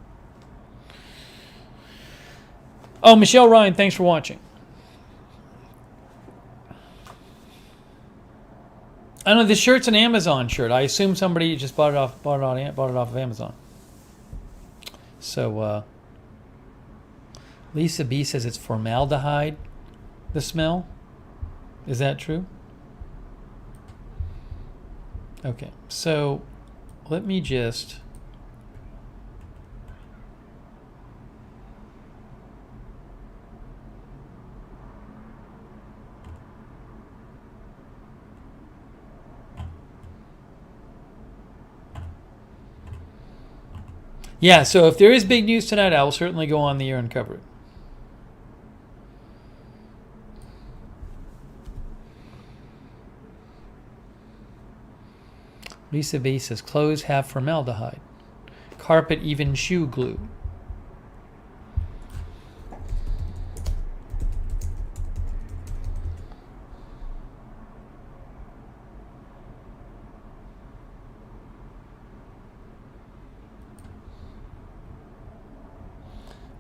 Oh, Michelle Ryan, thanks for watching. I don't know, this shirt's an Amazon shirt. I assume somebody just bought it off of Amazon. So Lisa B says it's formaldehyde, the smell. Is that true? Okay, so let me just yeah, so if there is big news tonight, I will certainly go on the air and cover it. Lisa B says, clothes have formaldehyde. Carpet, even shoe glue.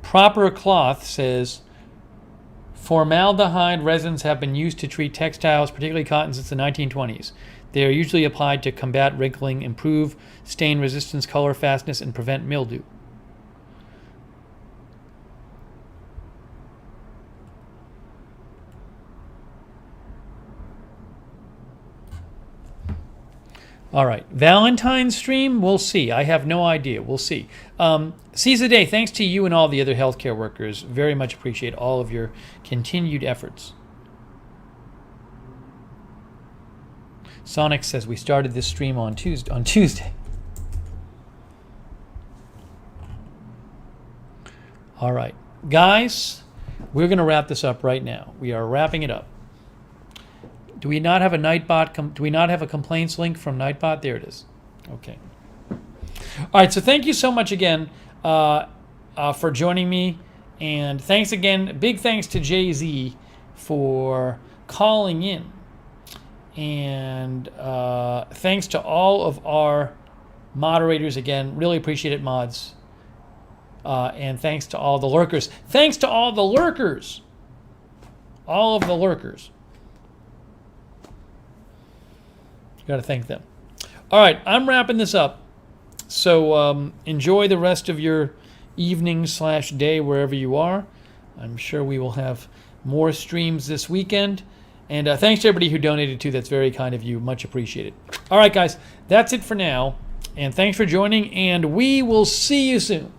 Proper Cloth says, formaldehyde resins have been used to treat textiles, particularly cotton, since the 1920s. They are usually applied to combat wrinkling, improve stain resistance, color fastness, and prevent mildew. All right, Valentine's stream, we'll see. I have no idea. We'll see. Caesar Day, thanks to you and all the other healthcare workers. Very much appreciate all of your continued efforts. Sonic says we started this stream on Tuesday. All right, guys, we're going to wrap this up right now. We are wrapping it up. Do we not have a Nightbot? Do we not have a complaints link from Nightbot? There it is. Okay. All right. So thank you so much again for joining me, and thanks again. Big thanks to Jay-Z for calling in, and thanks to all of our moderators again. Really appreciate it, mods. And thanks to all the lurkers. Thanks to all the lurkers. All of the lurkers. Got to thank them. All right, I'm wrapping this up. So enjoy the rest of your evening/day wherever you are. I'm sure we will have more streams this weekend. And thanks to everybody who donated too. That's very kind of you. Much appreciated. All right, guys, that's it for now. And thanks for joining. And we will see you soon.